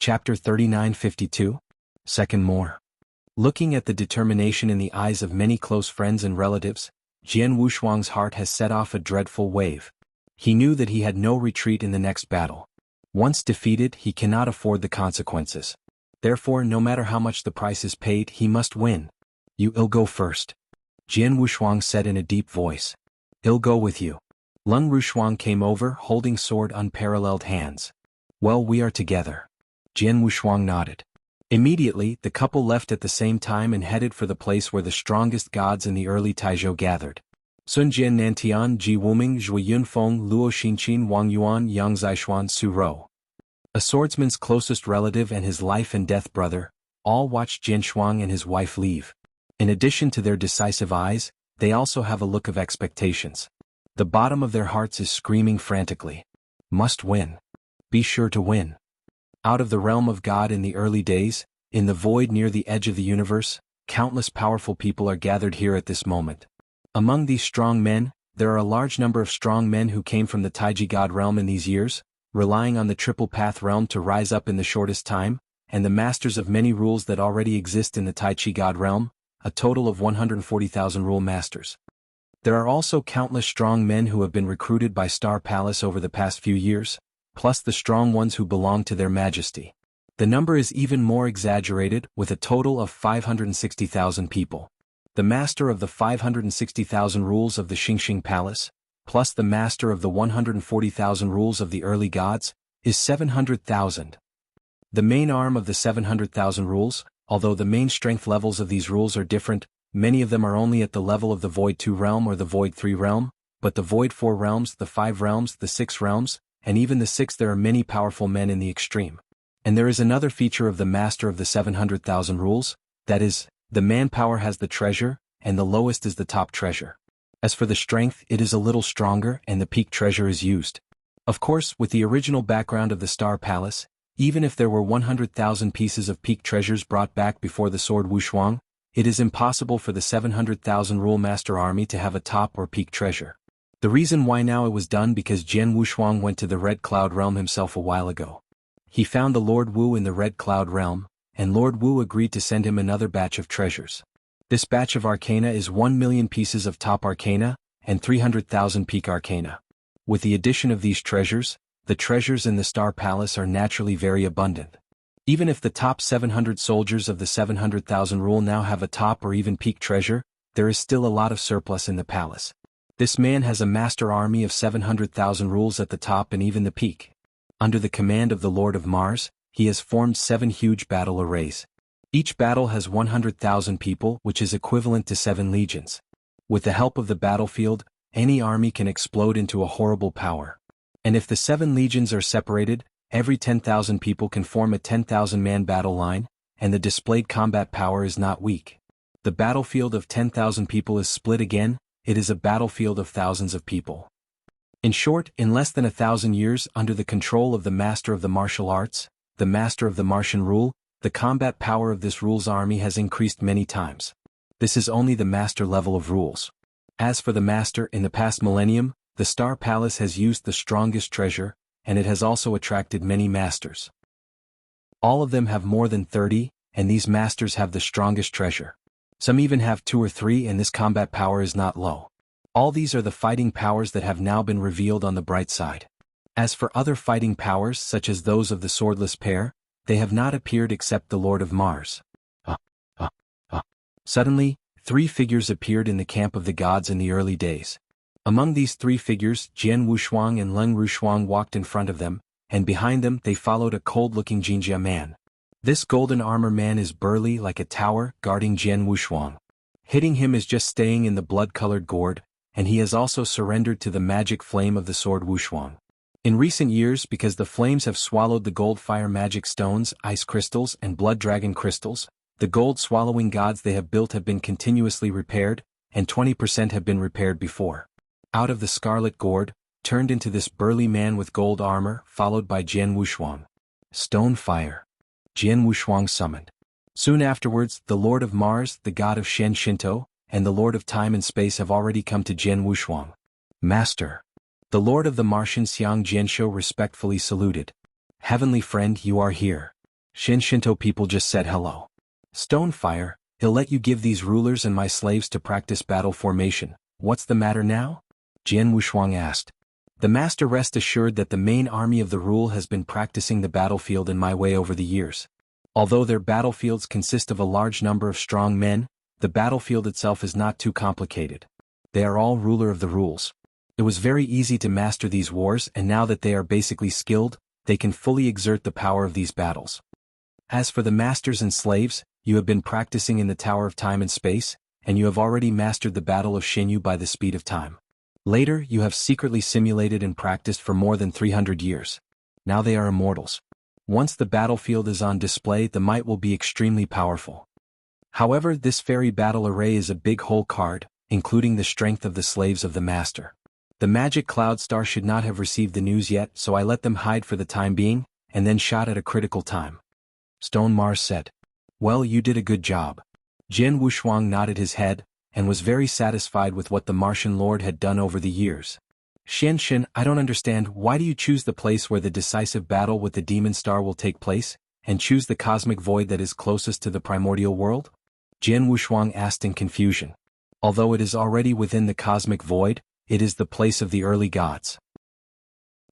Chapter 3952. Second more. Looking at the determination in the eyes of many close friends and relatives, Jian Wushuang's heart has set off a dreadful wave. He knew that he had no retreat in the next battle. Once defeated, he cannot afford the consequences. Therefore, no matter how much the price is paid, he must win. You'll go first. Jian Wushuang said in a deep voice. I'll go with you. Lung Rushuang came over, holding sword unparalleled hands. Well, we are together. Jian Wushuang nodded. Immediately, the couple left at the same time and headed for the place where the strongest gods in the early Taizhou gathered. Sun Jian Nantian Ji Wuming Zhui Yunfeng Luo Xinqin Wang Yuan Yang Zaishuan Su Rou. A swordsman's closest relative and his life and death brother, all watched Jian Shuang and his wife leave. In addition to their decisive eyes, they also have a look of expectations. The bottom of their hearts is screaming frantically. Must win. Be sure to win. Out of the realm of God in the early days, in the void near the edge of the universe, countless powerful people are gathered here at this moment. Among these strong men, there are a large number of strong men who came from the Taiji God realm in these years, relying on the Triple Path realm to rise up in the shortest time, and the masters of many rules that already exist in the Tai Chi God realm, a total of 140,000 rule masters. There are also countless strong men who have been recruited by Star Palace over the past few years, plus the strong ones who belong to their majesty. The number is even more exaggerated, with a total of 560,000 people. The master of the 560,000 rules of the Xingxing Palace, plus the master of the 140,000 rules of the early gods, is 700,000. The main arm of the 700,000 rules, although the main strength levels of these rules are different, many of them are only at the level of the Void 2 realm or the Void 3 realm, but the Void 4 realms, the 5 realms, the 6 realms, and even the 6 there are many powerful men in the extreme. And there is another feature of the master of the 700,000 rules, that is, the manpower has the treasure, and the lowest is the top treasure. As for the strength, it is a little stronger and the peak treasure is used. Of course, with the original background of the Star Palace, even if there were 100,000 pieces of peak treasures brought back before the Sword Wushuang, it is impossible for the 700,000 rule master army to have a top or peak treasure. The reason why now it was done because Jian Wushuang went to the Red Cloud realm himself a while ago. He found the Lord Wu in the Red Cloud realm, and Lord Wu agreed to send him another batch of treasures. This batch of arcana is 1 million pieces of top arcana, and 300,000 peak arcana. With the addition of these treasures, the treasures in the Star Palace are naturally very abundant. Even if the top 700 soldiers of the 700,000 rule now have a top or even peak treasure, there is still a lot of surplus in the palace. This man has a master army of 700,000 rules at the top and even the peak. Under the command of the Lord of Mars, he has formed 7 huge battle arrays. Each battle has 100,000 people, which is equivalent to 7 legions. With the help of the battlefield, any army can explode into a horrible power. And if the 7 legions are separated, every 10,000 people can form a 10,000-man battle line, and the displayed combat power is not weak. The battlefield of 10,000 people is split again. It is a battlefield of thousands of people. In short, in less than 1,000 years under the control of the master of the martial arts, the master of the Martian rule, the combat power of this rules army has increased many times. This is only the master level of rules. As for the master, in the past millennium, the Star Palace has used the strongest treasure, and it has also attracted many masters. All of them have more than 30, and these masters have the strongest treasure. Some even have 2 or 3, and this combat power is not low. All these are the fighting powers that have now been revealed on the bright side. As for other fighting powers such as those of the swordless pair, they have not appeared except the Lord of Mars. Suddenly, 3 figures appeared in the camp of the gods in the early days. Among these 3 figures, Jian Wushuang and Leng Rushuang walked in front of them, and behind them they followed a cold-looking Jinjia man. This golden armor man is burly like a tower, guarding Jian Wushuang. Hitting him is just staying in the blood-colored gourd, and he has also surrendered to the magic flame of the sword Wushuang. In recent years, because the flames have swallowed the gold fire magic stones, ice crystals, and blood dragon crystals, the gold-swallowing gods they have built have been continuously repaired, and 20% have been repaired before. Out of the scarlet gourd, turned into this burly man with gold armor, followed by Jian Wushuang. Stone fire. Jian Wushuang summoned. Soon afterwards, the Lord of Mars, the god of Shen Shinto, and the Lord of Time and Space have already come to Jian Wushuang. Master. The Lord of the Martian Xiang Jianshou respectfully saluted. Heavenly friend, you are here. Shinto people just said hello. Stonefire, he'll let you give these rulers and my slaves to practice battle formation. What's the matter now? Jian Wushuang asked. The master, rest assured that the main army of the rule has been practicing the battlefield in my way over the years. Although their battlefields consist of a large number of strong men, the battlefield itself is not too complicated. They are all ruler of the rules. It was very easy to master these wars, and now that they are basically skilled, they can fully exert the power of these battles. As for the masters and slaves, you have been practicing in the Tower of Time and Space, and you have already mastered the Battle of Xinyu by the speed of time. Later, you have secretly simulated and practiced for more than 300 years. Now they are immortals. Once the battlefield is on display, the might will be extremely powerful. However, this fairy battle array is a big whole card, including the strength of the slaves of the master. The magic cloud star should not have received the news yet, so I let them hide for the time being, and then shot at a critical time. Stone Mars said. Well, you did a good job. Jian Wushuang nodded his head, and was very satisfied with what the Martian Lord had done over the years. Shen, I don't understand, why do you choose the place where the decisive battle with the demon star will take place, and choose the cosmic void that is closest to the primordial world? Jian Wushuang asked in confusion. Although it is already within the cosmic void, it is the place of the early gods.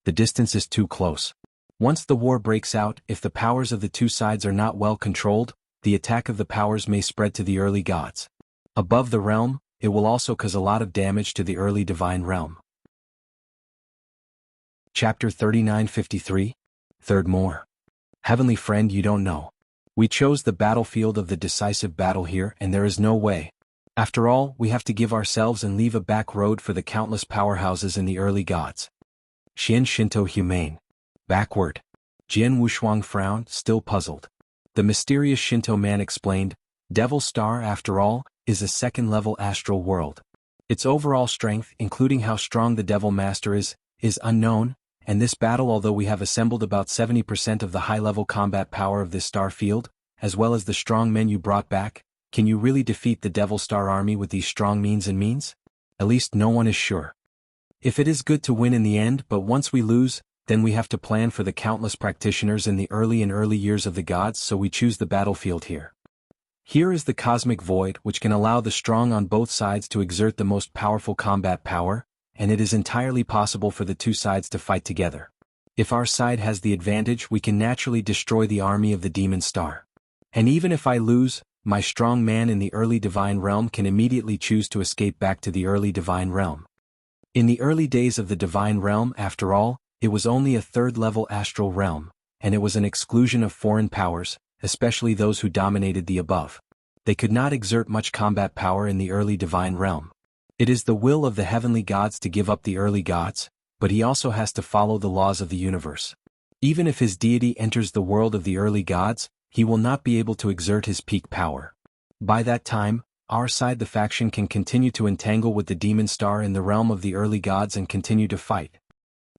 The distance is too close. Once the war breaks out, if the powers of the two sides are not well controlled, the attack of the powers may spread to the early gods. Above the realm, it will also cause a lot of damage to the early divine realm. Chapter 3953. Third more. Heavenly friend, you don't know. We chose the battlefield of the decisive battle here, and there is no way. After all, we have to give ourselves and leave a back road for the countless powerhouses in the early gods. Shinto humane. Backward. Jian Wushuang frowned, still puzzled. The mysterious Shinto man explained, Devil Star, after all, is a second-level astral world. Its overall strength, including how strong the Devil Master is unknown, and this battle, although we have assembled about 70% of the high-level combat power of this star field, as well as the strong men you brought back, can you really defeat the Devil Star army with these strong means? At least no one is sure. If it is good to win in the end, but once we lose, then we have to plan for the countless practitioners in the early years of the gods, so we choose the battlefield here. Here is the cosmic void, which can allow the strong on both sides to exert the most powerful combat power, and it is entirely possible for the two sides to fight together. If our side has the advantage, we can naturally destroy the army of the demon star. And even if I lose, my strong man in the early divine realm can immediately choose to escape back to the early divine realm. In the early days of the divine realm, after all, it was only a third-level astral realm, and it was an exclusion of foreign powers, especially those who dominated the above. They could not exert much combat power in the early divine realm. It is the will of the heavenly gods to give up the early gods, but he also has to follow the laws of the universe. Even if his deity enters the world of the early gods, he will not be able to exert his peak power. By that time, our side, the faction, can continue to entangle with the demon star in the realm of the early gods and continue to fight.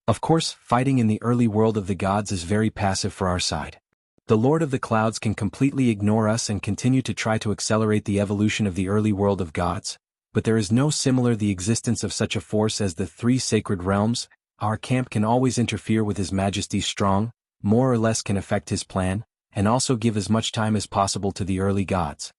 Of course, fighting in the early world of the gods is very passive for our side. The Lord of the Clouds can completely ignore us and continue to try to accelerate the evolution of the early world of gods, but there is no similar the existence of such a force as the three sacred realms. Our camp can always interfere with His Majesty's strong, more or less can affect his plan, and also give as much time as possible to the early gods.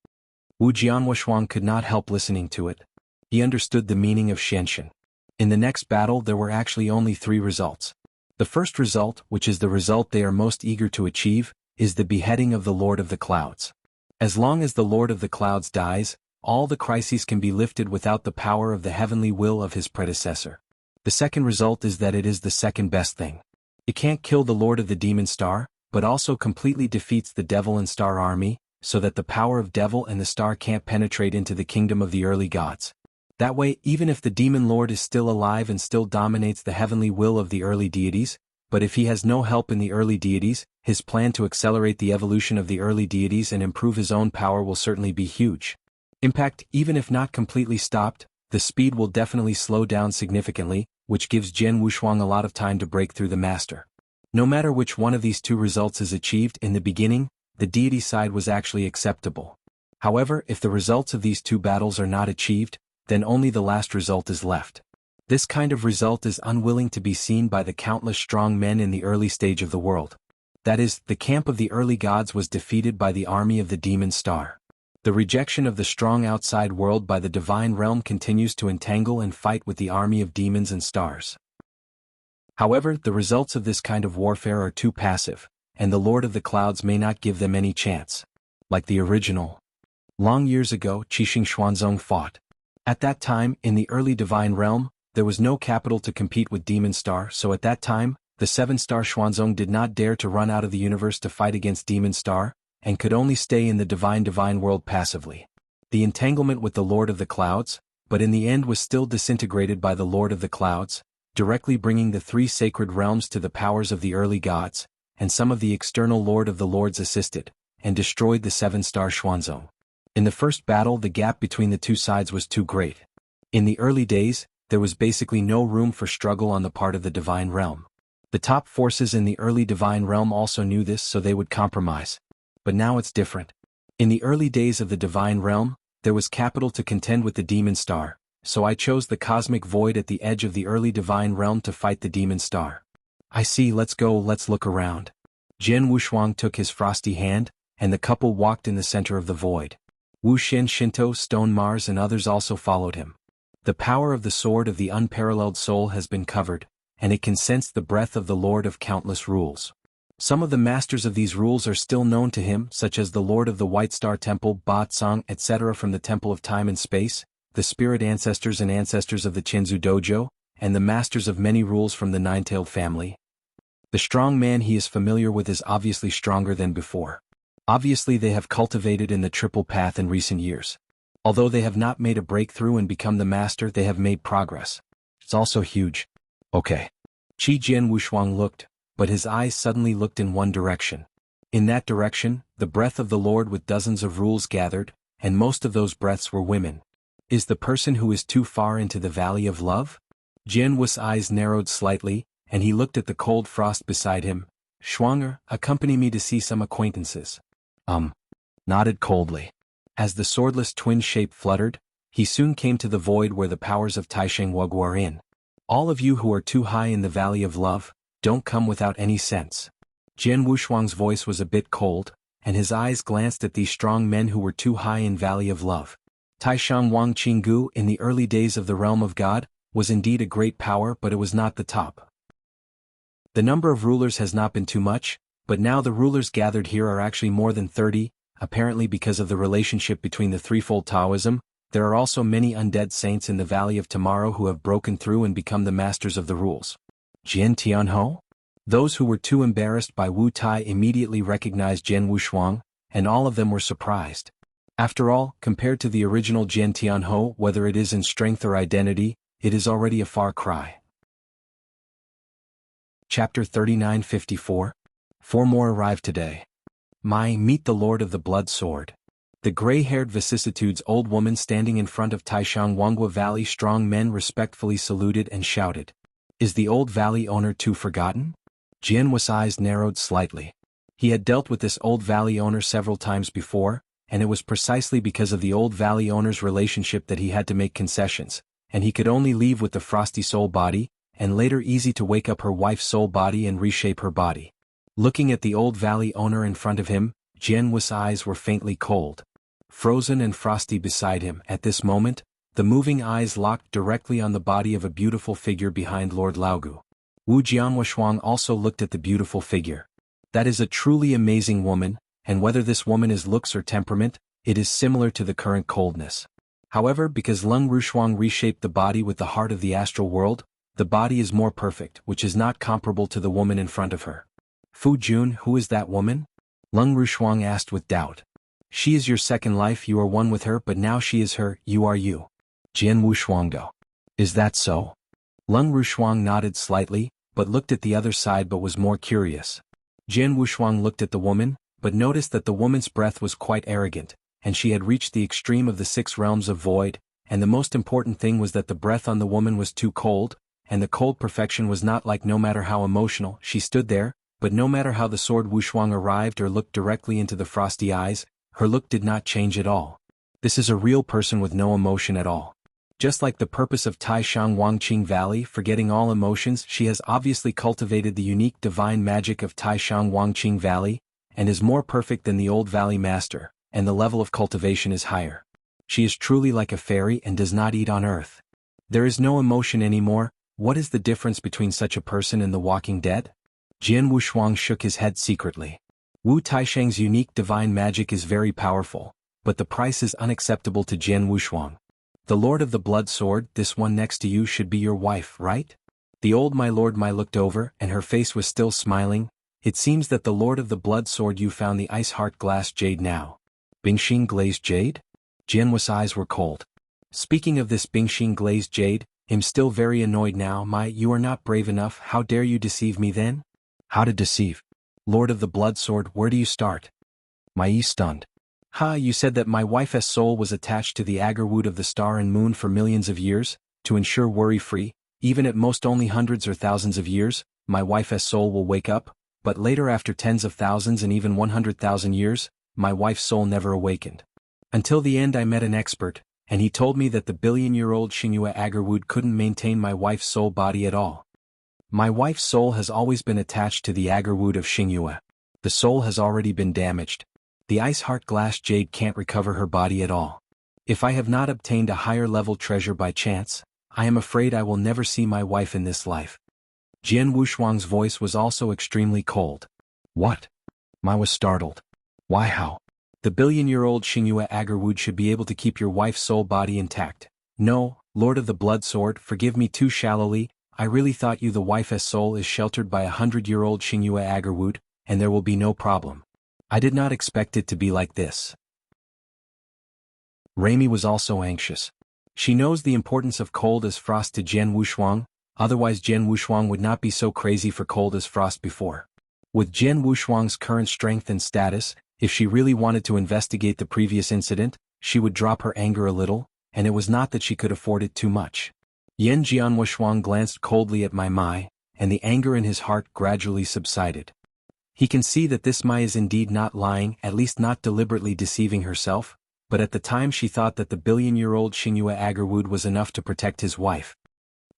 Wu Jianwushuang could not help listening to it. He understood the meaning of Shenshin. In the next battle there were actually only 3 results. The first result, which is the result they are most eager to achieve, is the beheading of the Lord of the Clouds. As long as the Lord of the Clouds dies, all the crises can be lifted without the power of the heavenly will of his predecessor. The second result is that it is the second best thing. It can't kill the Lord of the Demon Star, but also completely defeats the Devil and Star army, so that the power of Devil and the Star can't penetrate into the kingdom of the early gods. That way, even if the Demon Lord is still alive and still dominates the heavenly will of the early deities, but if he has no help in the early deities, his plan to accelerate the evolution of the early deities and improve his own power will certainly be huge. Impact, even if not completely stopped, the speed will definitely slow down significantly, which gives Jian Wushuang a lot of time to break through the master. No matter which one of these 2 results is achieved in the beginning, the deity side was actually acceptable. However, if the results of these 2 battles are not achieved, then only the last result is left. This kind of result is unwilling to be seen by the countless strong men in the early stage of the world. That is, the camp of the early gods was defeated by the army of the demon star. The rejection of the strong outside world by the divine realm continues to entangle and fight with the army of demons and stars. However, the results of this kind of warfare are too passive, and the Lord of the Clouds may not give them any chance. Like the original. Long years ago, Qixing Xuanzong fought. At that time, in the early divine realm, there was no capital to compete with Demon Star, so at that time, the 7-star Xuanzong did not dare to run out of the universe to fight against Demon Star, and could only stay in the divine world passively. The entanglement with the Lord of the Clouds, but in the end was still disintegrated by the Lord of the Clouds, directly bringing the 3 sacred realms to the powers of the early gods, and some of the external Lord of the Lords assisted, and destroyed the 7-star Xuanzong. In the first battle, the gap between the two sides was too great. In the early days, there was basically no room for struggle on the part of the divine realm. The top forces in the early divine realm also knew this, so they would compromise. But now it's different. In the early days of the divine realm, there was capital to contend with the demon star, so I chose the cosmic void at the edge of the early divine realm to fight the demon star. I see, let's go, let's look around. Jian Wushuang took his frosty hand, and the couple walked in the center of the void. Wu Xin, Shinto, Stone Mars and others also followed him. The power of the sword of the unparalleled soul has been covered, and it can sense the breath of the Lord of countless rules. Some of the masters of these rules are still known to him, such as the Lord of the White Star Temple, Ba Tsang, etc. from the Temple of Time and Space, the spirit ancestors and ancestors of the Chinzu Dojo, and the masters of many rules from the Nine-Tailed family. The strong man he is familiar with is obviously stronger than before. Obviously they have cultivated in the triple path in recent years. Although they have not made a breakthrough and become the master, they have made progress. It's also huge. Okay. Qi Jian Wushuang looked, but his eyes suddenly looked in one direction. In that direction, the breath of the Lord with dozens of rules gathered, and most of those breaths were women. Is the person who is too far into the valley of love? Jian Wu's eyes narrowed slightly, and he looked at the cold frost beside him. Shuanger, accompany me to see some acquaintances. Nodded coldly. As the swordless twin shape fluttered, he soon came to the void where the powers of Taisheng Wugu are in. All of you who are too high in the valley of love, don't come without any sense. Jian Wushuang's voice was a bit cold, and his eyes glanced at these strong men who were too high in valley of love. Taisheng Wang Qinggu in the early days of the realm of God, was indeed a great power, but it was not the top. The number of rulers has not been too much, but now the rulers gathered here are actually more than 30, apparently because of the relationship between the threefold Taoism. There are also many undead saints in the Valley of Tomorrow who have broken through and become the masters of the rules. Jian Tianho? Those who were too embarrassed by Wu Tai immediately recognized Jian Wushuang, and all of them were surprised. After all, compared to the original Jian Tianho, whether it is in strength or identity, it is already a far cry. Chapter 3954. 4 more arrive today. Meet the Lord of the Blood Sword. The gray-haired vicissitudes old woman standing in front of Taisheng Wangua Valley strong men respectfully saluted and shouted. Is the old valley owner too forgotten? Jian Wu's eyes narrowed slightly. He had dealt with this old valley owner several times before, and it was precisely because of the old valley owner's relationship that he had to make concessions, and he could only leave with the frosty soul body, and later easy to wake up her wife's soul body and reshape her body. Looking at the old valley owner in front of him, Jian Wu's eyes were faintly cold. Frozen and frosty beside him, at this moment, the moving eyes locked directly on the body of a beautiful figure behind Lord Laogu. Wu Jianwushuang also looked at the beautiful figure. That is a truly amazing woman, and whether this woman is looks or temperament, it is similar to the current coldness. However, because Lung Rushuang reshaped the body with the heart of the astral world, the body is more perfect, which is not comparable to the woman in front of her. Fu Jun, who is that woman? Lung Rushuang asked with doubt. She is your second life, you are one with her, but now she is her, you are you. Jian Wushuangdo. Is that so? Lung Rushuang nodded slightly, but looked at the other side but was more curious. Jian Wushuang looked at the woman, but noticed that the woman's breath was quite arrogant, and she had reached the extreme of the 6 realms of void, and the most important thing was that the breath on the woman was too cold, and the cold perfection was not like no matter how emotional she stood there, but no matter how the sword Wushuang arrived or looked directly into the frosty eyes, her look did not change at all. This is a real person with no emotion at all. Just like the purpose of Taishang Wangqing Valley, forgetting all emotions, she has obviously cultivated the unique divine magic of Taishang Wangqing Valley, and is more perfect than the old valley master, and the level of cultivation is higher. She is truly like a fairy and does not eat on earth. There is no emotion anymore. What is the difference between such a person and the walking dead? Jian Wushuang shook his head secretly. Wu Taisheng's unique divine magic is very powerful, but the price is unacceptable to Jian Wushuang. The Lord of the Blood Sword, this one next to you, should be your wife, right? The old my lord Mai looked over, and her face was still smiling. It seems that the Lord of the Blood Sword you found the ice heart glass jade now. Bingxing glazed jade? Jianwu's eyes were cold. Speaking of this Bingxing glazed jade, I'm still very annoyed now. Mai, you are not brave enough. How dare you deceive me then? How to deceive? Lord of the Blood Sword, where do you start? Mai stunned. You said that my wife's soul was attached to the agarwood of the star and moon for millions of years, to ensure worry-free, even at most only hundreds or thousands of years, my wife's soul will wake up, but later after tens of thousands and even 100,000 years, my wife's soul never awakened. Until the end I met an expert, and he told me that the billion-year-old Xingyue agarwood couldn't maintain my wife's soul body at all. My wife's soul has always been attached to the agarwood of Xingyue. The soul has already been damaged. The ice heart glass jade can't recover her body at all. If I have not obtained a higher level treasure by chance, I am afraid I will never see my wife in this life. Jian Wushuang's voice was also extremely cold. What? Mai was startled. Why how? The billion-year-old Xingyue agarwood should be able to keep your wife's soul body intact. No, Lord of the Blood Sword, forgive me too shallowly, I really thought you the wife's soul is sheltered by 100-year-old Xingyue agarwood, and there will be no problem. I did not expect it to be like this. Raimi was also anxious. She knows the importance of cold as frost to Jian Wushuang, otherwise Jian Wushuang would not be so crazy for cold as frost before. With Jian Wushuang's current strength and status, if she really wanted to investigate the previous incident, she would drop her anger a little, and it was not that she could afford it too much. Yan Jian Wushuang glanced coldly at Mai, and the anger in his heart gradually subsided. He can see that this Mai is indeed not lying, at least not deliberately deceiving herself, but at the time she thought that the billion-year-old Xingyue agarwood was enough to protect his wife.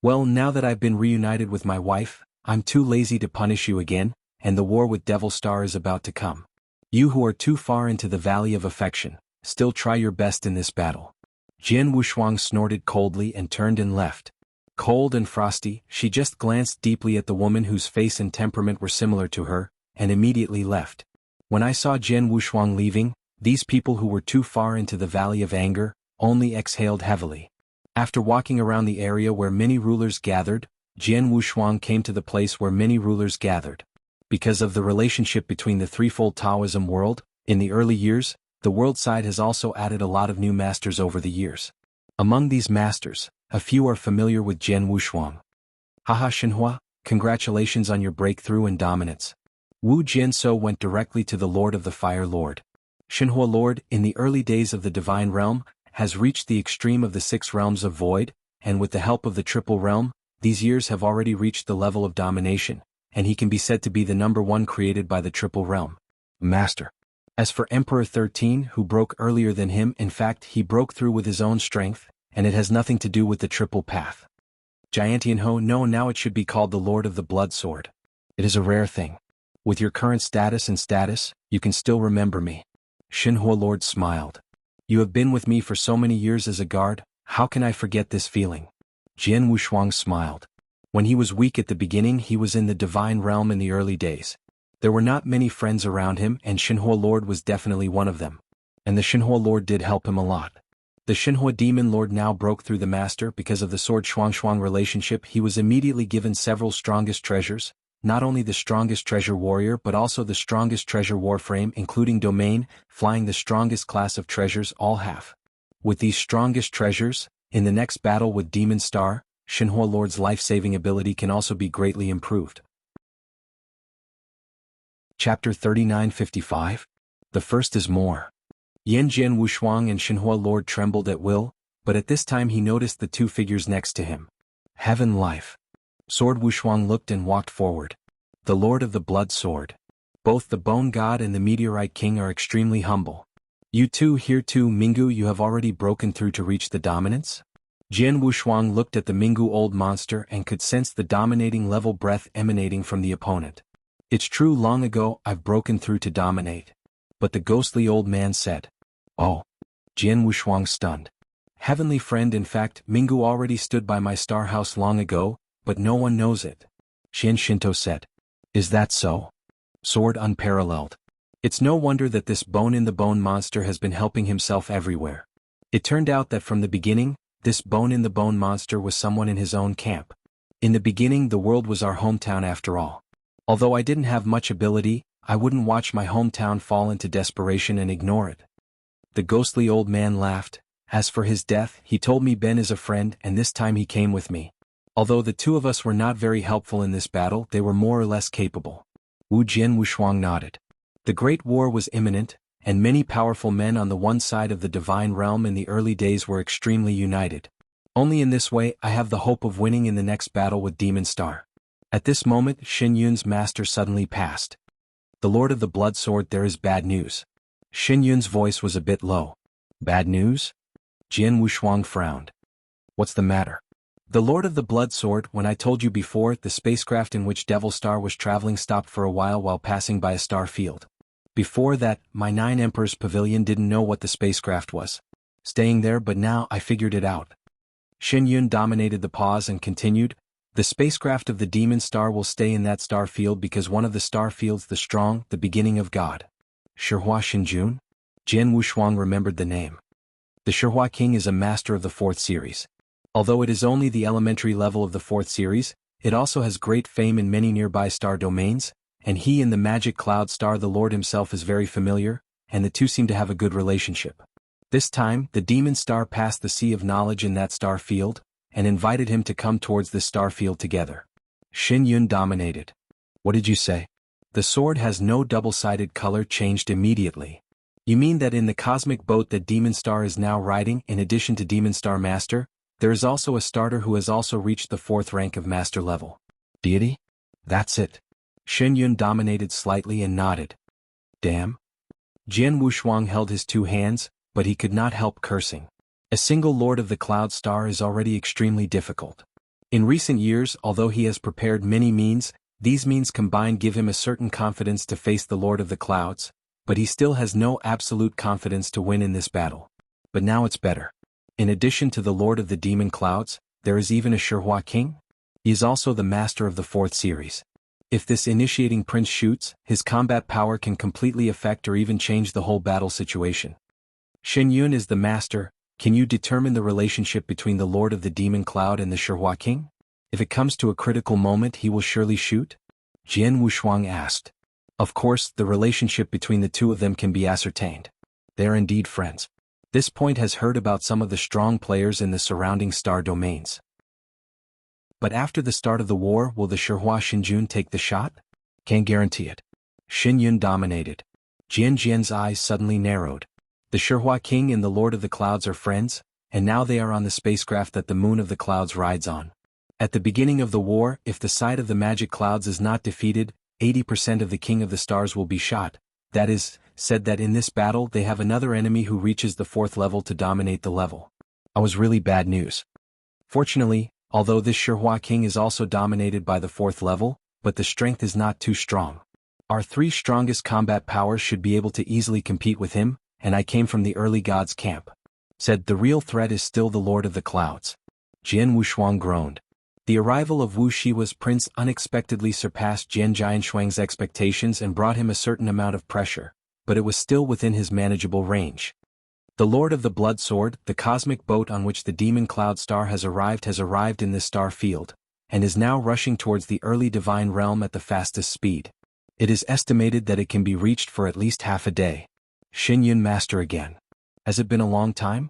Well, now that I've been reunited with my wife, I'm too lazy to punish you again, and the war with Devil Star is about to come. You who are too far into the valley of affection, still try your best in this battle. Jian Wushuang snorted coldly and turned and left. Cold and frosty, she just glanced deeply at the woman whose face and temperament were similar to her, and immediately left. When I saw Jian Wushuang leaving, these people who were too far into the valley of anger, only exhaled heavily. After walking around the area where many rulers gathered, Jian Wushuang came to the place where many rulers gathered. Because of the relationship between the threefold Taoism world, in the early years, the world side has also added a lot of new masters over the years. Among these masters, a few are familiar with Jian Wushuang. Haha Shenhua, congratulations on your breakthrough and dominance. Wu Jianso went directly to the Lord of the Fire Lord. Shenhua Lord, in the early days of the Divine Realm, has reached the extreme of the 6 realms of void, and with the help of the Triple Realm, these years have already reached the level of domination, and he can be said to be the number 1 created by the Triple Realm. Master. As for Emperor 13, who broke earlier than him, in fact he broke through with his own strength, and it has nothing to do with the Triple Path. Jiantianho, no, now it should be called the Lord of the Blood Sword. It is a rare thing. With your current status, you can still remember me. Shenhua Lord smiled. You have been with me for so many years as a guard, how can I forget this feeling? Jian Wushuang smiled. When he was weak at the beginning, he was in the Divine Realm in the early days. There were not many friends around him, and Shenhua Lord was definitely one of them. And the Shenhua Lord did help him a lot. The Shenhua Demon Lord now broke through the Master because of the Sword Shuang relationship. He was immediately given several strongest treasures, not only the strongest treasure warrior but also the strongest treasure warframe including domain, flying the strongest class of treasures all have. With these strongest treasures, in the next battle with Demon Star, Shenhua Lord's life-saving ability can also be greatly improved. Chapter 3955. The first is more. Yan Jian Wushuang and Shenhua Lord trembled at will, but at this time he noticed the 2 figures next to him. Heaven Life. Sword Wushuang looked and walked forward. The Lord of the Blood Sword. Both the Bone God and the Meteorite King are extremely humble. You two here too, Minggu, you have already broken through to reach the dominance? Jian Wushuang looked at the Minggu old monster and could sense the dominating level breath emanating from the opponent. It's true, long ago I've broken through to dominate. But the ghostly old man said. Oh. Jian Wushuang stunned. Heavenly friend, in fact, Minggu already stood by my star house long ago, but no one knows it. Xian Shinto said. Is that so? Sword unparalleled. It's no wonder that this bone-in-the-bone monster has been helping himself everywhere. It turned out that from the beginning, this bone-in-the-bone monster was someone in his own camp. In the beginning, the world was our hometown after all. Although I didn't have much ability, I wouldn't watch my hometown fall into desperation and ignore it. The ghostly old man laughed. As for his death, he told me Ben is a friend, and this time he came with me. Although the two of us were not very helpful in this battle, they were more or less capable. Wu Jian Wushuang nodded. The Great War was imminent, and many powerful men on the one side of the divine realm in the early days were extremely united. Only in this way I have the hope of winning in the next battle with Demon Star. At this moment, Xin Yun's master suddenly passed. The Lord of the Blood Sword, there is bad news. Xin Yun's voice was a bit low. Bad news? Jian Wushuang frowned. What's the matter? The Lord of the Blood Sword, when I told you before, the spacecraft in which Devil Star was traveling stopped for a while passing by a star field. Before that, my 9 Emperors Pavilion didn't know what the spacecraft was staying there, but now I figured it out. Xin Yun dominated the pause and continued, the spacecraft of the Demon Star will stay in that star field because one of the star fields, the strong, the beginning of God. Shihua Xinjun? Jian Wushuang remembered the name. The Shihua King is a master of the 4th series. Although it is only the elementary level of the 4th series, it also has great fame in many nearby star domains, and he and the magic cloud star the Lord himself is very familiar, and the two seem to have a good relationship. This time, the Demon Star passed the Sea of Knowledge in that star field, and invited him to come towards this star field together. Xin Yun dominated. What did you say? The sword has no double-sided color changed immediately. You mean that in the cosmic boat that Demon Star is now riding, in addition to Demon Star Master, there is also a starter who has also reached the 4th rank of Master level. Deity? That's it. Xin Yun dominated slightly and nodded. Damn. Jian Wushuang held his 2 hands, but he could not help cursing. A single Lord of the Cloud Star is already extremely difficult. In recent years, although he has prepared many means, these means combined give him a certain confidence to face the Lord of the Clouds, but he still has no absolute confidence to win in this battle. But now it's better. In addition to the Lord of the Demon Clouds, there is even a Shihua King. He is also the master of the 4th series. If this initiating prince shoots, his combat power can completely affect or even change the whole battle situation. Xin Yun is the master. Can you determine the relationship between the Lord of the Demon Cloud and the Shihua King? If it comes to a critical moment, he will surely shoot? Jian Wushuang asked. Of course, the relationship between the two of them can be ascertained. They are indeed friends. This point has heard about some of the strong players in the surrounding star domains. But after the start of the war, will the Shihua Xinjun take the shot? Can't guarantee it. Xin Yun dominated. Jian's eyes suddenly narrowed. The Shihua King and the Lord of the Clouds are friends, and now they are on the spacecraft that the Moon of the Clouds rides on. At the beginning of the war, if the side of the magic clouds is not defeated, 80% of the King of the Stars will be shot. That is, said that in this battle they have another enemy who reaches the 4th level to dominate the level. I was really bad news. Fortunately, although this Shihua King is also dominated by the 4th level, but the strength is not too strong. Our 3 strongest combat powers should be able to easily compete with him, and I came from the early gods' camp. Said the real threat is still the Lord of the Clouds. Jian Wushuang groaned. The arrival of Wuxia's prince unexpectedly surpassed Jian Jianshuang's expectations and brought him a certain amount of pressure, but it was still within his manageable range. The Lord of the Blood Sword, the cosmic boat on which the Demon Cloud Star has arrived in this star field, and is now rushing towards the early divine realm at the fastest speed. It is estimated that it can be reached for at least half a day. Xin Yun master again. Has it been a long time?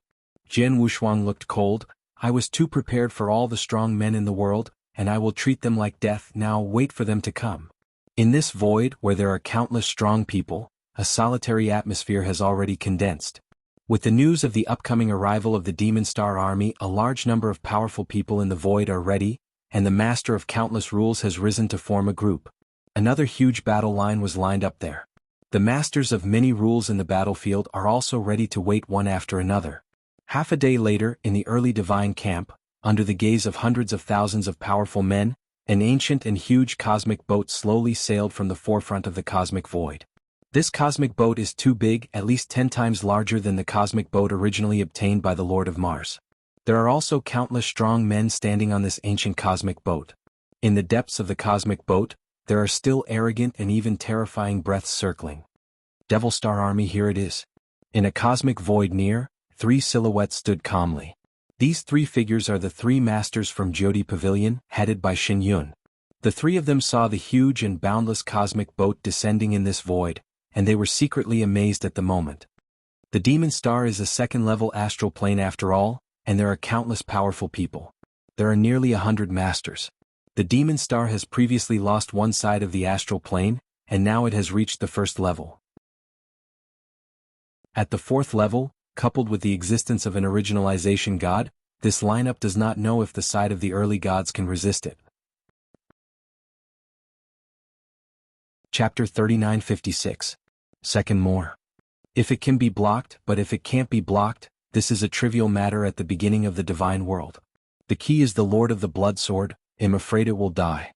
Jian Wushuang looked cold. I was too prepared for all the strong men in the world, and I will treat them like death. Now wait for them to come. In this void, where there are countless strong people, a solitary atmosphere has already condensed. With the news of the upcoming arrival of the Demon Star army, a large number of powerful people in the void are ready, and the master of countless rules has risen to form a group. Another huge battle line was lined up there. The masters of many rules in the battlefield are also ready to wait one after another. Half a day later, in the early divine camp, under the gaze of hundreds of thousands of powerful men, an ancient and huge cosmic boat slowly sailed from the forefront of the cosmic void. This cosmic boat is too big, at least 10 times larger than the cosmic boat originally obtained by the Lord of Mars. There are also countless strong men standing on this ancient cosmic boat. In the depths of the cosmic boat, there are still arrogant and even terrifying breaths circling. Devil Star Army, here it is. In a cosmic void near, 3 silhouettes stood calmly. These 3 figures are the 3 masters from Jyoti Pavilion, headed by Shen Yun. The 3 of them saw the huge and boundless cosmic boat descending in this void, and they were secretly amazed at the moment. The Demon Star is a second-level astral plane after all, and there are countless powerful people. There are nearly 100 masters. The Demon Star has previously lost one side of the astral plane, and now it has reached the 1st level. At the 4th level, coupled with the existence of an originalization god, this lineup does not know if the side of the early gods can resist it. Chapter 3956. Second more. If it can be blocked, but if it can't be blocked, this is a trivial matter at the beginning of the divine world. The key is the Lord of the Blood Sword. I'm afraid it will die.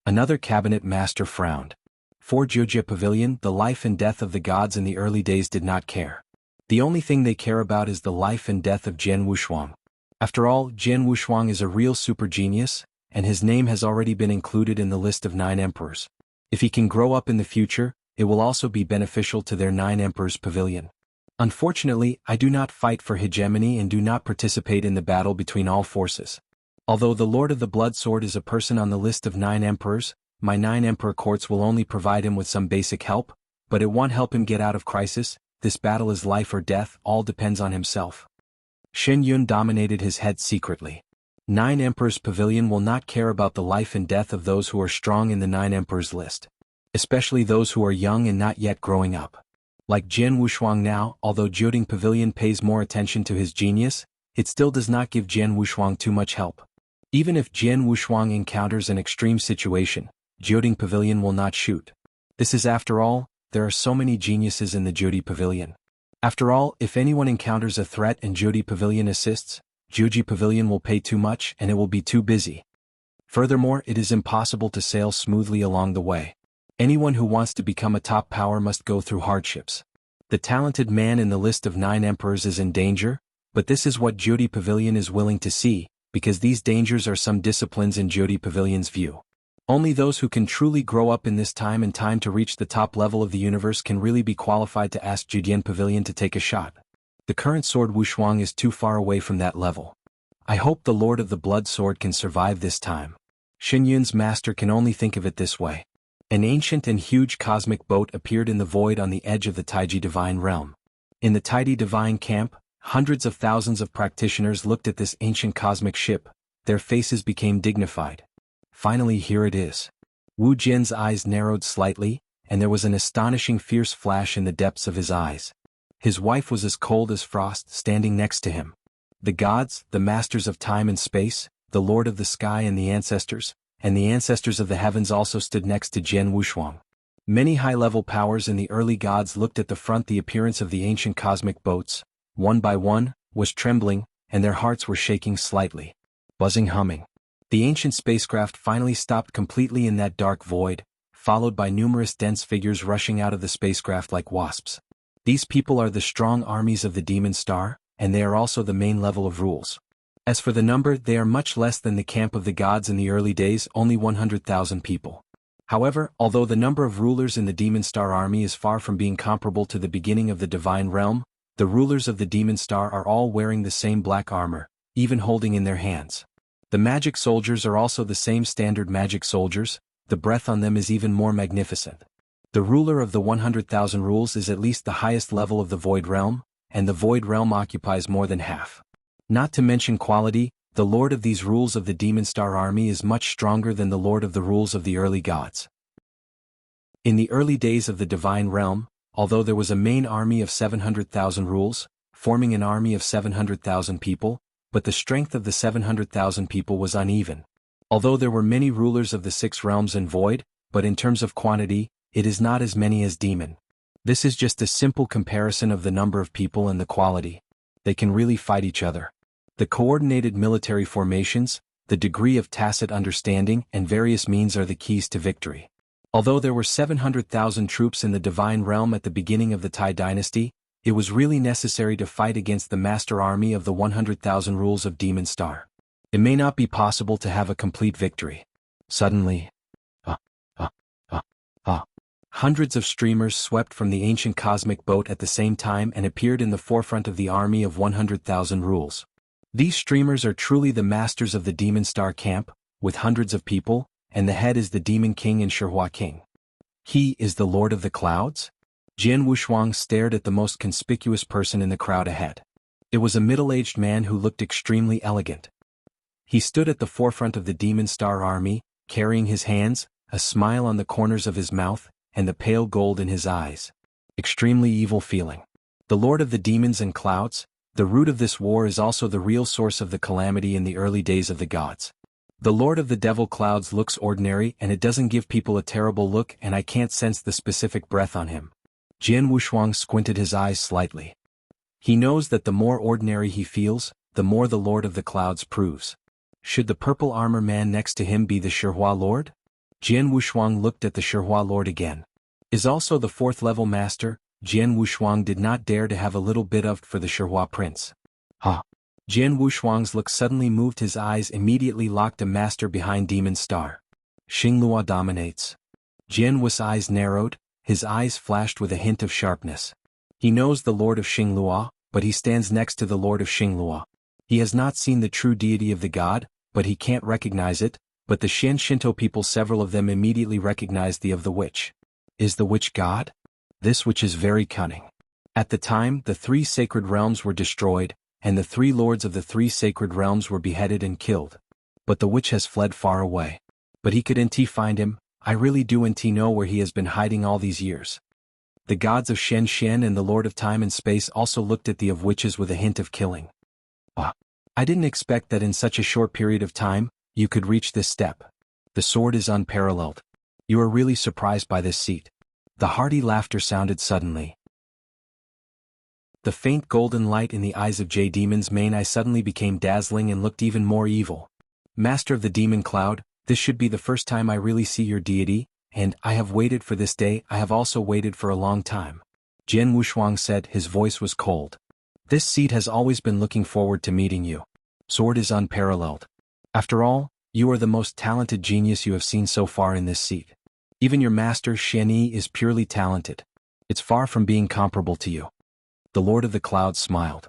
Another cabinet master frowned. For Jianghu Pavilion, the life and death of the gods in the early days did not care. The only thing they care about is the life and death of Jianghu Shuang. After all, Jianghu Shuang is a real super genius, and his name has already been included in the list of 9 emperors. If he can grow up in the future, it will also be beneficial to their 9 emperors' pavilion. Unfortunately, I do not fight for hegemony and do not participate in the battle between all forces. Although the Lord of the Blood Sword is a person on the list of 9 emperors, my 9 emperor courts will only provide him with some basic help, but it won't help him get out of crisis. This battle is life or death, all depends on himself. Shen Yun dominated his head secretly. 9 Emperors' Pavilion will not care about the life and death of those who are strong in the 9 Emperors list. Especially those who are young and not yet growing up. Like Jianghu Shuang now, although Jianghu Pavilion pays more attention to his genius, it still does not give Jianghu Shuang too much help. Even if Jianghu Shuang encounters an extreme situation, Jianghu Pavilion will not shoot. This is after all, there are so many geniuses in the Jianghu Pavilion. After all, if anyone encounters a threat and Jianghu Pavilion assists, Jianghu Pavilion will pay too much and it will be too busy. Furthermore, it is impossible to sail smoothly along the way. Anyone who wants to become a top power must go through hardships. The talented man in the list of 9 emperors is in danger, but this is what Jianghu Pavilion is willing to see, because these dangers are some disciplines in Jianghu Pavilion's view. Only those who can truly grow up in this time and time to reach the top level of the universe can really be qualified to ask Jianghu Pavilion to take a shot. The current Sword Wushuang is too far away from that level. I hope the Lord of the Blood Sword can survive this time. Shen Yun's master can only think of it this way. An ancient and huge cosmic boat appeared in the void on the edge of the Taiji Divine Realm. In the Taiji Divine Camp, hundreds of thousands of practitioners looked at this ancient cosmic ship. Their faces became dignified. Finally, here it is. Wu Jian's eyes narrowed slightly, and there was an astonishing fierce flash in the depths of his eyes. His wife was as cold as frost, standing next to him. The gods, the masters of time and space, the Lord of the Sky and the ancestors of the heavens also stood next to Jianghu Shuang. Many high-level powers in the early gods looked at the front. The appearance of the ancient cosmic boats, one by one, was trembling, and their hearts were shaking slightly. Buzzing, humming. The ancient spacecraft finally stopped completely in that dark void, followed by numerous dense figures rushing out of the spacecraft like wasps. These people are the strong armies of the Demon Star, and they are also the main level of rules. As for the number, they are much less than the camp of the gods in the early days, only 100,000 people. However, although the number of rulers in the Demon Star army is far from being comparable to the beginning of the Divine Realm, the rulers of the Demon Star are all wearing the same black armor, even holding in their hands. The magic soldiers are also the same standard magic soldiers. The breath on them is even more magnificent. The ruler of the 100,000 rules is at least the highest level of the Void Realm, and the Void Realm occupies more than half. Not to mention quality, the Lord of these rules of the Demon Star army is much stronger than the Lord of the rules of the early gods. In the early days of the Divine Realm, although there was a main army of 700,000 rules, forming an army of 700,000 people, but the strength of the 700,000 people was uneven. Although there were many rulers of the 6 realms in Void, but in terms of quantity, it is not as many as Demon. This is just a simple comparison of the number of people and the quality. they can really fight each other. The coordinated military formations, the degree of tacit understanding, and various means are the keys to victory. Although there were 700,000 troops in the divine realm at the beginning of the Tai dynasty, it was really necessary to fight against the master army of the 100,000 rules of Demon Star. It may not be possible to have a complete victory. Suddenly, hundreds of streamers swept from the ancient cosmic boat at the same time and appeared in the forefront of the army of 100,000 rules. These streamers are truly the masters of the Demon Star camp, with hundreds of people, and the head is the Demon King and Shihua King. He is the Lord of the Clouds? Jian Wushuang stared at the most conspicuous person in the crowd ahead. It was a middle-aged man who looked extremely elegant. He stood at the forefront of the Demon Star army, carrying his hands, a smile on the corners of his mouth, and the pale gold in his eyes. Extremely evil feeling. The Lord of the Demons and Clouds, the root of this war is also the real source of the calamity in the early days of the gods. The Lord of the Devil Clouds looks ordinary and it doesn't give people a terrible look and I can't sense the specific breath on him. Jian Wushuang squinted his eyes slightly. He knows that the more ordinary he feels, the more the Lord of the Clouds proves. Should the purple armor man next to him be the Shihua Lord? Jian Wushuang looked at the Shihua Lord again. Is also the 4th level master. Jian Wushuang did not dare to have a little bit of for the Shihua prince. Jian Wushuang's look suddenly moved, his eyes immediately locked a master behind Demon Star. Xinglua dominates. Jian Wu's eyes narrowed, his eyes flashed with a hint of sharpness. He knows the Lord of Xinglua, but he stands next to the Lord of Xinglua. He has not seen the true deity of the god, but he can't recognize it, but the Shinto people, several of them immediately recognize the of the witch. Is the witch god? This witch is very cunning. At the time, the 3 sacred realms were destroyed, and the 3 lords of the 3 sacred realms were beheaded and killed. But the witch has fled far away. But he couldn't find him. I really don't know where he has been hiding all these years. The gods of Shen and the Lord of Time and Space also looked at the of witches with a hint of killing. I didn't expect that in such a short period of time, you could reach this step. The sword is unparalleled. You are really surprised by this feat. The hearty laughter sounded suddenly. The faint golden light in the eyes of J Demon's main eye suddenly became dazzling and looked even more evil. Master of the Demon Cloud, this should be the first time I really see your deity, and I have waited for this day. I have also waited for a long time. Jian Wushuang said, his voice was cold. This seat has always been looking forward to meeting you. Sword is unparalleled. After all, you are the most talented genius you have seen so far in this seat. Even your master Shen Yi is purely talented. It's far from being comparable to you. The Lord of the Clouds smiled.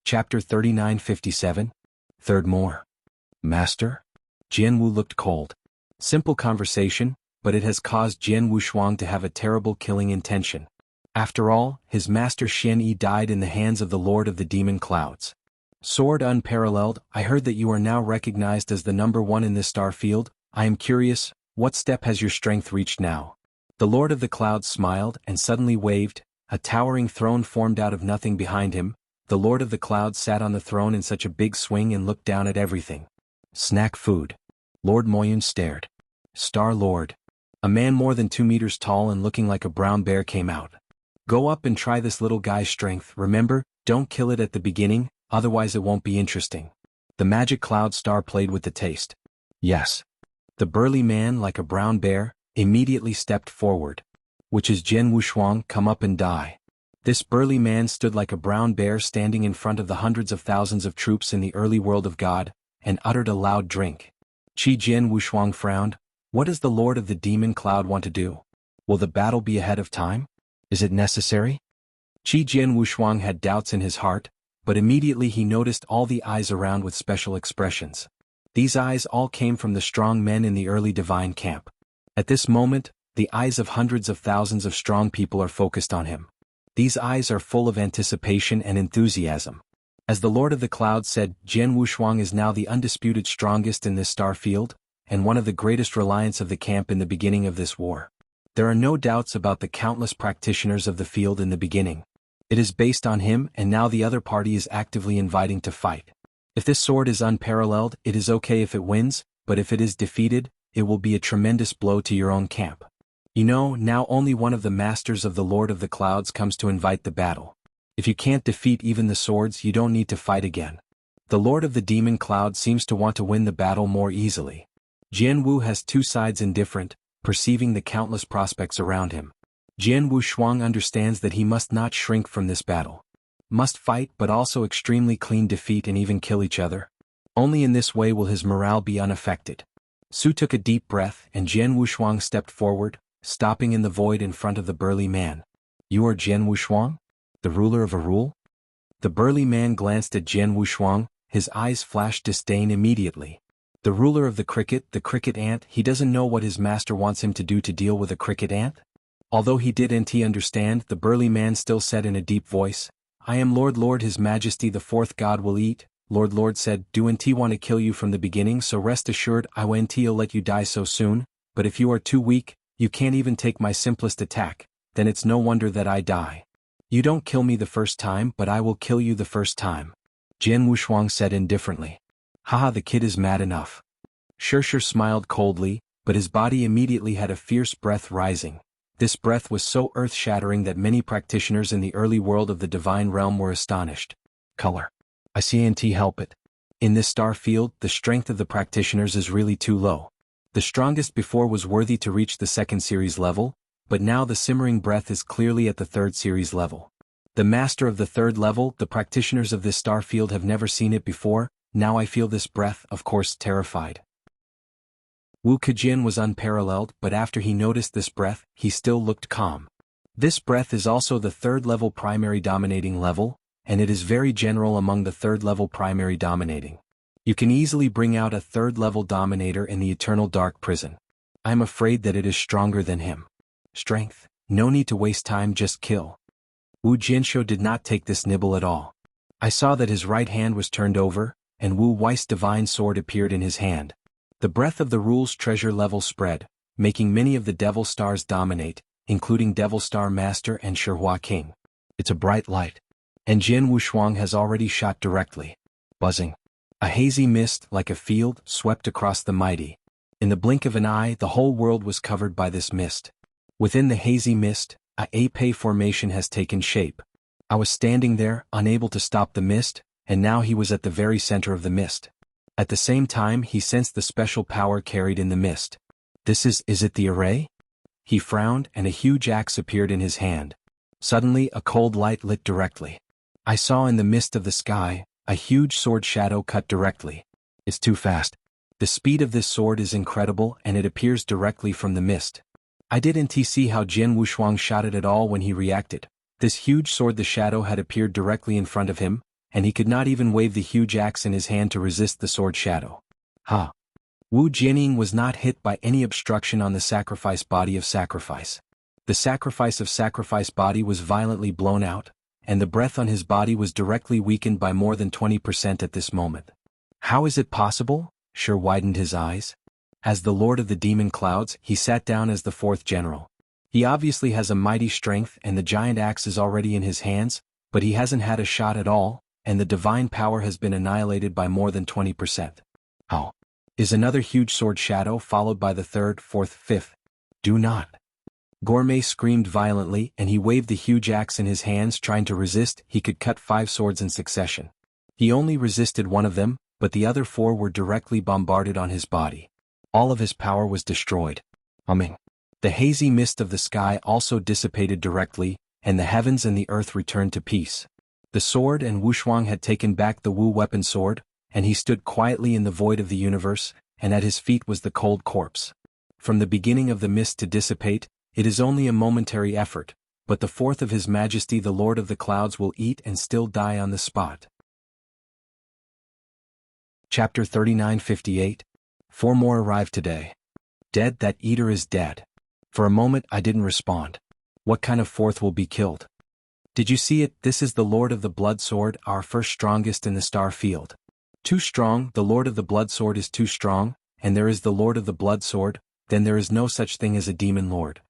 Chapter 3957. Third more. Master? Jian Wu looked cold. Simple conversation, but it has caused Jian Wushuang to have a terrible killing intention. After all, his master Shen Yi died in the hands of the Lord of the Demon Clouds. Sword unparalleled, I heard that you are now recognized as the number 1 in this star field. I am curious, what step has your strength reached now? The Lord of the Clouds smiled and suddenly waved. A towering throne formed out of nothing behind him. The Lord of the Clouds sat on the throne in such a big swing and looked down at everything. Snack food. Lord Moyun stared. Star Lord. A man more than 2 meters tall and looking like a brown bear came out. Go up and try this little guy's strength. Remember, don't kill it at the beginning, otherwise it won't be interesting. The magic cloud star played with the taste. Yes. The burly man, like a brown bear, immediately stepped forward. Which is Jian Wushuang, come up and die. This burly man stood like a brown bear standing in front of the hundreds of thousands of troops in the early world of God, and uttered a loud drink. Jian Wushuang frowned. What does the Lord of the Demon Cloud want to do? Will the battle be ahead of time? Is it necessary? Jian Wushuang had doubts in his heart, but immediately he noticed all the eyes around with special expressions. These eyes all came from the strong men in the early divine camp. At this moment, the eyes of hundreds of thousands of strong people are focused on him. These eyes are full of anticipation and enthusiasm. As the Lord of the Clouds said, Jian Wushuang is now the undisputed strongest in this star field, and one of the greatest reliants of the camp in the beginning of this war. There are no doubts about the countless practitioners of the field in the beginning. It is based on him, and now the other party is actively inviting to fight. If this sword is unparalleled, it is okay if it wins, but if it is defeated, it will be a tremendous blow to your own camp. You know, now only one of the masters of the Lord of the Clouds comes to invite the battle. If you can't defeat even the swords, you don't need to fight again. The Lord of the Demon Cloud seems to want to win the battle more easily. Jianwu has two sides indifferent, perceiving the countless prospects around him. Jianwu Shuang understands that he must not shrink from this battle. Must fight but also extremely clean defeat and even kill each other. Only in this way will his morale be unaffected. Su took a deep breath and Jianwu Shuang stepped forward, stopping in the void in front of the burly man. You are Jianwu Shuang? The ruler of a rule? The burly man glanced at Jianwu Shuang, his eyes flashed disdain immediately. The ruler of the cricket ant, he doesn't know what his master wants him to do to deal with a cricket ant? Although he didn't understand, the burly man still said in a deep voice, I am Lord His Majesty the fourth god will eat. Lord said, do-n't want to kill you from the beginning, so rest assured I won't let you die so soon, but if you are too weak, you can't even take my simplest attack, then it's no wonder that I die. You don't kill me the first time, but I will kill you the first time. Jianwu Shuang said indifferently. Haha, the kid is mad enough. Sure smiled coldly, but his body immediately had a fierce breath rising. This breath was so earth-shattering that many practitioners in the early world of the divine realm were astonished. Color. I can't help it. In this star field, the strength of the practitioners is really too low. The strongest before was worthy to reach the second series level, but now the simmering breath is clearly at the third series level. The master of the third level, the practitioners of this star field have never seen it before, now I feel this breath, of course terrified. Wu Kejin was unparalleled, but after he noticed this breath, he still looked calm. This breath is also the third level primary dominating level, and it is very general among the third level primary dominating. You can easily bring out a third level dominator in the eternal dark prison. I'm afraid that it is stronger than him. Strength. No need to waste time, just kill. Wu Jianshou did not take this nibble at all. I saw that his right hand was turned over, and Wu Wei's divine sword appeared in his hand. The breath of the rule's treasure level spread, making many of the devil stars dominate, including Devil Star Master and Shihua King. It's a bright light. And Jianwu Shuang has already shot directly. Buzzing. A hazy mist, like a field, swept across the mighty. In the blink of an eye, the whole world was covered by this mist. Within the hazy mist, a ape formation has taken shape. I was standing there, unable to stop the mist, and now he was at the very center of the mist. At the same time, he sensed the special power carried in the mist. Is it the array? He frowned, and a huge axe appeared in his hand. Suddenly, a cold light lit directly. I saw in the mist of the sky, a huge sword shadow cut directly. It's too fast. The speed of this sword is incredible and it appears directly from the mist. I didn't see how Jianwu Shuang shot it at all when he reacted. This huge sword, the shadow, had appeared directly in front of him, and he could not even wave the huge axe in his hand to resist the sword shadow. Ha! Wu Jianying was not hit by any obstruction on the sacrifice body of sacrifice. The sacrifice of sacrifice body was violently blown out, and the breath on his body was directly weakened by more than 20% at this moment. How is it possible? Shi widened his eyes. As the Lord of the Demon Clouds, he sat down as the fourth general. He obviously has a mighty strength and the giant axe is already in his hands, but he hasn't had a shot at all, and the divine power has been annihilated by more than 20%. How? Is another huge sword shadow followed by the third, fourth, fifth? Do not. Gourmet screamed violently and he waved the huge axe in his hands, trying to resist. He could cut 5 swords in succession. He only resisted one of them, but the other 4 were directly bombarded on his body. All of his power was destroyed. Humming. The hazy mist of the sky also dissipated directly, and the heavens and the earth returned to peace. The sword and Wu Shuang had taken back the Wu weapon sword, and he stood quietly in the void of the universe, and at his feet was the cold corpse. From the beginning of the mist to dissipate, it is only a momentary effort, but the fourth of His Majesty the Lord of the Clouds will eat and still die on the spot. Chapter 39:58. 4 more arrived today. Dead, that eater is dead. For a moment I didn't respond. What kind of fourth will be killed? Did you see it? This is the Lord of the Blood Sword, our first strongest in the star field. Too strong, the Lord of the Blood Sword is too strong, and there is the Lord of the Blood Sword, then there is no such thing as a demon lord.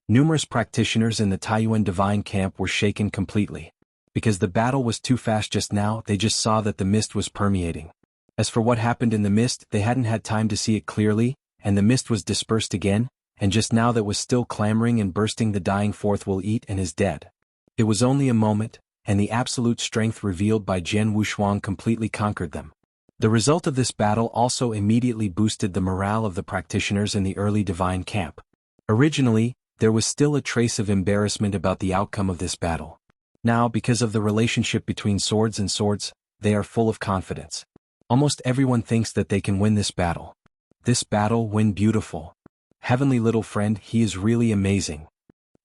Numerous practitioners in the Taiyuan divine camp were shaken completely. Because the battle was too fast just now, they just saw that the mist was permeating. As for what happened in the mist, they hadn't had time to see it clearly, and the mist was dispersed again, and just now that was still clamoring and bursting. The dying fourth will eat and is dead. It was only a moment, and the absolute strength revealed by Jian Wushuang completely conquered them. The result of this battle also immediately boosted the morale of the practitioners in the early divine camp. Originally, there was still a trace of embarrassment about the outcome of this battle. Now, because of the relationship between swords and swords, they are full of confidence. Almost everyone thinks that they can win this battle. This battle win beautiful. Heavenly little friend, he is really amazing.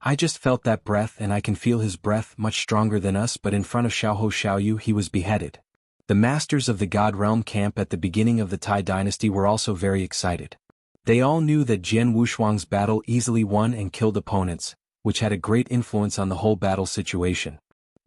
I just felt that breath and I can feel his breath much stronger than us, but in front of Xiaoho Xiaoyu he was beheaded. The masters of the God Realm camp at the beginning of the Tai dynasty were also very excited. They all knew that Jian Wushuang's battle easily won and killed opponents, which had a great influence on the whole battle situation.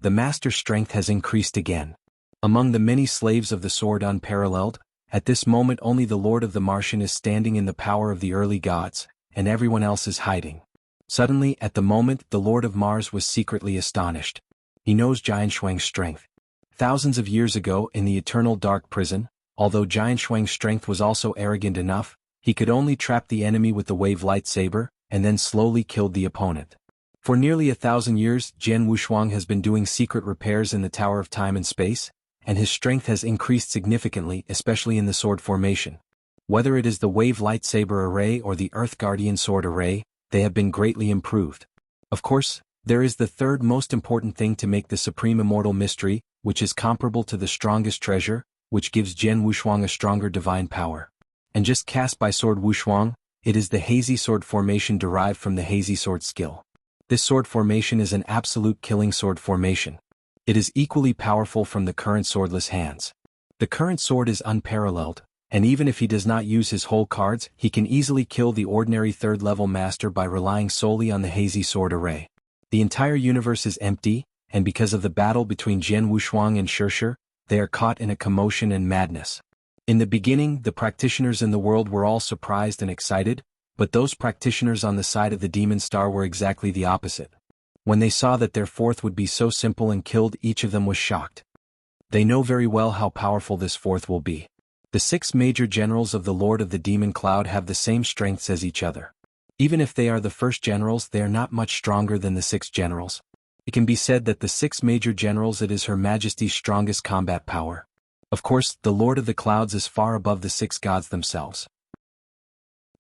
The master's strength has increased again. Among the many slaves of the sword unparalleled, at this moment only the Lord of the Martian is standing in the power of the early gods, and everyone else is hiding. Suddenly, at the moment, the Lord of Mars was secretly astonished. He knows Giant Shuang's strength. Thousands of years ago in the eternal dark prison, although Giant Shuang's strength was also arrogant enough, he could only trap the enemy with the wave lightsaber, and then slowly killed the opponent. For nearly 1,000 years, Jian Wushuang has been doing secret repairs in the Tower of Time and Space, and his strength has increased significantly, especially in the sword formation. Whether it is the wave lightsaber array or the Earth Guardian sword array, they have been greatly improved. Of course, there is the third most important thing to make the supreme immortal mystery, which is comparable to the strongest treasure, which gives Jian Wushuang a stronger divine power. And just cast by sword Wushuang, it is the hazy sword formation derived from the hazy sword skill. This sword formation is an absolute killing sword formation. It is equally powerful from the current swordless hands. The current sword is unparalleled, and even if he does not use his whole cards, he can easily kill the ordinary third-level master by relying solely on the hazy sword array. The entire universe is empty, and because of the battle between Jian Wushuang and Shirshir, they are caught in a commotion and madness. In the beginning, the practitioners in the world were all surprised and excited, but those practitioners on the side of the demon star were exactly the opposite. When they saw that their fourth would be so simple and killed, each of them was shocked. They know very well how powerful this fourth will be. The 6 major generals of the Lord of the Demon Cloud have the same strengths as each other. Even if they are the first generals, they are not much stronger than the 6 generals. It can be said that the 6 major generals, it is Her Majesty's strongest combat power. Of course, the Lord of the Clouds is far above the 6 gods themselves.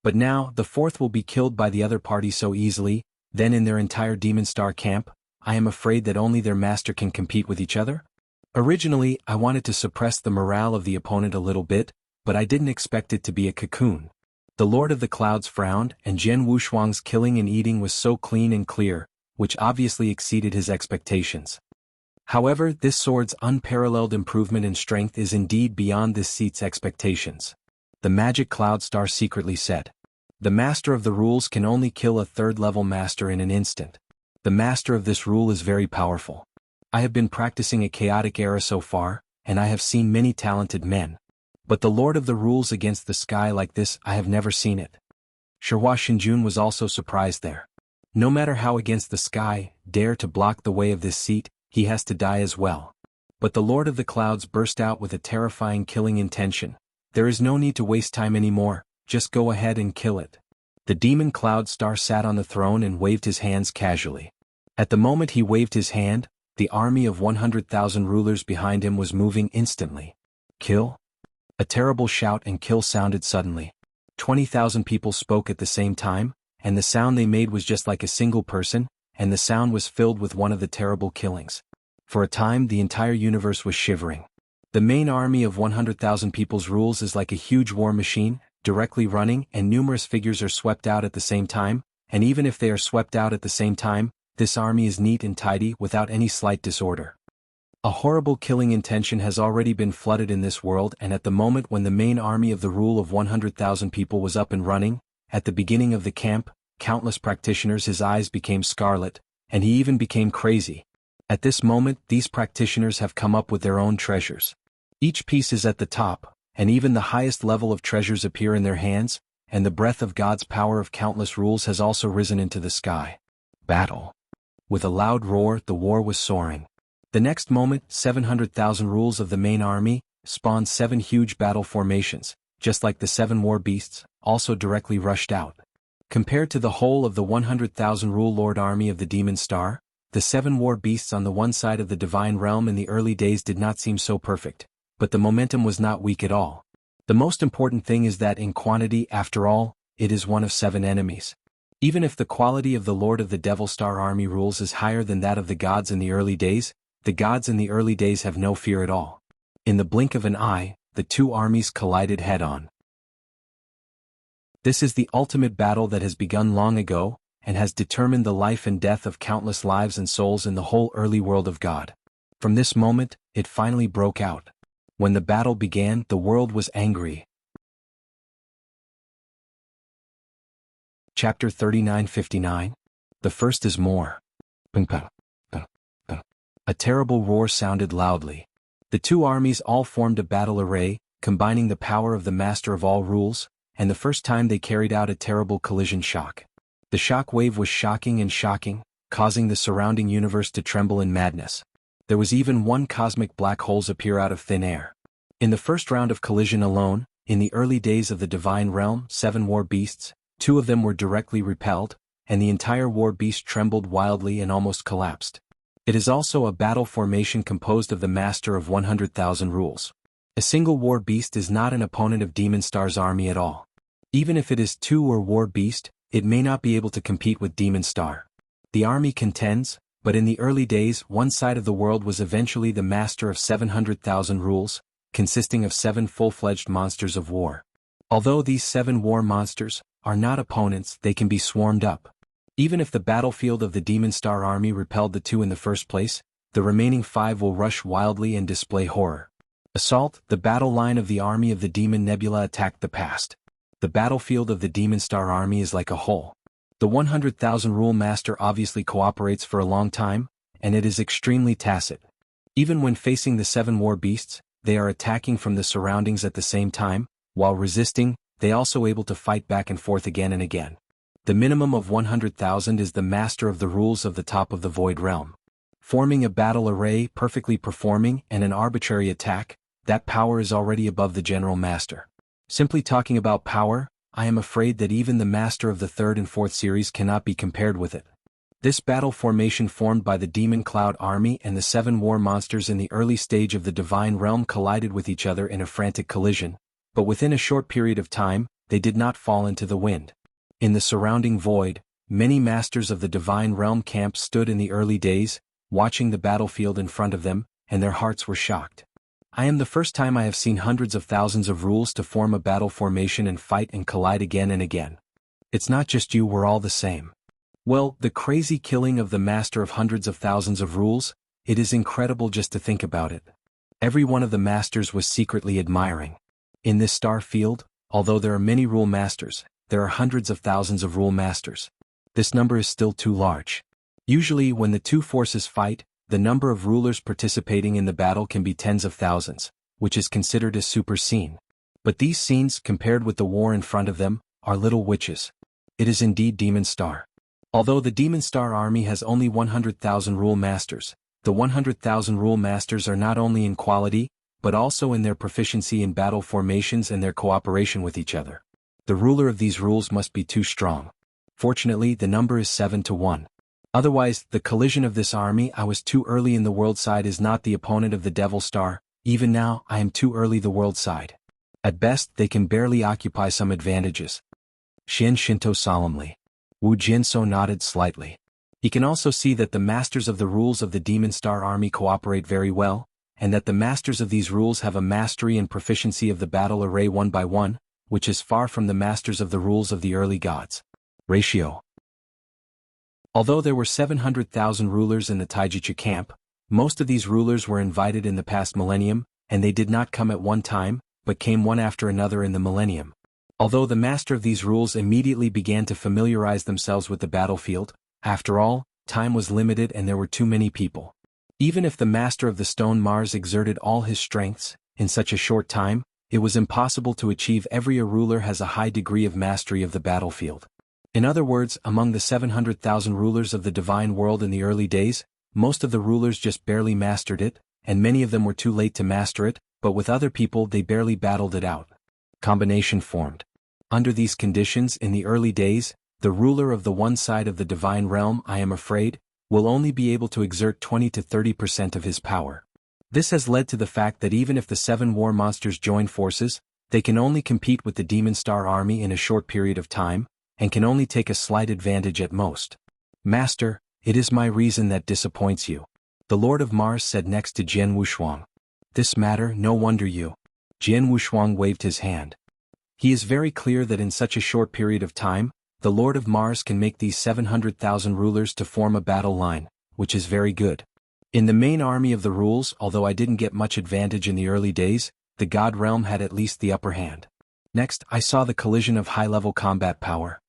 But now, the fourth will be killed by the other party so easily, then in their entire Demon Star camp, I am afraid that only their master can compete with each other? Originally, I wanted to suppress the morale of the opponent a little bit, but I didn't expect it to be a cocoon. The Lord of the Clouds frowned, and Jian Wushuang's killing and eating was so clean and clear, which obviously exceeded his expectations. However, this sword's unparalleled improvement in strength is indeed beyond this seat's expectations. The Magic Cloud Star secretly said. The master of the rules can only kill a third-level master in an instant. The master of this rule is very powerful. I have been practicing a chaotic era so far, and I have seen many talented men. But the Lord of the Rules against the sky like this, I have never seen it. Shihua Shinjun was also surprised there. No matter how against the sky dare to block the way of this seat, he has to die as well. But the Lord of the Clouds burst out with a terrifying killing intention. There is no need to waste time anymore, just go ahead and kill it. The Demon Cloud Star sat on the throne and waved his hands casually. At the moment he waved his hand, the army of 100,000 rulers behind him was moving instantly. Kill? A terrible shout and kill sounded suddenly. 20,000 people spoke at the same time, and the sound they made was just like a single person, and the sound was filled with one of the terrible killings. For a time the entire universe was shivering. The main army of 100,000 people's rules is like a huge war machine, directly running, and numerous figures are swept out at the same time, and even if they are swept out at the same time, this army is neat and tidy without any slight disorder. A horrible killing intention has already been flooded in this world, and at the moment when the main army of the rule of 100,000 people was up and running, at the beginning of the camp, countless practitioners his eyes became scarlet, and he even became crazy. At this moment these practitioners have come up with their own treasures. Each piece is at the top, and even the highest level of treasures appear in their hands, and the breath of God's power of countless rules has also risen into the sky. Battle. With a loud roar, the war was soaring. The next moment, 700,000 rules of the main army spawned 7 huge battle formations, just like the 7 war beasts, also directly rushed out. Compared to the whole of the 100,000 rule lord army of the Demon Star, The 7 war beasts on the one side of the divine realm in the early days did not seem so perfect, but the momentum was not weak at all. The most important thing is that in quantity, after all, it is one of 7 enemies. Even if the quality of the Lord of the Devil Star Army rules is higher than that of the gods in the early days, the gods in the early days have no fear at all. In the blink of an eye, the 2 armies collided head-on. This is the ultimate battle that has begun long ago, and has determined the life and death of countless lives and souls in the whole early world of God. From this moment, it finally broke out. When the battle began, the world was angry. Chapter 39:59. The first is more. A terrible roar sounded loudly. The 2 armies all formed a battle array, combining the power of the Master of all rules, and the first time they carried out a terrible collision shock. The shock wave was shocking and shocking, causing the surrounding universe to tremble in madness. There was even 1 cosmic black holes appear out of thin air. In the first round of collision alone, in the early days of the divine realm, 7 war beasts, 2 of them were directly repelled, and the entire war beast trembled wildly and almost collapsed. It is also a battle formation composed of the Master of 100,000 rules. A single war beast is not an opponent of Demon Star's army at all. Even if it is 2 or war beast, it may not be able to compete with Demon Star. The army contends, but in the early days, one side of the world was eventually the master of 700,000 rules, consisting of 7 full-fledged monsters of war. Although these 7 war monsters are not opponents, they can be swarmed up. Even if the battlefield of the Demon Star army repelled the 2 in the first place, the remaining 5 will rush wildly and display horror. Assault, the battle line of the army of the Demon Nebula attacked the past. The battlefield of the Demon Star army is like a whole. The 100,000 rule master obviously cooperates for a long time, and it is extremely tacit. Even when facing the 7 war beasts, they are attacking from the surroundings at the same time, while resisting, they also able to fight back and forth again and again. The minimum of 100,000 is the master of the rules of the top of the void realm. Forming a battle array, perfectly performing, and an arbitrary attack, that power is already above the general master. Simply talking about power, I am afraid that even the master of the 3rd and 4th series cannot be compared with it. This battle formation formed by the Demon Cloud army and the 7 war monsters in the early stage of the divine realm collided with each other in a frantic collision, but within a short period of time, they did not fall into the wind. In the surrounding void, many masters of the divine realm camp stood in the early days, watching the battlefield in front of them, and their hearts were shocked. I am the first time I have seen hundreds of thousands of rules to form a battle formation and fight and collide again and again. It's not just you, we're all the same. Well, the crazy killing of the master of hundreds of thousands of rules, it is incredible just to think about it. Every one of the masters was secretly admiring. In this star field, although there are many rule masters, there are hundreds of thousands of rule masters. This number is still too large. Usually when the 2 forces fight, the number of rulers participating in the battle can be tens of thousands, which is considered a super scene. But these scenes, compared with the war in front of them, are little witches. It is indeed Demon Star. Although the Demon Star army has only 100,000 rule masters, the 100,000 rule masters are not only in quality, but also in their proficiency in battle formations and their cooperation with each other. The ruler of these rules must be too strong. Fortunately, the number is 7 to 1. Otherwise, the collision of this army I was too early in the world side is not the opponent of the Devil Star. Even now, I am too early the world side. At best, they can barely occupy some advantages. Shin Shinto solemnly. Wu Jinso nodded slightly. He can also see that the masters of the rules of the Demon Star army cooperate very well, and that the masters of these rules have a mastery and proficiency of the battle array 1 by 1, which is far from the masters of the rules of the early gods. Ratio. Although there were 700,000 rulers in the Taijicha camp, most of these rulers were invited in the past millennium, and they did not come at one time, but came one after another in the millennium. Although the master of these rules immediately began to familiarize themselves with the battlefield, after all, time was limited and there were too many people. Even if the master of the stone Mars exerted all his strengths, in such a short time, it was impossible to achieve. Every ruler has a high degree of mastery of the battlefield. In other words, among the 700,000 rulers of the divine world in the early days, most of the rulers just barely mastered it, and many of them were too late to master it, but with other people they barely battled it out. Combination formed. Under these conditions in the early days, the ruler of the one side of the divine realm, I am afraid, will only be able to exert 20 to 30% of his power. This has led to the fact that even if the 7 war monsters join forces, they can only compete with the Demon Star army in a short period of time, and can only take a slight advantage at most. Master, it is my reason that disappoints you, the Lord of Mars said next to Jian Wushuang. This matter, no wonder you. Jian Wushuang waved his hand. He is very clear that in such a short period of time, the Lord of Mars can make these 700,000 rulers to form a battle line, which is very good. In the main army of the rules, although I didn't get much advantage in the early days, the God realm had at least the upper hand. Next, I saw the collision of high-level combat power.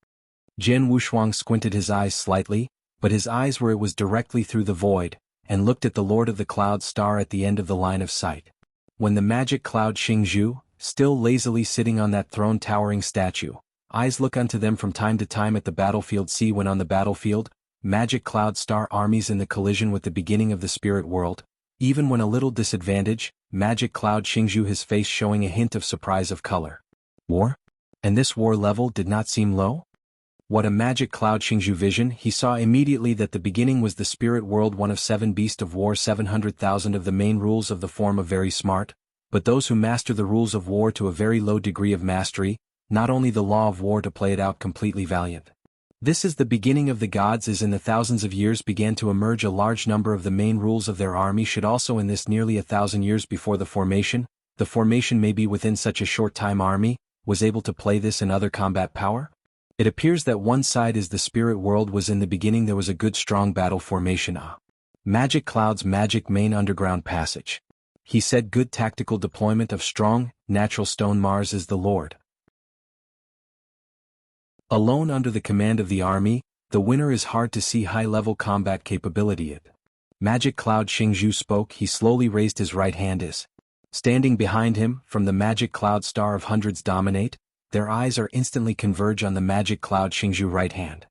Jian Wushuang squinted his eyes slightly, but his eyes were directly through the void, and looked at the Lord of the Cloud Star at the end of the line of sight. When the magic cloud Xingzhu, still lazily sitting on that throne towering statue, eyes look unto them from time to time at the battlefield. See when on the battlefield, magic cloud star armies in the collision with the beginning of the spirit world, even when a little disadvantage, magic cloud Xingzhu his face showing a hint of surprise of color. War? And this war level did not seem low? What a magic cloud Xingzhu vision. He saw immediately that the beginning was the spirit world, one of 7 beast of war. 700,000 of the main rules of the form of very smart, but those who master the rules of war to a very low degree of mastery, not only the law of war to play it out completely valiant. This is the beginning of the gods, as in the thousands of years began to emerge a large number of the main rules of their army should also in this nearly 1,000 years before the formation may be within such a short time army, was able to play this and other combat power? It appears that one side is the spirit world was in the beginning there was a good strong battle formation. Magic clouds magic main underground passage. He said good tactical deployment of strong, natural stone Mars is the Lord. Alone under the command of the army, the winner is hard to see high-level combat capability. It. Magic Cloud Xingzhu spoke. He slowly raised his right hand as. Standing behind him, from the magic cloud star of hundreds dominate, their eyes are instantly converge on the magic cloud Xingzhu right hand.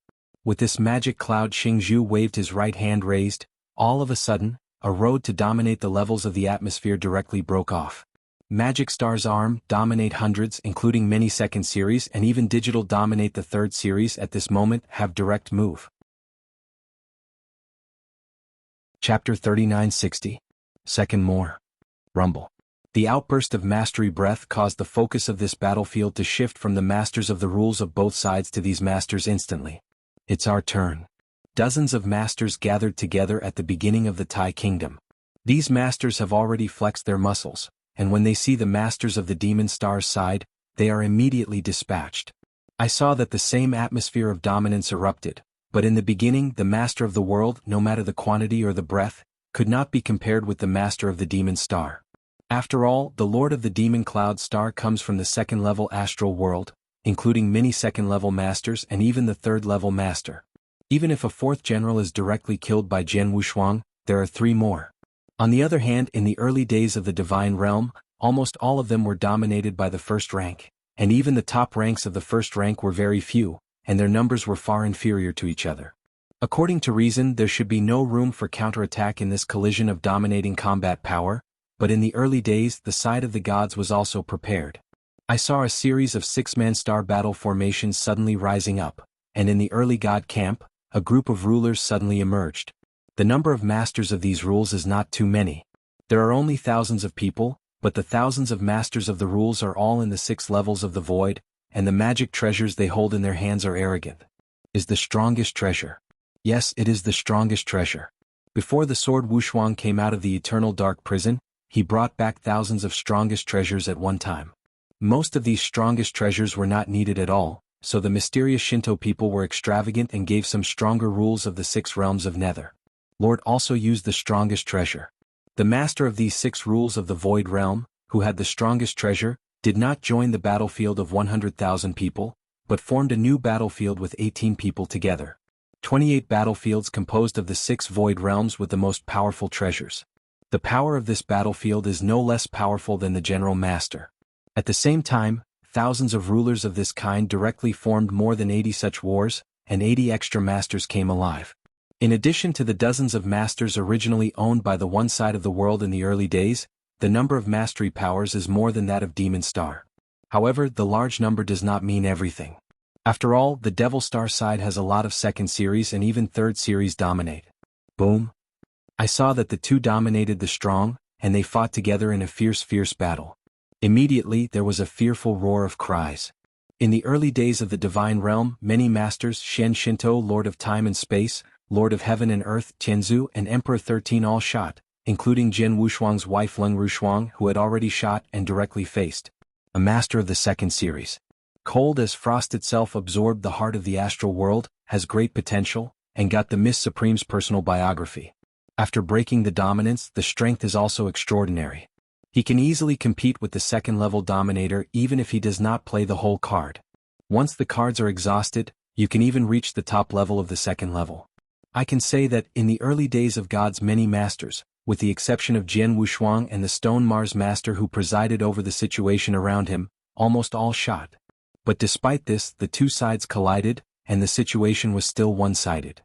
With this magic cloud Xingzhu waved his right hand raised, all of a sudden, a road to dominate the levels of the atmosphere directly broke off. Magic Star's arm dominate hundreds including many second series and even digital dominate the third series at this moment have direct move. Chapter 3960. Second more. Rumble. The outburst of mastery breath caused the focus of this battlefield to shift from the masters of the rules of both sides to these masters instantly. It's our turn. Dozens of masters gathered together at the beginning of the Tai Kingdom. These masters have already flexed their muscles, and when they see the masters of the Demon Star's side, they are immediately dispatched. I saw that the same atmosphere of dominance erupted, but in the beginning the master of the world, no matter the quantity or the breadth, could not be compared with the master of the Demon Star. After all, the Lord of the Demon Cloud Star comes from the second-level astral world, including many second-level masters and even the third-level master. Even if a fourth general is directly killed by Jian Wushuang, there are 3 more. On the other hand, in the early days of the divine realm, almost all of them were dominated by the first rank, and even the top ranks of the first rank were very few, and their numbers were far inferior to each other. According to reason, there should be no room for counterattack in this collision of dominating combat power, but in the early days the side of the gods was also prepared. I saw a series of 6-man star battle formations suddenly rising up, and in the early god camp, a group of rulers suddenly emerged. The number of masters of these rules is not too many. There are only thousands of people, but the thousands of masters of the rules are all in the 6 levels of the void, and the magic treasures they hold in their hands are arrogant. Is the strongest treasure. Yes, it is the strongest treasure. Before the sword Wushuang came out of the eternal dark prison, he brought back thousands of strongest treasures at one time. Most of these strongest treasures were not needed at all, so the mysterious Shinto people were extravagant and gave some stronger rules of the 6 realms of Nether. Lord also used the strongest treasure. The master of these 6 rules of the void realm, who had the strongest treasure, did not join the battlefield of 100,000 people, but formed a new battlefield with 18 people together. 28 battlefields composed of the 6 void realms with the most powerful treasures. The power of this battlefield is no less powerful than the general master. At the same time, thousands of rulers of this kind directly formed more than 80 such wars, and 80 extra masters came alive. In addition to the dozens of masters originally owned by the one side of the world in the early days, the number of mastery powers is more than that of Demon Star. However, the large number does not mean everything. After all, the Devil Star side has a lot of second series and even third series dominate. Boom. I saw that the two dominated the strong, and they fought together in a fierce battle. Immediately there was a fearful roar of cries. In the early days of the divine realm, many masters, Shen Shinto, Lord of Time and Space, Lord of Heaven and Earth, Tianzu, and Emperor 13 all shot, including Jian Wushuang's wife Leng Rushuang, who had already shot and directly faced a master of the second series. Cold as frost itself, absorbed the heart of the astral world, has great potential, and got the Mist Supreme's personal biography. After breaking the dominance, the strength is also extraordinary. He can easily compete with the second-level dominator even if he does not play the whole card. Once the cards are exhausted, you can even reach the top level of the second level. I can say that, in the early days of God's many masters, with the exception of Jian Wushuang and the Stone Mars master who presided over the situation around him, almost all shot. But despite this, the two sides collided, and the situation was still one-sided.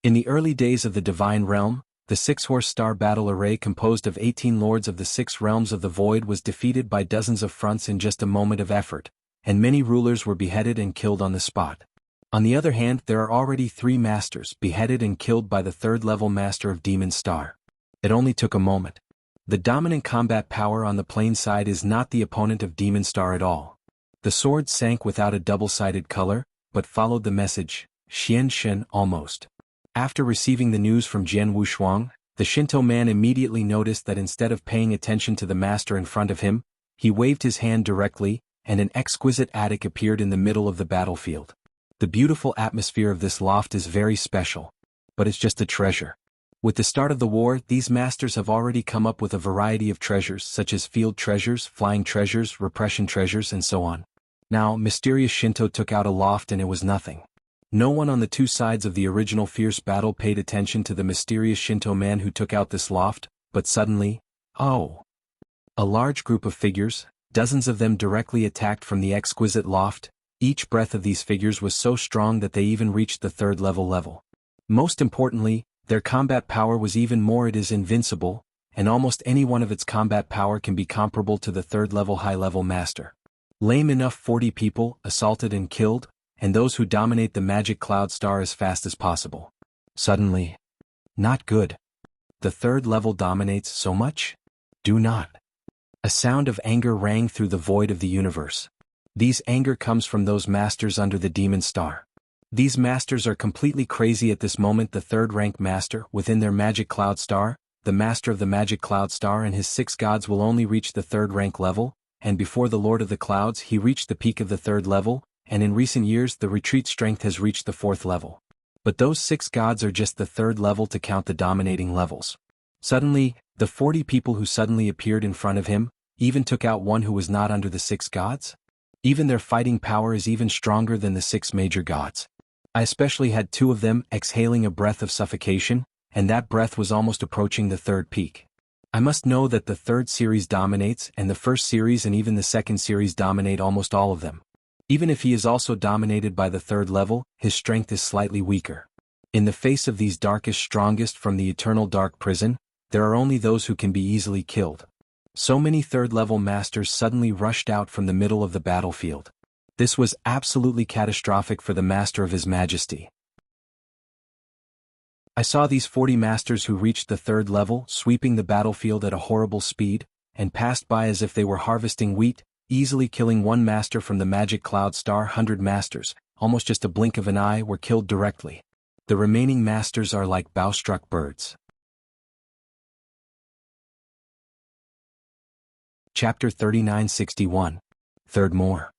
In the early days of the Divine Realm, the six-horse star battle array composed of 18 lords of the 6 realms of the void was defeated by dozens of fronts in just a moment of effort, and many rulers were beheaded and killed on the spot. On the other hand, there are already 3 masters beheaded and killed by the third-level master of Demon Star. It only took a moment. The dominant combat power on the plain side is not the opponent of Demon Star at all. The sword sank without a double-sided color, but followed the message, Xian Shen almost. After receiving the news from Jian Wushuang, the Shinto man immediately noticed that instead of paying attention to the master in front of him, he waved his hand directly, and an exquisite attic appeared in the middle of the battlefield. The beautiful atmosphere of this loft is very special. But it's just a treasure. With the start of the war, these masters have already come up with a variety of treasures such as field treasures, flying treasures, repression treasures, and so on. Now, mysterious Shinto took out a loft and it was nothing. No one on the two sides of the original fierce battle paid attention to the mysterious Shinto man who took out this loft, but suddenly, oh! A large group of figures, dozens of them directly attacked from the exquisite loft. Each breath of these figures was so strong that they even reached the third level. Most importantly, their combat power was even more. It is invincible, and almost any one of its combat power can be comparable to the third-level high-level master. Lame enough 40 people assaulted and killed, and those who dominate the magic cloud star as fast as possible. Suddenly, not good. The third level dominates so much? Do not. A sound of anger rang through the void of the universe. These anger comes from those masters under the demon star. These masters are completely crazy at this moment. The third-rank master within their magic cloud star, the master of the magic cloud star and his 6 gods will only reach the third-rank level, and before the Lord of the Clouds he reached the peak of the third level, and in recent years the retreat strength has reached the 4th level. But those 6 gods are just the 3rd level to count the dominating levels. Suddenly, the 40 people who suddenly appeared in front of him, even took out one who was not under the 6 gods? Even their fighting power is even stronger than the 6 major gods. I especially had 2 of them exhaling a breath of suffocation, and that breath was almost approaching the 3rd peak. I must know that the 3rd series dominates, and the 1st series and even the 2nd series dominate almost all of them. Even if he is also dominated by the 3rd level, his strength is slightly weaker. In the face of these darkest strongest from the eternal dark prison, there are only those who can be easily killed. So many 3rd level masters suddenly rushed out from the middle of the battlefield. This was absolutely catastrophic for the master of His Majesty. I saw these 40 masters who reached the 3rd level sweeping the battlefield at a horrible speed, and passed by as if they were harvesting wheat, easily killing one master from the magic cloud star. 100 masters, almost just a blink of an eye, were killed directly. The remaining masters are like bow-struck birds. Chapter 3961. Third more.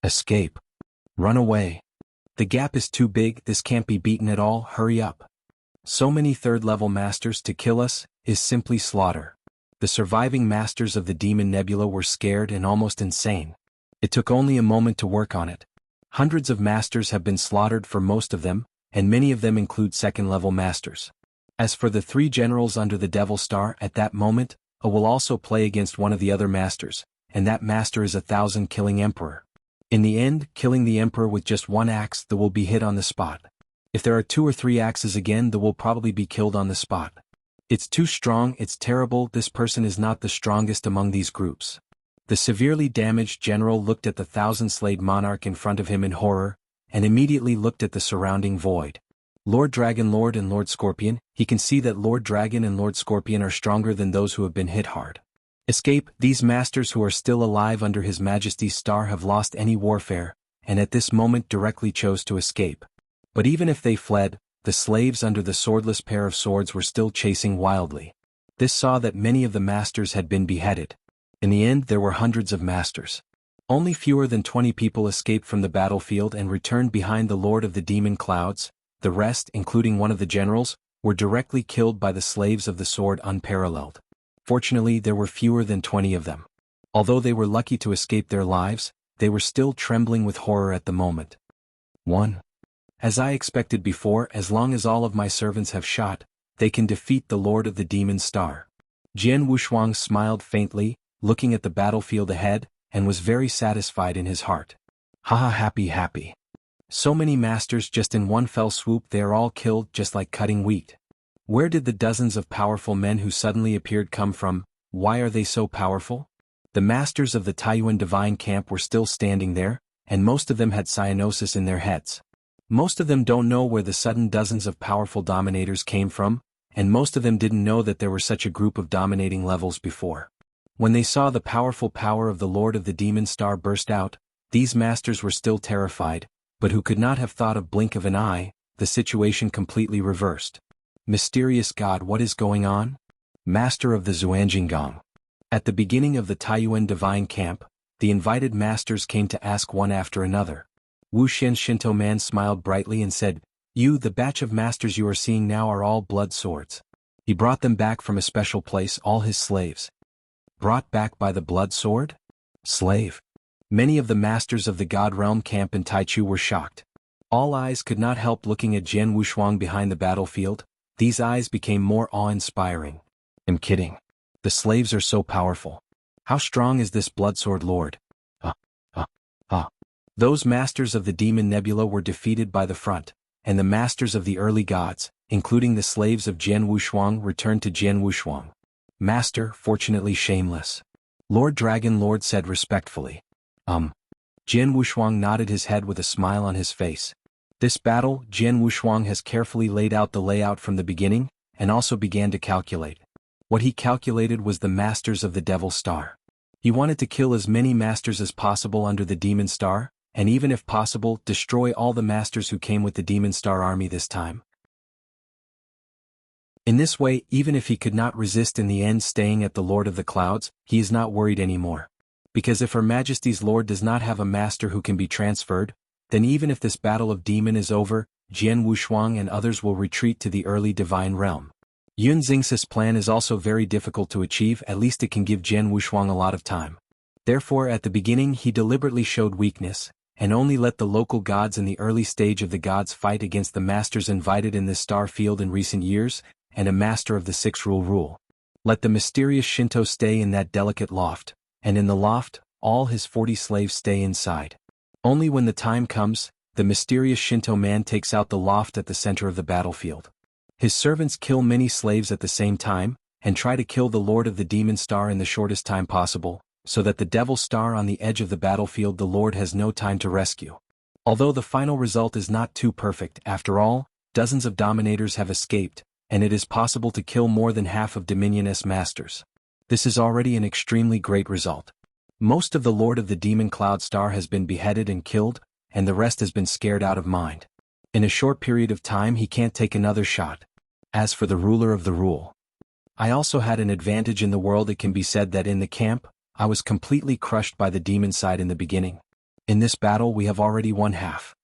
Escape. Run away. The gap is too big, this can't be beaten at all, hurry up. So many 3rd level masters to kill us, is simply slaughter. The surviving masters of the Demon Nebula were scared and almost insane. It took only a moment to work on it. Hundreds of masters have been slaughtered for most of them, and many of them include 2nd level masters. As for the 3 generals under the Devil Star, at that moment, I will also play against one of the other masters, and that master is 1,000 killing Emperor. In the end, killing the Emperor with just 1 axe, they will be hit on the spot. If there are 2 or 3 axes again, they will probably be killed on the spot. It's too strong, it's terrible, this person is not the strongest among these groups. The severely damaged general looked at the 1,000-slayed monarch in front of him in horror, and immediately looked at the surrounding void. Lord Dragon, Lord and Lord Scorpion, he can see that Lord Dragon and Lord Scorpion are stronger than those who have been hit hard. Escape, these masters who are still alive under His Majesty's star have lost any warfare, and at this moment directly chose to escape. But even if they fled, the slaves under the swordless pair of swords were still chasing wildly. This saw that many of the masters had been beheaded. In the end there were hundreds of masters. Only fewer than 20 people escaped from the battlefield and returned behind the Lord of the Demon Clouds. The rest, including one of the generals, were directly killed by the slaves of the sword unparalleled. Fortunately there were fewer than 20 of them. Although they were lucky to escape their lives, they were still trembling with horror at the moment. 1. As I expected before, as long as all of my servants have shot, they can defeat the Lord of the Demon Star. Jian Wushuang smiled faintly, looking at the battlefield ahead, and was very satisfied in his heart. Haha, happy. So many masters just in one fell swoop, they are all killed just like cutting wheat. Where did the dozens of powerful men who suddenly appeared come from? Why are they so powerful? The masters of the Taiyuan divine camp were still standing there, and most of them had cyanosis in their heads. Most of them don't know where the sudden dozens of powerful dominators came from, and most of them didn't know that there were such a group of dominating levels before. When they saw the powerful power of the Lord of the Demon Star burst out, these masters were still terrified, but who could not have thought of blink of an eye, the situation completely reversed. Mysterious God, what is going on? Master of the Xuanjinggong. At the beginning of the Taiyuan divine camp, the invited masters came to ask one after another. Wu Xian's Shinto man smiled brightly and said, "You, the batch of masters you are seeing now are all blood swords." He brought them back from a special place, all his slaves. Brought back by the blood sword? Slave. Many of the masters of the God Realm camp in Taichu were shocked. All eyes could not help looking at Jian Wushuang behind the battlefield. These eyes became more awe-inspiring. I'm kidding. The slaves are so powerful. How strong is this bloodsword lord? Those masters of the Demon Nebula were defeated by the front, and the masters of the early gods, including the slaves of Jian Wushuang, returned to Jian Wushuang. Master, fortunately shameless. Lord Dragon Lord said respectfully. Jian Wushuang nodded his head with a smile on his face. This battle, Jian Wushuang has carefully laid out the layout from the beginning, and also began to calculate. What he calculated was the masters of the Devil Star. He wanted to kill as many masters as possible under the Demon Star, and even if possible, destroy all the masters who came with the Demon Star army this time. In this way, even if he could not resist in the end staying at the Lord of the Clouds, he is not worried anymore. Because if Her Majesty's Lord does not have a master who can be transferred, then even if this battle of demon is over, Jian Wushuang and others will retreat to the early divine realm. Yun Xing's plan is also very difficult to achieve, at least it can give Jian Wushuang a lot of time. Therefore at the beginning he deliberately showed weakness, and only let the local gods in the early stage of the gods fight against the masters invited in this star field in recent years, and a master of the six rule. Let the mysterious Shinto stay in that delicate loft, and in the loft, all his 40 slaves stay inside. Only when the time comes, the mysterious Shinto man takes out the loft at the center of the battlefield. His servants kill many slaves at the same time, and try to kill the Lord of the Demon Star in the shortest time possible, so that the Devil Star on the edge of the battlefield the Lord has no time to rescue. Although the final result is not too perfect, after all, dozens of dominators have escaped, and it is possible to kill more than half of Dominion's masters. This is already an extremely great result. Most of the Lord of the Demon Cloud Star has been beheaded and killed, and the rest has been scared out of mind. In a short period of time he can't take another shot. As for the ruler of the rule, I also had an advantage in the world. It can be said that in the camp, I was completely crushed by the demon side in the beginning. In this battle we have already won half.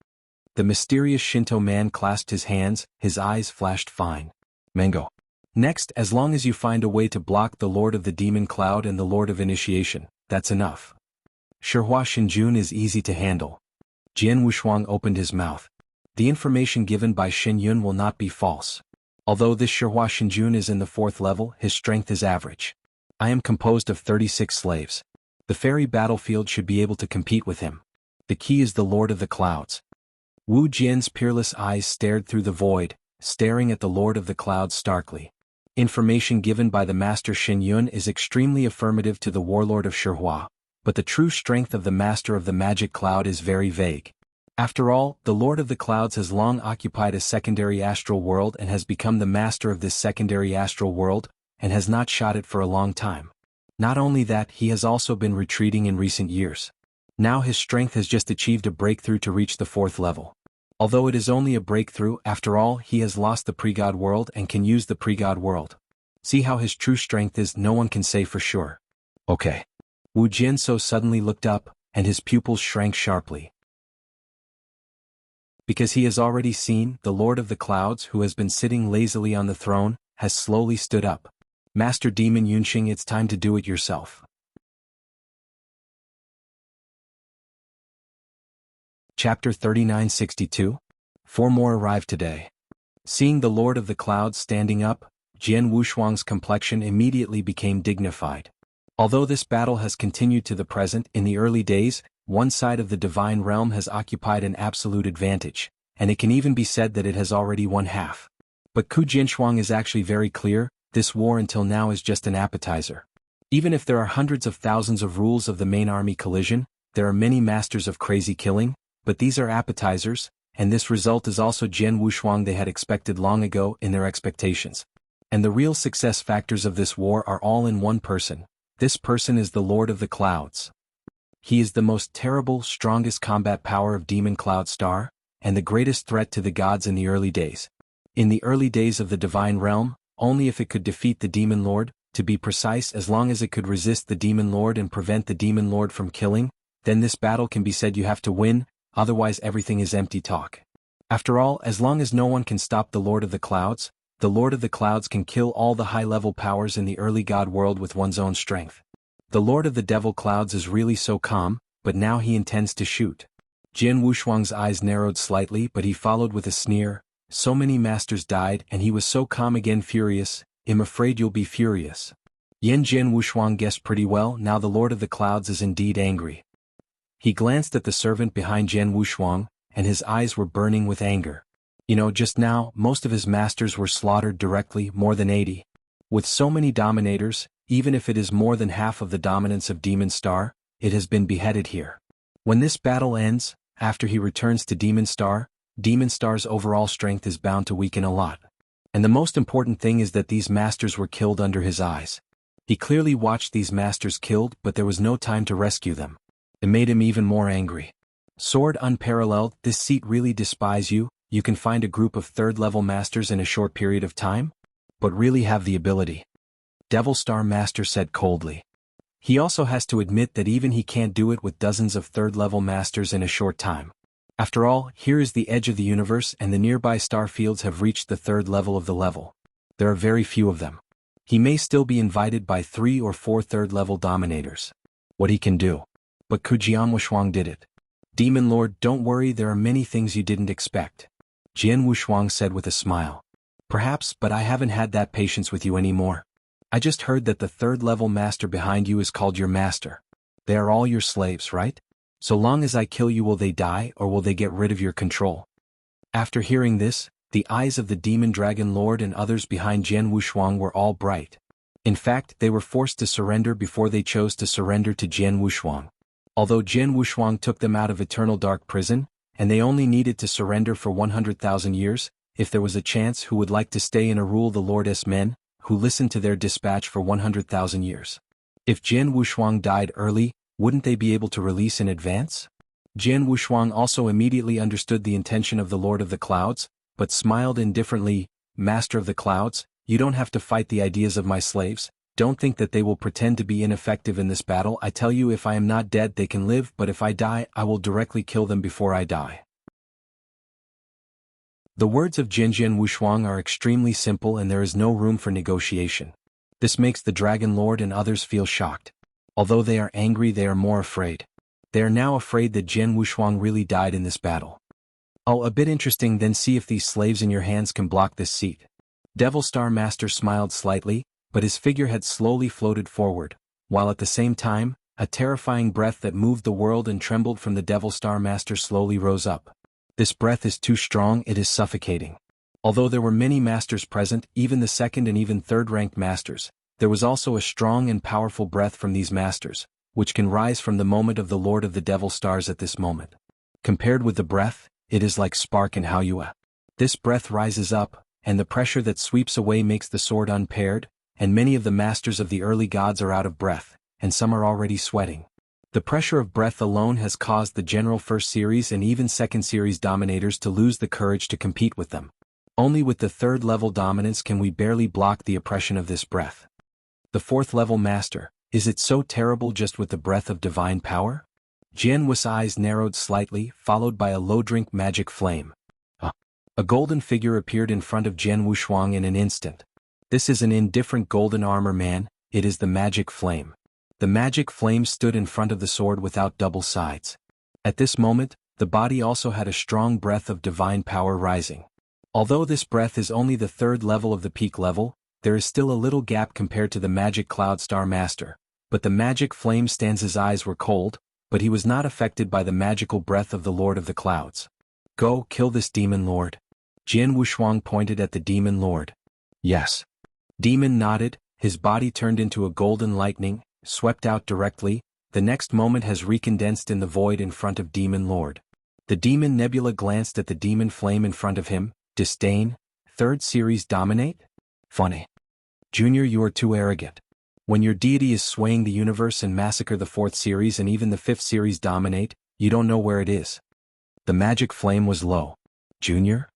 The mysterious Shinto man clasped his hands, his eyes flashed fine. Mango. Next, as long as you find a way to block the Lord of the Demon Cloud and the Lord of Initiation, that's enough. Shihua Shinjun is easy to handle. Jian Wushuang opened his mouth. The information given by Shin Yun will not be false. Although this Shihua Shinjun is in the 4th level, his strength is average. I am composed of 36 slaves. The fairy battlefield should be able to compete with him. The key is the Lord of the Clouds. Wu Jian's peerless eyes stared through the void, staring at the Lord of the Clouds starkly. Information given by the Master Shin Yun is extremely affirmative to the Warlord of Shihua, but the true strength of the Master of the Magic Cloud is very vague. After all, the Lord of the Clouds has long occupied a secondary astral world and has become the master of this secondary astral world, and has not shot it for a long time. Not only that, he has also been retreating in recent years. Now his strength has just achieved a breakthrough to reach the 4th level. Although it is only a breakthrough, after all, he has lost the pre-God world and can use the pre-God world. See how his true strength is, no one can say for sure. Okay. Wu Jianso suddenly looked up, and his pupils shrank sharply. Because he has already seen, the Lord of the Clouds, who has been sitting lazily on the throne, has slowly stood up. Master Demon Yunxing, it's time to do it yourself. Chapter 3962. 4 more arrived today. Seeing the Lord of the Clouds standing up, Jian Wushuang's complexion immediately became dignified. Although this battle has continued to the present, in the early days, one side of the divine realm has occupied an absolute advantage, and it can even be said that it has already won half. But Ku Jinshuang is actually very clear, this war until now is just an appetizer. Even if there are hundreds of thousands of rules of the main army collision, there are many masters of crazy killing, but these are appetizers, and this result is also Jian Wushuang they had expected long ago in their expectations. And the real success factors of this war are all in one person. This person is the Lord of the Clouds. He is the most terrible, strongest combat power of Demon Cloud Star, and the greatest threat to the gods in the early days. In the early days of the divine realm, only if it could defeat the Demon Lord, to be precise, as long as it could resist the Demon Lord and prevent the Demon Lord from killing, then this battle can be said you have to win, otherwise everything is empty talk. After all, as long as no one can stop the Lord of the Clouds can kill all the high-level powers in the early god world with one's own strength. The Lord of the Devil Clouds is really so calm, but now he intends to shoot. Jian Wushuang's eyes narrowed slightly, but he followed with a sneer. So many masters died and he was so calm again. Furious, I'm afraid you'll be furious. Jian Wushuang guessed pretty well, now the Lord of the Clouds is indeed angry. He glanced at the servant behind Jian Wushuang, and his eyes were burning with anger. You know, just now, most of his masters were slaughtered directly, more than 80. With so many dominators, even if it is more than half of the dominance of Demon Star, it has been beheaded here. When this battle ends, after he returns to Demon Star, Demon Star's overall strength is bound to weaken a lot. And the most important thing is that these masters were killed under his eyes. He clearly watched these masters killed, but there was no time to rescue them. It made him even more angry. Sword unparalleled, this seat really despise you. You can find a group of 3rd-level masters in a short period of time? But really have the ability. Devil Star Master said coldly. He also has to admit that even he can't do it with dozens of 3rd-level masters in a short time. After all, here is the edge of the universe and the nearby star fields have reached the 3rd level of the level. There are very few of them. He may still be invited by 3 or 4 3rd-level dominators. What he can do. But Jian Wushuang did it. Demon Lord, don't worry, there are many things you didn't expect. Jian Wushuang said with a smile. Perhaps, but I haven't had that patience with you anymore. I just heard that the 3rd-level master behind you is called your master. They are all your slaves, right? So long as I kill you, will they die or will they get rid of your control? After hearing this, the eyes of the Demon Dragon Lord and others behind Jian Wushuang were all bright. In fact, they were forced to surrender before they chose to surrender to Jian Wushuang. Although Jian Wushuang took them out of eternal dark prison, and they only needed to surrender for 100,000 years, if there was a chance, who would like to stay and rule the Lord's men, who listened to their dispatch for 100,000 years? If Jian Wushuang died early, wouldn't they be able to release in advance? Jian Wushuang also immediately understood the intention of the Lord of the Clouds, but smiled indifferently. Master of the Clouds, you don't have to fight the ideas of my slaves. Don't think that they will pretend to be ineffective in this battle. I tell you, if I am not dead they can live, but if I die, I will directly kill them before I die. The words of Jian Wushuang are extremely simple and there is no room for negotiation. This makes the Dragon Lord and others feel shocked. Although they are angry, they are more afraid. They are now afraid that Jian Wushuang really died in this battle. Oh, a bit interesting. Then see if these slaves in your hands can block this seat. Devil Star Master smiled slightly, but his figure had slowly floated forward, while at the same time, a terrifying breath that moved the world and trembled from the Devil Star Master slowly rose up. This breath is too strong, it is suffocating. Although there were many masters present, even the 2nd and even 3rd-ranked masters, there was also a strong and powerful breath from these masters, which can rise from the moment of the Lord of the Devil Stars at this moment. Compared with the breath, it is like spark and Haoyue. This breath rises up, and the pressure that sweeps away makes the sword unpaired, and many of the masters of the early gods are out of breath, and some are already sweating. The pressure of breath alone has caused the general first series and even second series dominators to lose the courage to compete with them. Only with the third level dominance can we barely block the oppression of this breath. The fourth level master, is it so terrible just with the breath of divine power? Jianwu's eyes narrowed slightly, followed by a low-drink magic flame. A golden figure appeared in front of Jianwu Shuang in an instant. This is an indifferent golden armor man, it is the magic flame. The magic flame stood in front of the sword without double sides. At this moment, the body also had a strong breath of divine power rising. Although this breath is only the third level of the peak level, there is still a little gap compared to the magic cloud star master, but the magic flame stands. His eyes were cold, but he was not affected by the magical breath of the Lord of the Clouds. Go, kill this demon lord. Jianwu Shuang pointed at the demon lord. Yes. Demon nodded, his body turned into a golden lightning, swept out directly, the next moment has recondensed in the void in front of demon lord. The demon nebula glanced at the demon flame in front of him, disdain, third series dominate? Funny. Junior, you are too arrogant. When your deity is swaying the universe and massacre the fourth series and even the fifth series dominate, you don't know where it is. The magic flame was low. Junior?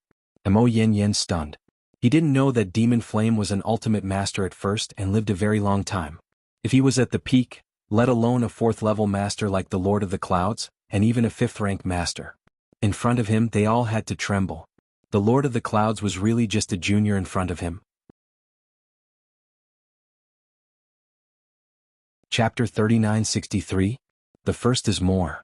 Mo Yen stunned. He didn't know that Demon Flame was an ultimate master at first and lived a very long time. If he was at the peak, let alone a fourth level master like the Lord of the Clouds, and even a fifth rank master. In front of him they all had to tremble. The Lord of the Clouds was really just a junior in front of him. Chapter 3963. The first is more.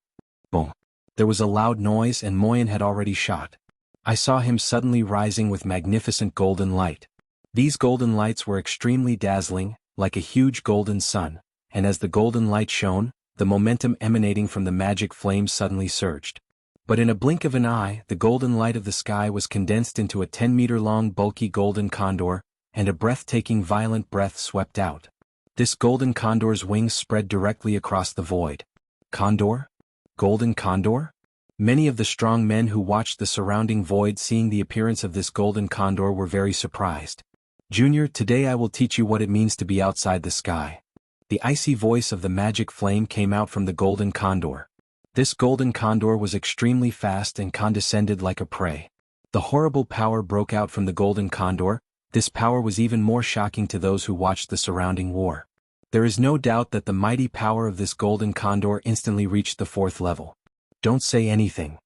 Boom. There was a loud noise and Moyen had already shot. I saw him suddenly rising with magnificent golden light. These golden lights were extremely dazzling, like a huge golden sun, and as the golden light shone, the momentum emanating from the magic flame suddenly surged. But in a blink of an eye, the golden light of the sky was condensed into a 10-meter-long bulky golden condor, and a breathtaking violent breath swept out. This golden condor's wings spread directly across the void. Condor? Golden condor? Many of the strong men who watched the surrounding void seeing the appearance of this golden condor were very surprised. Junior, today I will teach you what it means to be outside the sky. The icy voice of the magic flame came out from the golden condor. This golden condor was extremely fast and condescended like a prey. The horrible power broke out from the golden condor. This power was even more shocking to those who watched the surrounding war. There is no doubt that the mighty power of this golden condor instantly reached the fourth level. Don't say anything.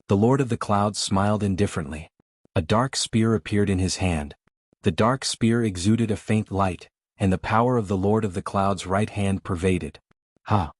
The Lord of the Clouds smiled indifferently. A dark spear appeared in his hand. The dark spear exuded a faint light, and the power of the Lord of the Clouds' right hand pervaded. Ha!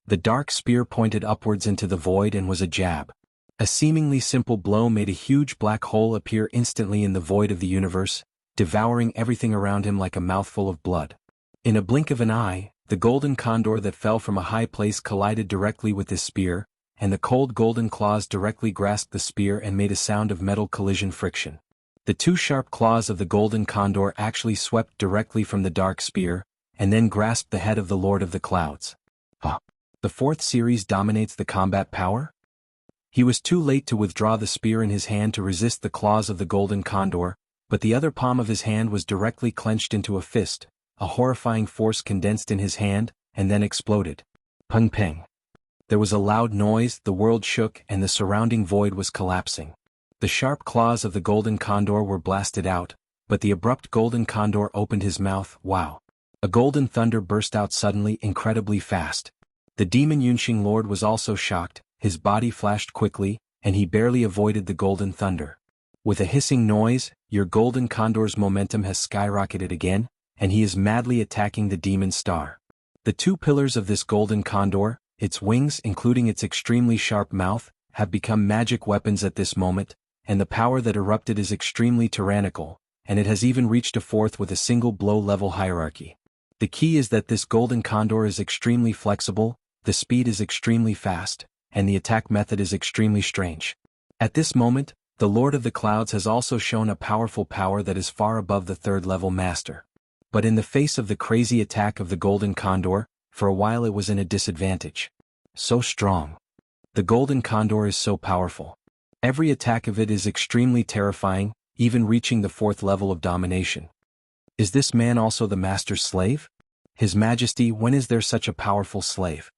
The dark spear pointed upwards into the void and was a jab. A seemingly simple blow made a huge black hole appear instantly in the void of the universe, devouring everything around him like a mouthful of blood. In a blink of an eye, the golden condor that fell from a high place collided directly with this spear, and the cold golden claws directly grasped the spear and made a sound of metal collision friction. The two sharp claws of the golden condor actually swept directly from the dark spear, and then grasped the head of the Lord of the Clouds. The fourth series dominates the combat power? He was too late to withdraw the spear in his hand to resist the claws of the golden condor, but the other palm of his hand was directly clenched into a fist, a horrifying force condensed in his hand, and then exploded. Peng peng. There was a loud noise, the world shook and the surrounding void was collapsing. The sharp claws of the golden condor were blasted out, but the abrupt golden condor opened his mouth. Wow. A golden thunder burst out suddenly, incredibly fast. The demon Yunxing Lord was also shocked, his body flashed quickly, and he barely avoided the golden thunder. With a hissing noise, your golden condor's momentum has skyrocketed again, and he is madly attacking the demon star. The two pillars of this golden condor, its wings including its extremely sharp mouth, have become magic weapons at this moment, and the power that erupted is extremely tyrannical, and it has even reached a fourth with a single blow level hierarchy. The key is that this golden condor is extremely flexible, the speed is extremely fast, and the attack method is extremely strange. At this moment, the Lord of the Clouds has also shown a powerful power that is far above the third level master. But in the face of the crazy attack of the golden condor, for a while it was in a disadvantage. So strong. The golden condor is so powerful. Every attack of it is extremely terrifying, even reaching the 4th level of domination. Is this man also the master's slave? His Majesty, when is there such a powerful slave?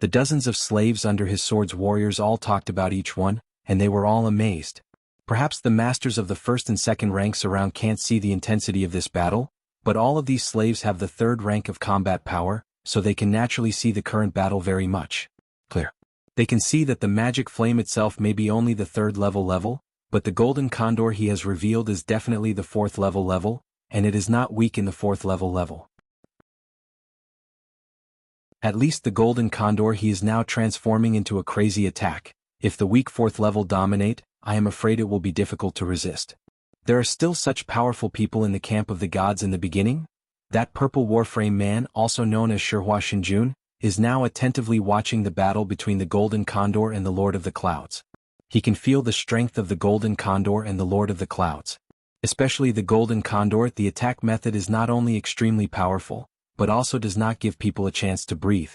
The dozens of slaves under his sword's warriors all talked about each one, and they were all amazed. Perhaps the masters of the 1st and 2nd ranks around can't see the intensity of this battle, but all of these slaves have the 3rd rank of combat power, so they can naturally see the current battle very much clear. They can see that the magic flame itself may be only the 3rd level, but the golden condor he has revealed is definitely the 4th level, and it is not weak in the 4th level. At least the golden condor he is now transforming into a crazy attack. If the weak 4th level dominate, I am afraid it will be difficult to resist. There are still such powerful people in the camp of the gods in the beginning? That purple warframe man, also known as Shihua Shinjun, is now attentively watching the battle between the golden condor and the Lord of the Clouds. He can feel the strength of the golden condor and the Lord of the Clouds. Especially the golden condor, the attack method is not only extremely powerful, but also does not give people a chance to breathe.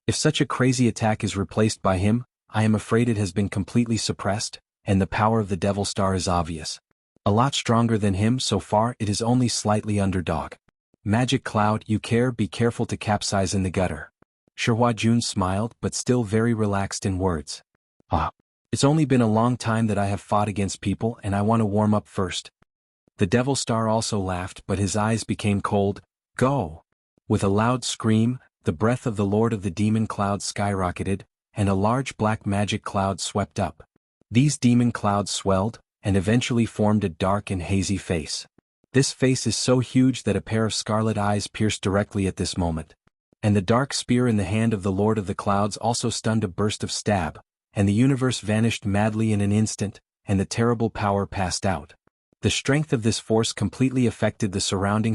If such a crazy attack is replaced by him, I am afraid it has been completely suppressed, and the power of the Devil Star is obvious. A lot stronger than him so far, it is only slightly underdog. Magic Cloud, you be careful to capsize in the gutter. Shihua Jun smiled, but still very relaxed in words. It's only been a long time that I have fought against people and I want to warm up first. The Devil Star also laughed, but his eyes became cold. Go! With a loud scream, the breath of the Lord of the Demon Clouds skyrocketed, and a large black magic cloud swept up. These demon clouds swelled, and eventually formed a dark and hazy face. This face is so huge that a pair of scarlet eyes pierced directly at this moment. And the dark spear in the hand of the Lord of the Clouds also stunned a burst of stab, and the universe vanished madly in an instant, and the terrible power passed out. The strength of this force completely affected the surrounding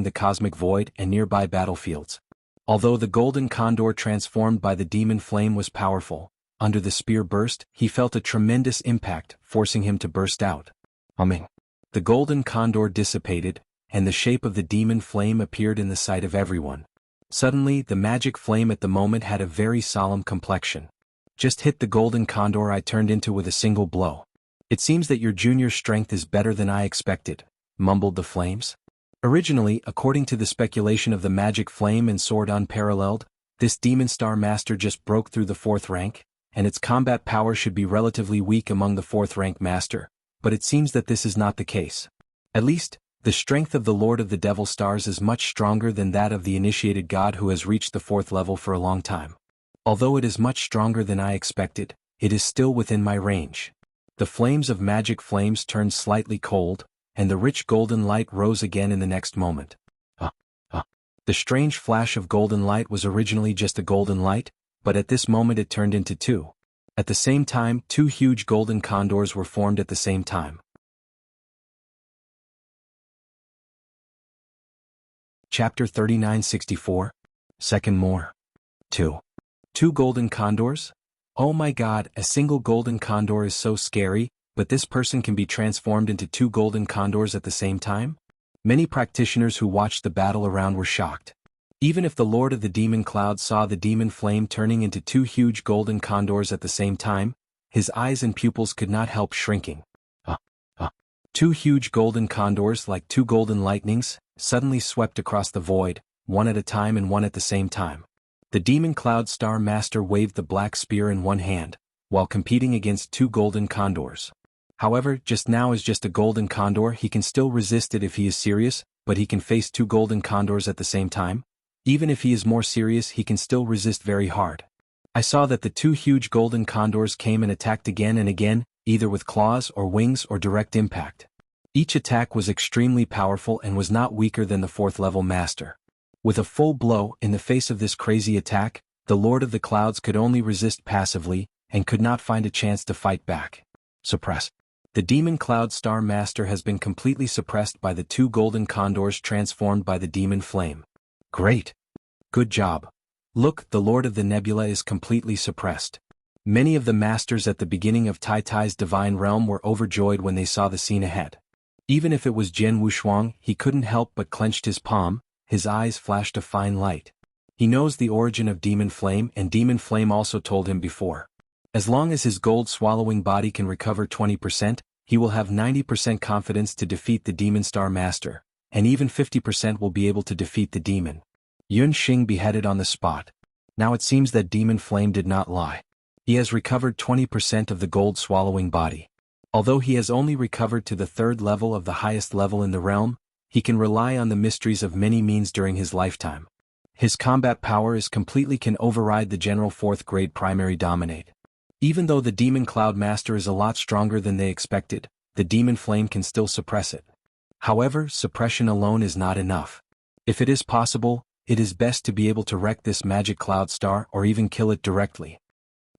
the cosmic void and nearby battlefields. Although the golden condor transformed by the demon flame was powerful, under the spear burst, he felt a tremendous impact, forcing him to burst out. The golden condor dissipated, and the shape of the demon flame appeared in the sight of everyone. Suddenly, the magic flame at the moment had a very solemn complexion. Just hit the golden condor I turned into with a single blow. It seems that your junior strength is better than I expected, mumbled the flames. Originally, according to the speculation of the magic flame and sword unparalleled, this demon star master just broke through the 4th rank, and its combat power should be relatively weak among the 4th rank master, but it seems that this is not the case. At least, the strength of the Lord of the Devil Stars is much stronger than that of the initiated god who has reached the 4th level for a long time. Although it is much stronger than I expected, it is still within my range. The flames of magic flames turned slightly cold, and the rich golden light rose again in the next moment. The strange flash of golden light was originally just a golden light, but at this moment it turned into 2. At the same time, 2 huge golden condors were formed at the same time. Chapter 3964. Second more. 2 golden condors? Oh my god, a single golden condor is so scary, but this person can be transformed into 2 golden condors at the same time? Many practitioners who watched the battle around were shocked. Even if the Lord of the Demon Cloud saw the demon flame turning into 2 huge golden condors at the same time, his eyes and pupils could not help shrinking. 2 huge golden condors, like 2 golden lightnings, suddenly swept across the void, one at a time and one at the same time. The Demon Cloud Star Master waved the black spear in one hand, while competing against 2 golden condors. However, just now as just a golden condor, he can still resist it if he is serious, but he can face 2 golden condors at the same time. Even if he is more serious, he can still resist very hard. I saw that the 2 huge golden condors came and attacked again and again, either with claws or wings or direct impact. Each attack was extremely powerful and was not weaker than the 4th level master. With a full blow in the face of this crazy attack, the Lord of the Clouds could only resist passively, and could not find a chance to fight back. Suppress. The Demon Cloud Star Master has been completely suppressed by the 2 golden condors transformed by the demon flame. Great! Good job. Look, the Lord of the Nebula is completely suppressed. Many of the masters at the beginning of Tai Tai's divine realm were overjoyed when they saw the scene ahead. Even if it was Jianghu Shuang, he couldn't help but clenched his palm, his eyes flashed a fine light. He knows the origin of demon flame, and demon flame also told him before. As long as his gold-swallowing body can recover 20%, he will have 90% confidence to defeat the Demon Star Master, and even 50% will be able to defeat the demon. Yun Xing beheaded on the spot. Now it seems that Demon Flame did not lie. He has recovered 20% of the gold-swallowing body. Although he has only recovered to the 3rd level of the highest level in the realm, he can rely on the mysteries of many means during his lifetime. His combat power is completely can override the general 4th grade primary dominate. Even though the Demon Cloud Master is a lot stronger than they expected, the Demon Flame can still suppress it. However, suppression alone is not enough. If it is possible, it is best to be able to wreck this magic cloud star or even kill it directly.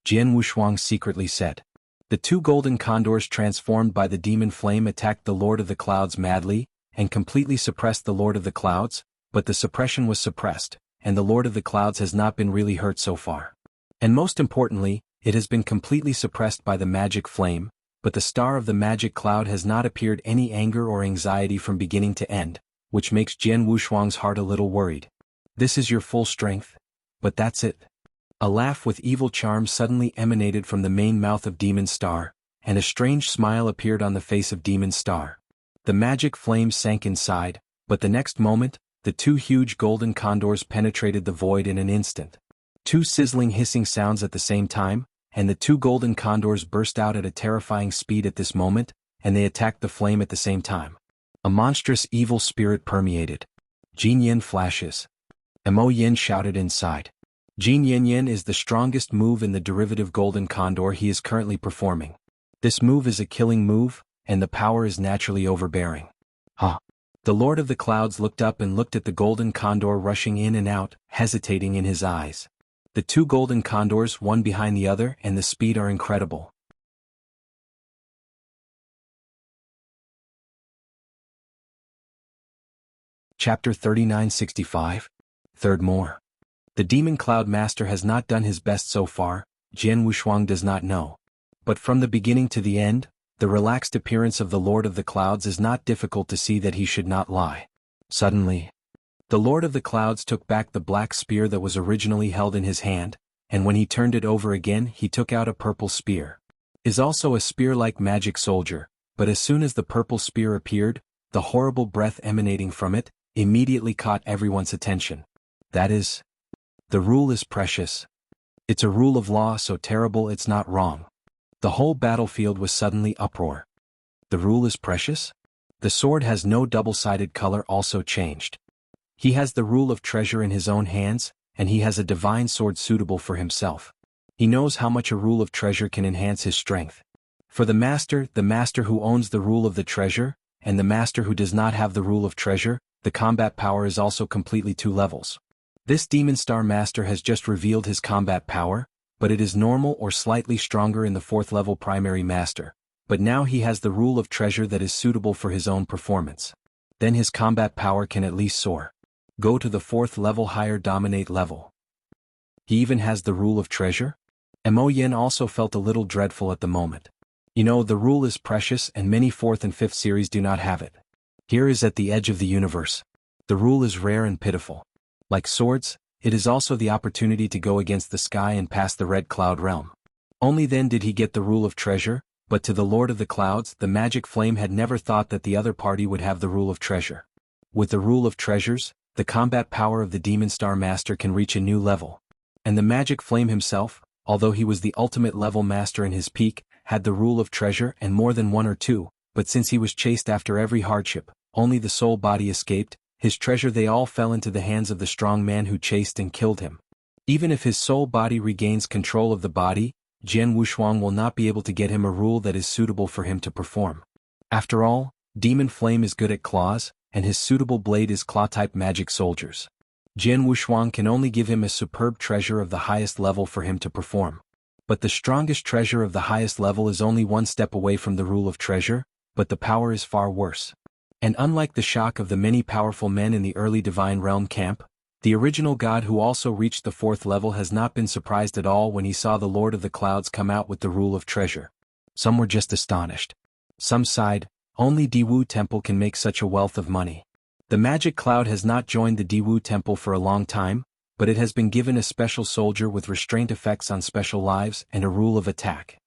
Jian Wushuang secretly said. The 2 golden condors transformed by the Demon Flame attacked the Lord of the Clouds madly, and completely suppressed the Lord of the Clouds, but the suppression was suppressed, and the Lord of the Clouds has not been really hurt so far. And most importantly, it has been completely suppressed by the magic flame, but the star of the magic cloud has not appeared any anger or anxiety from beginning to end, which makes Jian Wushuang's heart a little worried. This is your full strength? But that's it. A laugh with evil charm suddenly emanated from the main mouth of Demon Star, and a strange smile appeared on the face of Demon Star. The magic flame sank inside, but the next moment, the 2 huge golden condors penetrated the void in an instant. 2 sizzling hissing sounds at the same time, and the 2 golden condors burst out at a terrifying speed at this moment, and they attacked the flame at the same time. A monstrous evil spirit permeated. Jin Yin flashes. Mo Yin shouted inside. Jin Yin is the strongest move in the derivative golden condor he is currently performing. This move is a killing move, and the power is naturally overbearing. Huh. The Lord of the Clouds looked up and looked at the golden condor rushing in and out, hesitating in his eyes. The 2 golden condors one behind the other and the speed are incredible. Chapter 3965. Third more. The Demon Cloud Master has not done his best so far, Jian Wushuang does not know. But from the beginning to the end, the relaxed appearance of the Lord of the Clouds is not difficult to see that he should not lie. Suddenly, the Lord of the Clouds took back the black spear that was originally held in his hand, and when he turned it over again he took out a purple spear. Is also a spear-like magic soldier, but as soon as the purple spear appeared, the horrible breath emanating from it immediately caught everyone's attention. That is, the rule is precious. It's a rule of law so terrible it's not wrong. The whole battlefield was suddenly uproar. The rule is precious? The sword has no double-sided color also changed. He has the rule of treasure in his own hands, and he has a divine sword suitable for himself. He knows how much a rule of treasure can enhance his strength. For the master who owns the rule of the treasure, and the master who does not have the rule of treasure, the combat power is also completely 2 levels. This Demon Star Master has just revealed his combat power, but it is normal or slightly stronger in the 4th level primary master, but now he has the rule of treasure that is suitable for his own performance. Then his combat power can at least soar. Go to the 4th level higher dominate level. He even has the rule of treasure? Mo Yin also felt a little dreadful at the moment. You know, the rule is precious and many 4th and 5th series do not have it. Here is at the edge of the universe. The rule is rare and pitiful. Like swords, it is also the opportunity to go against the sky and pass the Red Cloud Realm. Only then did he get the rule of treasure, but to the Lord of the Clouds, the magic flame had never thought that the other party would have the rule of treasure. With the rule of treasures, the combat power of the Demon Star Master can reach a new level. And the magic flame himself, although he was the ultimate level master in his peak, had the rule of treasure and more than 1 or 2, but since he was chased after every hardship, only the soul body escaped, his treasure they all fell into the hands of the strong man who chased and killed him. Even if his soul body regains control of the body, Jian Wushuang will not be able to get him a rule that is suitable for him to perform. After all, Demon Flame is good at claws, and his suitable blade is claw-type magic soldiers. Jian Wushuang can only give him a superb treasure of the highest level for him to perform. But the strongest treasure of the highest level is only 1 step away from the rule of treasure, but the power is far worse. And unlike the shock of the many powerful men in the early Divine Realm camp, the original god who also reached the 4th level has not been surprised at all when he saw the Lord of the Clouds come out with the rule of treasure. Some were just astonished. Some sighed, only Diwu Temple can make such a wealth of money. The magic cloud has not joined the Diwu Temple for a long time, but it has been given a special soldier with restraint effects on special lives and a rule of attack.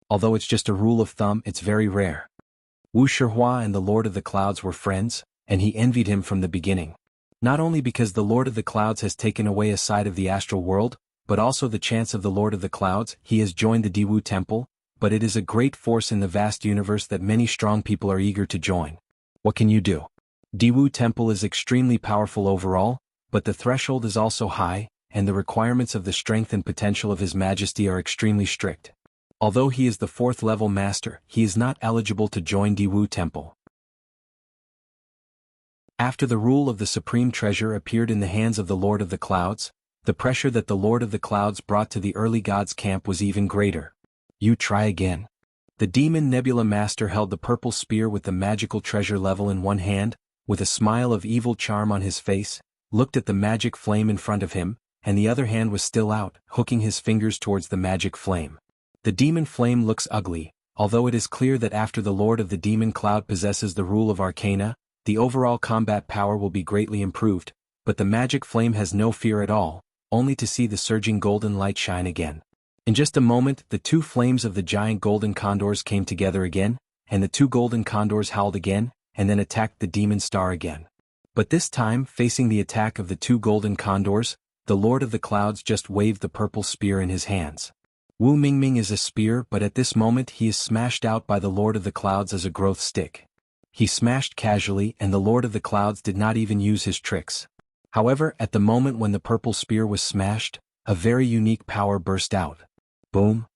Although it's just a rule of thumb, it's very rare. Wu Shihua and the Lord of the Clouds were friends, and he envied him from the beginning. Not only because the Lord of the Clouds has taken away a side of the astral world, but also the chance of the Lord of the Clouds, he has joined the Diwu Temple, but it is a great force in the vast universe that many strong people are eager to join. What can you do? Diwu Temple is extremely powerful overall, but the threshold is also high, and the requirements of the strength and potential of His Majesty are extremely strict. Although he is the 4th level master, he is not eligible to join Diwu Temple. After the rule of the Supreme Treasure appeared in the hands of the Lord of the Clouds, the pressure that the Lord of the Clouds brought to the early gods' camp was even greater. You try again. The Demon Nebula Master held the purple spear with the magical treasure level in one hand, with a smile of evil charm on his face, looked at the magic flame in front of him, and the other hand was still out, hooking his fingers towards the magic flame. The demon flame looks ugly, although it is clear that after the Lord of the Demon Cloud possesses the rule of Arcana, the overall combat power will be greatly improved, but the magic flame has no fear at all, only to see the surging golden light shine again. In just a moment, the 2 flames of the giant golden condors came together again, and the 2 golden condors howled again, and then attacked the demon star again. But this time, facing the attack of the 2 golden condors, the Lord of the Clouds just waved the purple spear in his hands. Wu Mingming is a spear, but at this moment he is smashed out by the Lord of the Clouds as a growth stick. He smashed casually, and the Lord of the Clouds did not even use his tricks. However, at the moment when the purple spear was smashed, a very unique power burst out. Boom!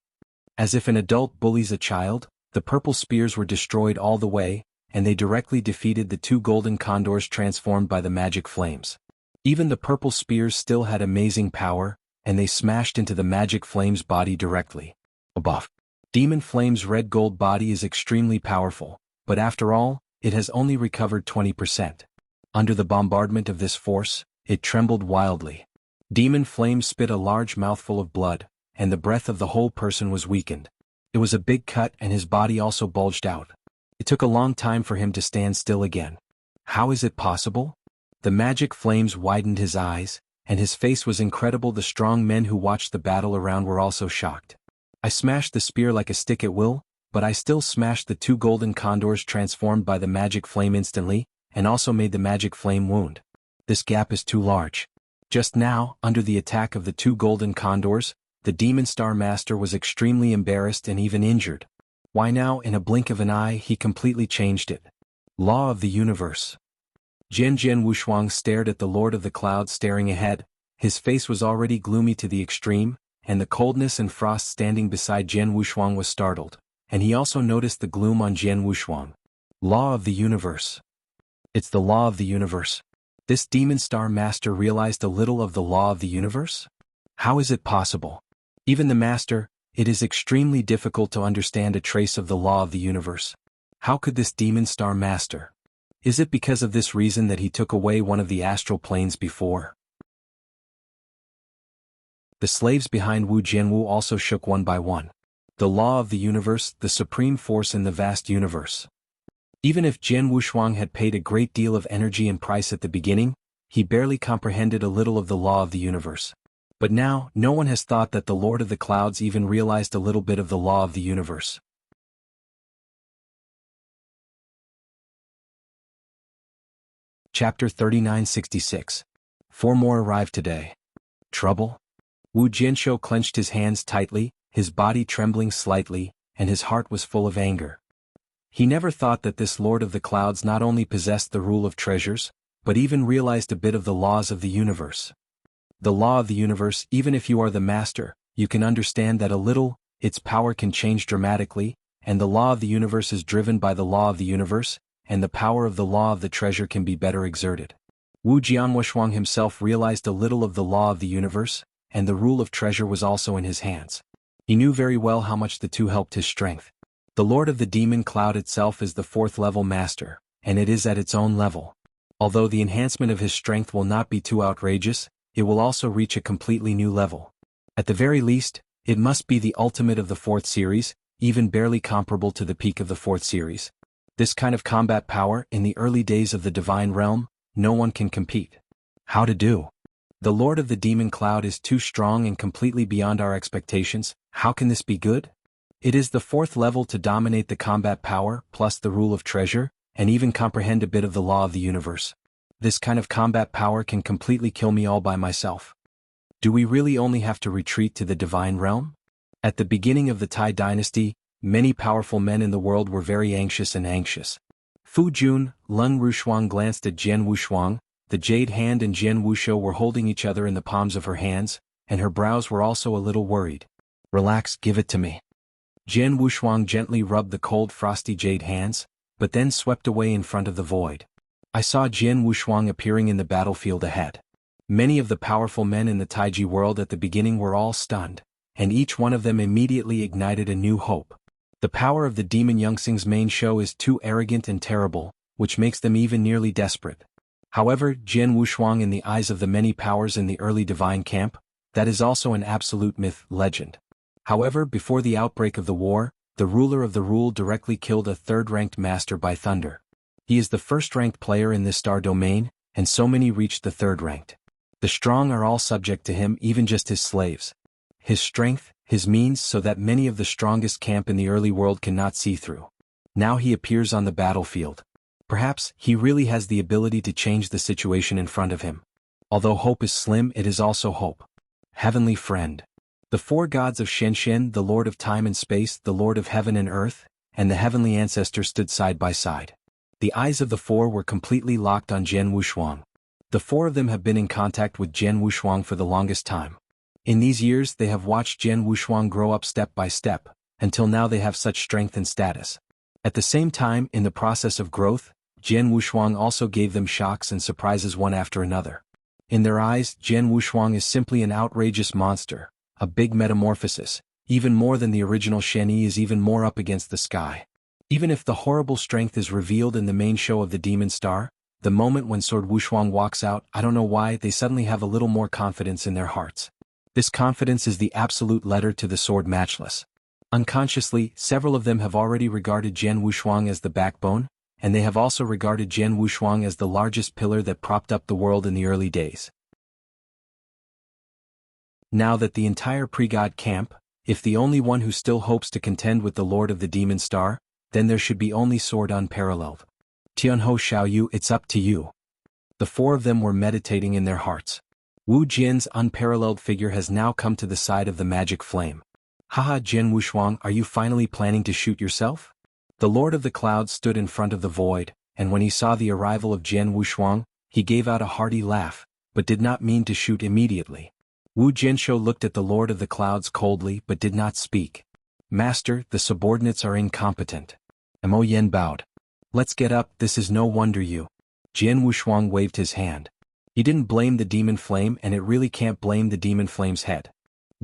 As if an adult bullies a child, the purple spears were destroyed all the way, and they directly defeated the 2 golden condors transformed by the magic flames. Even the purple spears still had amazing power, and they smashed into the magic flame's body directly. Above. Demon Flame's red gold body is extremely powerful, but after all, it has only recovered 20%. Under the bombardment of this force, it trembled wildly. Demon Flame spit a large mouthful of blood, and the breath of the whole person was weakened. It was a big cut, and his body also bulged out. It took a long time for him to stand still again. How is it possible? The magic flames widened his eyes, and his face was incredible. The strong men who watched the battle around were also shocked. I smashed the spear like a stick at will, but I still smashed the 2 golden condors transformed by the magic flame instantly, and also made the magic flame wound. This gap is too large. Just now, under the attack of the 2 golden condors, the Demon Star Master was extremely embarrassed and even injured. Why now, in a blink of an eye, he completely changed it. Law of the Universe. Jian Wuxia stared at the Lord of the Clouds staring ahead. His face was already gloomy to the extreme, and the coldness and frost standing beside Jian Wuxia was startled, and he also noticed the gloom on Jian Wuxia. Law of the Universe. It's the law of the universe. This Demon Star Master realized a little of the law of the universe? How is it possible? Even the Master, it is extremely difficult to understand a trace of the law of the universe. How could this Demon Star Master? Is it because of this reason that he took away one of the astral planes before? The slaves behind Wu Jianwu also shook one by one. The law of the universe, the supreme force in the vast universe. Even if Jian Wuxia had paid a great deal of energy and price at the beginning, he barely comprehended a little of the law of the universe. But now, no one has thought that the Lord of the Clouds even realized a little bit of the law of the universe. Chapter 3966. 4 more arrived today. Trouble? Wu Jianshou clenched his hands tightly, his body trembling slightly, and his heart was full of anger. He never thought that this Lord of the Clouds not only possessed the rule of treasures, but even realized a bit of the laws of the universe. The law of the universe, even if you are the master, you can understand that a little, its power can change dramatically, and the law of the universe is driven by the law of the universe, and the power of the law of the treasure can be better exerted. Wu Jianwushuang himself realized a little of the law of the universe, and the rule of treasure was also in his hands. He knew very well how much the two helped his strength. The Lord of the Demon Cloud itself is the 4th level master, and it is at its own level. Although the enhancement of his strength will not be too outrageous, it will also reach a completely new level. At the very least, it must be the ultimate of the 4th series, even barely comparable to the peak of the 4th series. This kind of combat power, in the early days of the divine realm, no one can compete. How to do? The Lord of the Demon Cloud is too strong and completely beyond our expectations. How can this be good? It is the 4th level to dominate the combat power, plus the rule of treasure, and even comprehend a bit of the law of the universe. This kind of combat power can completely kill me all by myself. Do we really only have to retreat to the divine realm? At the beginning of the Tai dynasty, many powerful men in the world were very anxious. Fu Jun, Lung Rushuang glanced at Jian Wushuang. The Jade Hand and Jian Wuxiu were holding each other in the palms of her hands, and her brows were also a little worried. Relax, give it to me. Jian Wushuang gently rubbed the cold frosty jade hands, but then swept away in front of the void. I saw Jian Wushuang appearing in the battlefield ahead. Many of the powerful men in the Taiji world at the beginning were all stunned, and each one of them immediately ignited a new hope. The power of the demon Yongxing's main show is too arrogant and terrible, which makes them even nearly desperate. However, Jian Wushuang in the eyes of the many powers in the early divine camp, that is also an absolute myth, legend. However, before the outbreak of the war, the ruler of the rule directly killed a 3rd-ranked master by thunder. He is the 1st-ranked player in this star domain, and so many reached the 3rd-ranked. The strong are all subject to him, even just his slaves. His strength, his means, so that many of the strongest camp in the early world cannot see through. Now he appears on the battlefield. Perhaps he really has the ability to change the situation in front of him. Although hope is slim, it is also hope. Heavenly friend. The 4 gods of Shenshen, the Lord of Time and Space, the Lord of Heaven and Earth, and the Heavenly Ancestor stood side by side. The eyes of the 4 were completely locked on Jian Wushuang. The 4 of them have been in contact with Jian Wushuang for the longest time. In these years they have watched Jian Wushuang grow up step by step, until now they have such strength and status. At the same time, in the process of growth, Jian Wushuang also gave them shocks and surprises one after another. In their eyes, Jian Wushuang is simply an outrageous monster, a big metamorphosis, even more than the original Shen Yi is even more up against the sky. Even if the horrible strength is revealed in the main show of the Demon Star, the moment when Sword Wushuang walks out, I don't know why, they suddenly have a little more confidence in their hearts. This confidence is the absolute letter to the sword matchless. Unconsciously, several of them have already regarded Jian Wushuang as the backbone, and they have also regarded Jian Wushuang as the largest pillar that propped up the world in the early days. Now that the entire pre-god camp, if the only one who still hopes to contend with the Lord of the Demon Star, then there should be only sword unparalleled. Tianho Xiaoyu, it's up to you. The 4 of them were meditating in their hearts. Wu Jian's unparalleled figure has now come to the side of the magic flame. Haha, Jian Wushuang, are you finally planning to shoot yourself? The Lord of the Clouds stood in front of the void, and when he saw the arrival of Jian Wushuang, he gave out a hearty laugh, but did not mean to shoot immediately. Wu Jianshou looked at the Lord of the Clouds coldly but did not speak. Master, the subordinates are incompetent. Mo Yen bowed. Let's get up, this is no wonder you. Jian Wushuang waved his hand. He didn't blame the demon flame, and it really can't blame the demon flame's head.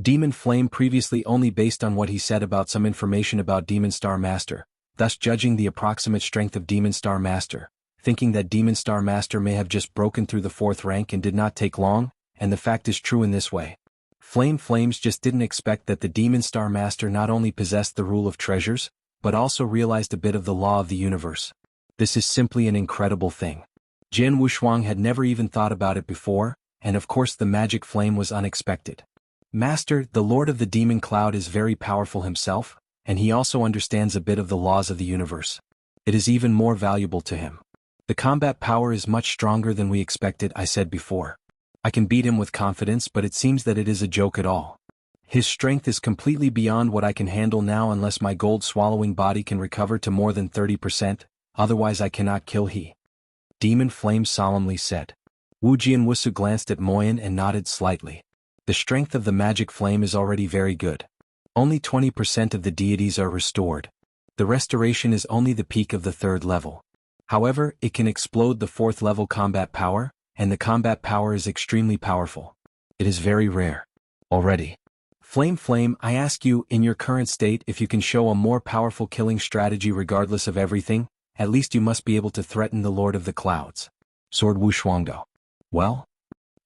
Demon flame previously only based on what he said about some information about Demon Star Master, thus judging the approximate strength of Demon Star Master, thinking that Demon Star Master may have just broken through the 4th rank and did not take long, and the fact is true in this way. Flames just didn't expect that the Demon Star Master not only possessed the rule of treasures, but also realized a bit of the law of the universe. This is simply an incredible thing. Jian Wushuang had never even thought about it before, and of course the magic flame was unexpected. Master, the Lord of the Demon Cloud is very powerful himself, and he also understands a bit of the laws of the universe. It is even more valuable to him. The combat power is much stronger than we expected, I said before. I can beat him with confidence, but it seems that it is a joke at all. His strength is completely beyond what I can handle now unless my gold-swallowing body can recover to more than 30%, otherwise I cannot kill he. Demon Flame solemnly said. Wu Jianwusu glanced at Moyan and nodded slightly. The strength of the magic flame is already very good. Only 20% of the deities are restored. The restoration is only the peak of the 3rd level. However, it can explode the 4th level combat power, and the combat power is extremely powerful. It is very rare. Already. Flame, I ask you, in your current state, if you can show a more powerful killing strategy regardless of everything, at least you must be able to threaten the Lord of the Clouds. Sword Wushuangdo. Well?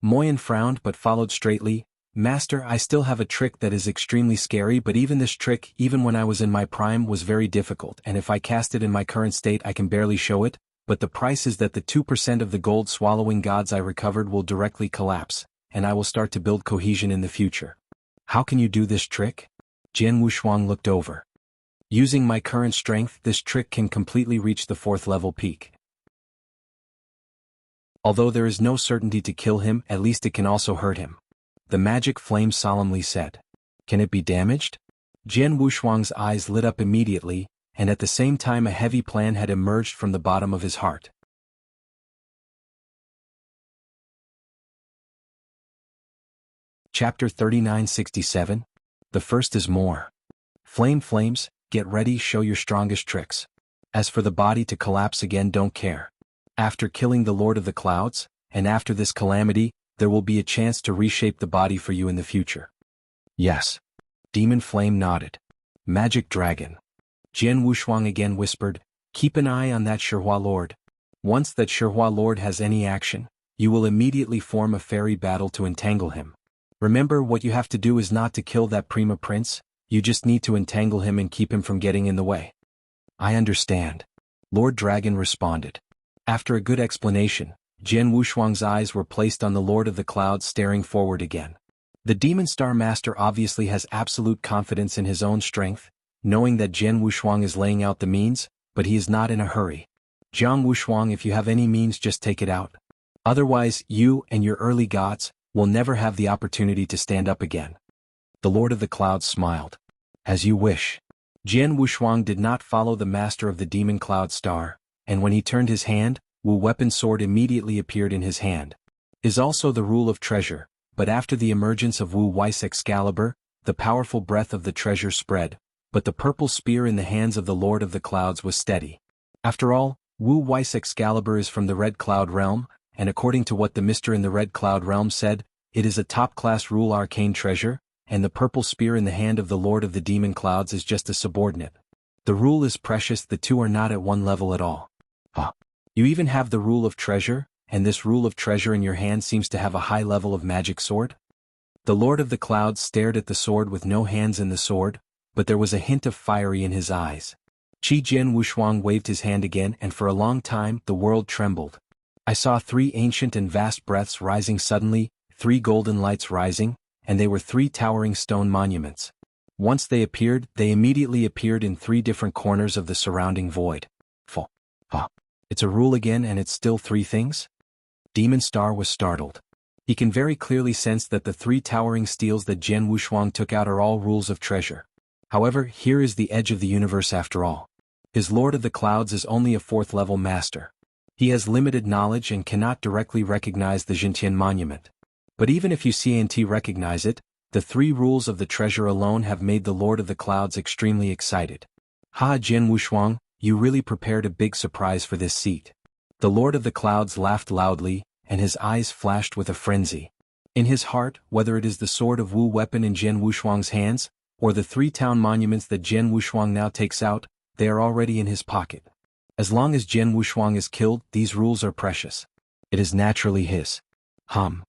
Moyan frowned but followed straightly. Master, I still have a trick that is extremely scary, but even this trick, even when I was in my prime, was very difficult, and if I cast it in my current state I can barely show it, but the price is that the 2% of the gold-swallowing gods I recovered will directly collapse, and I will start to build cohesion in the future. How can you do this trick? Jian Wushuang looked over. Using my current strength, this trick can completely reach the 4th level peak. Although there is no certainty to kill him, at least it can also hurt him. The magic flame solemnly said. Can it be damaged? Jian Wushuang's eyes lit up immediately, and at the same time a heavy plan had emerged from the bottom of his heart. Chapter 3967. The first is more. Flames, get ready, show your strongest tricks. As for the body to collapse again, don't care. After killing the Lord of the Clouds, and after this calamity, there will be a chance to reshape the body for you in the future. Yes. Demon Flame nodded. Magic Dragon. Jian Wushuang again whispered, keep an eye on that Shihua Lord. Once that Shihua Lord has any action, you will immediately form a fairy battle to entangle him. Remember, what you have to do is not to kill that Prima Prince, you just need to entangle him and keep him from getting in the way. I understand. Lord Dragon responded. After a good explanation, Jian Wushuang's eyes were placed on the Lord of the Clouds staring forward again. The Demon Star Master obviously has absolute confidence in his own strength, knowing that Jian Wushuang is laying out the means, but he is not in a hurry. Jiang Wushuang, if you have any means, just take it out. Otherwise, you and your early gods will never have the opportunity to stand up again. The Lord of the Clouds smiled. As you wish. Jian Wushuang did not follow the master of the Demon Cloud Star, and when he turned his hand, Wu Weapon Sword immediately appeared in his hand. Is also the rule of treasure, but after the emergence of Wu Weiss Excalibur, the powerful breath of the treasure spread, but the purple spear in the hands of the Lord of the Clouds was steady. After all, Wu Weiss Excalibur is from the Red Cloud Realm, and according to what the Mister in the Red Cloud Realm said, it is a top-class rule arcane treasure, and the purple spear in the hand of the Lord of the Demon Clouds is just a subordinate. The rule is precious, the two are not at one level at all. You even have the rule of treasure, and this rule of treasure in your hand seems to have a high level of magic sword? The Lord of the Clouds stared at the sword with no hands in the sword, but there was a hint of fiery in his eyes. Jian Wushuang waved his hand again, and for a long time the world trembled. I saw 3 ancient and vast breaths rising suddenly, 3 golden lights rising, and they were 3 towering stone monuments. Once they appeared, they immediately appeared in 3 different corners of the surrounding void. It's a rule again, and it's still 3 things? Demon Star was startled. He can very clearly sense that the 3 towering steels that Jian Wushuang took out are all rules of treasure. However, here is the edge of the universe after all. His Lord of the Clouds is only a 4th level master. He has limited knowledge and cannot directly recognize the Jintian monument. But even if you can't recognize it, the 3 rules of the treasure alone have made the Lord of the Clouds extremely excited. Jian Wushuang, you really prepared a big surprise for this seat. The Lord of the Clouds laughed loudly, and his eyes flashed with a frenzy. In his heart, whether it is the sword of Wu weapon in Jian Wushuang's hands, or the 3 town monuments that Jian Wushuang now takes out, they are already in his pocket. As long as Jian Wushuang is killed, these rules are precious. It is naturally his. Jian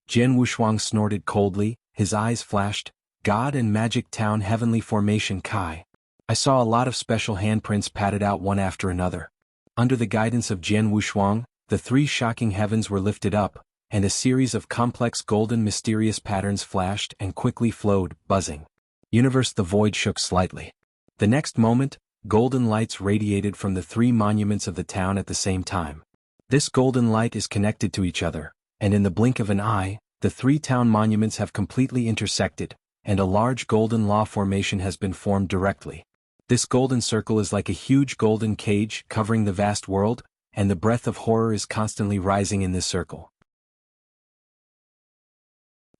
Wushuang snorted coldly, his eyes flashed. God and Magic Town Heavenly Formation Kai. I saw a lot of special handprints padded out one after another. Under the guidance of Jian Wushuang, the 3 shocking heavens were lifted up, and a series of complex golden mysterious patterns flashed and quickly flowed, buzzing. Universe, the void shook slightly. The next moment, golden lights radiated from the 3 monuments of the town at the same time. This golden light is connected to each other, and in the blink of an eye, the 3 town monuments have completely intersected, and a large golden law formation has been formed directly. This golden circle is like a huge golden cage covering the vast world, and the breath of horror is constantly rising in this circle.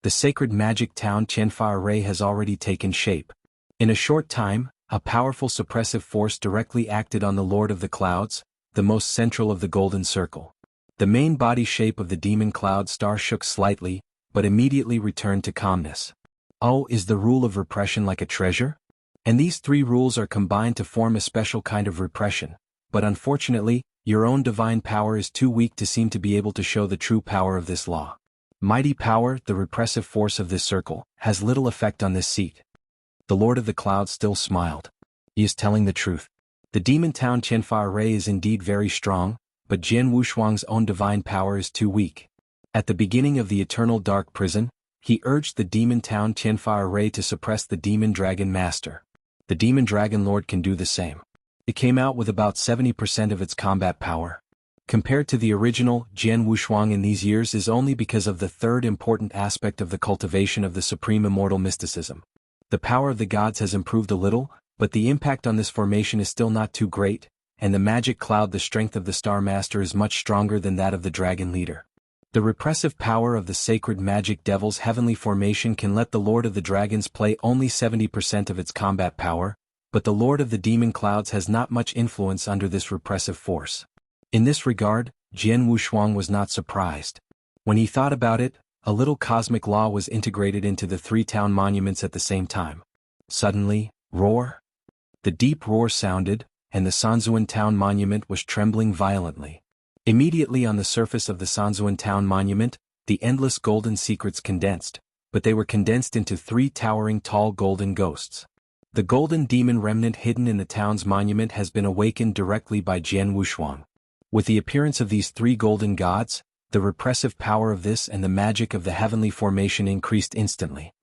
The sacred magic town Tianfa Array has already taken shape. In a short time, a powerful suppressive force directly acted on the Lord of the Clouds, the most central of the golden circle. The main body shape of the Demon Cloud Star shook slightly, but immediately returned to calmness. Oh, is the rule of repression like a treasure? And these 3 rules are combined to form a special kind of repression, but unfortunately, your own divine power is too weak to seem to be able to show the true power of this law. Mighty power, the repressive force of this circle, has little effect on this seat. The Lord of the Clouds still smiled. He is telling the truth. The demon town Tianfa Array is indeed very strong, but Jian Wushuang's own divine power is too weak. At the beginning of the eternal dark prison, he urged the demon town Tianfa Array to suppress the demon dragon master. The demon dragon lord can do the same. It came out with about 70% of its combat power. Compared to the original, Jian Wushuang in these years is only because of the third important aspect of the cultivation of the supreme immortal mysticism. The power of the gods has improved a little, but the impact on this formation is still not too great, and the magic cloud, the strength of the Star Master, is much stronger than that of the dragon leader. The repressive power of the sacred magic devil's heavenly formation can let the Lord of the Dragons play only 70% of its combat power, but the Lord of the Demon Clouds has not much influence under this repressive force. In this regard, Jian Wushuang was not surprised. When he thought about it, a little cosmic law was integrated into the three town monuments at the same time. Suddenly, roar! The deep roar sounded, and the Sanzuan town monument was trembling violently. Immediately on the surface of the Sanzuan town monument, the endless golden secrets condensed, but they were condensed into three towering tall golden ghosts. The golden demon remnant hidden in the town's monument has been awakened directly by Jian Wushuang. With the appearance of these three golden gods, the repressive power of this and the magic of the heavenly formation increased instantly.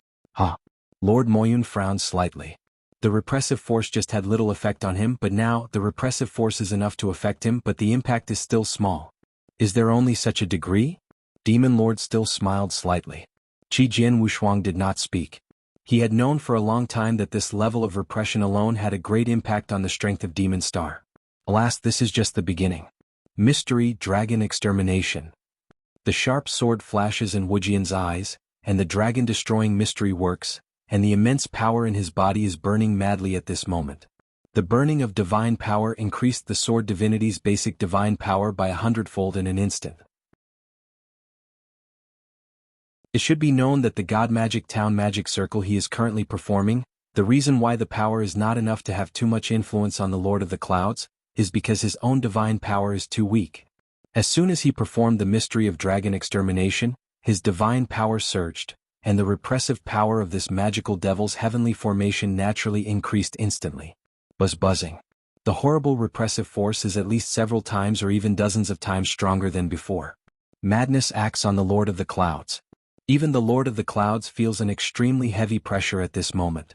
Lord Moyun frowned slightly. The repressive force just had little effect on him, but now the repressive force is enough to affect him, but the impact is still small. Is there only such a degree? Demon Lord still smiled slightly. Jian Wushuang did not speak. He had known for a long time that this level of repression alone had a great impact on the strength of Demon Star. Alas, this is just the beginning. Mystery Dragon Extermination. The sharp sword flashes in Wujian's eyes, and the dragon-destroying mystery works, and the immense power in his body is burning madly at this moment. The burning of divine power increased the sword divinity's basic divine power by 100-fold in an instant. It should be known that the God Magic Town magic circle he is currently performing, the reason why the power is not enough to have too much influence on the Lord of the Clouds, is because his own divine power is too weak. As soon as he performed the mystery of dragon extermination, his divine power surged, and the repressive power of this magical devil's heavenly formation naturally increased instantly. Buzzing. The horrible repressive force is at least several times or even dozens of times stronger than before. Madness acts on the Lord of the Clouds. Even the Lord of the Clouds feels an extremely heavy pressure at this moment.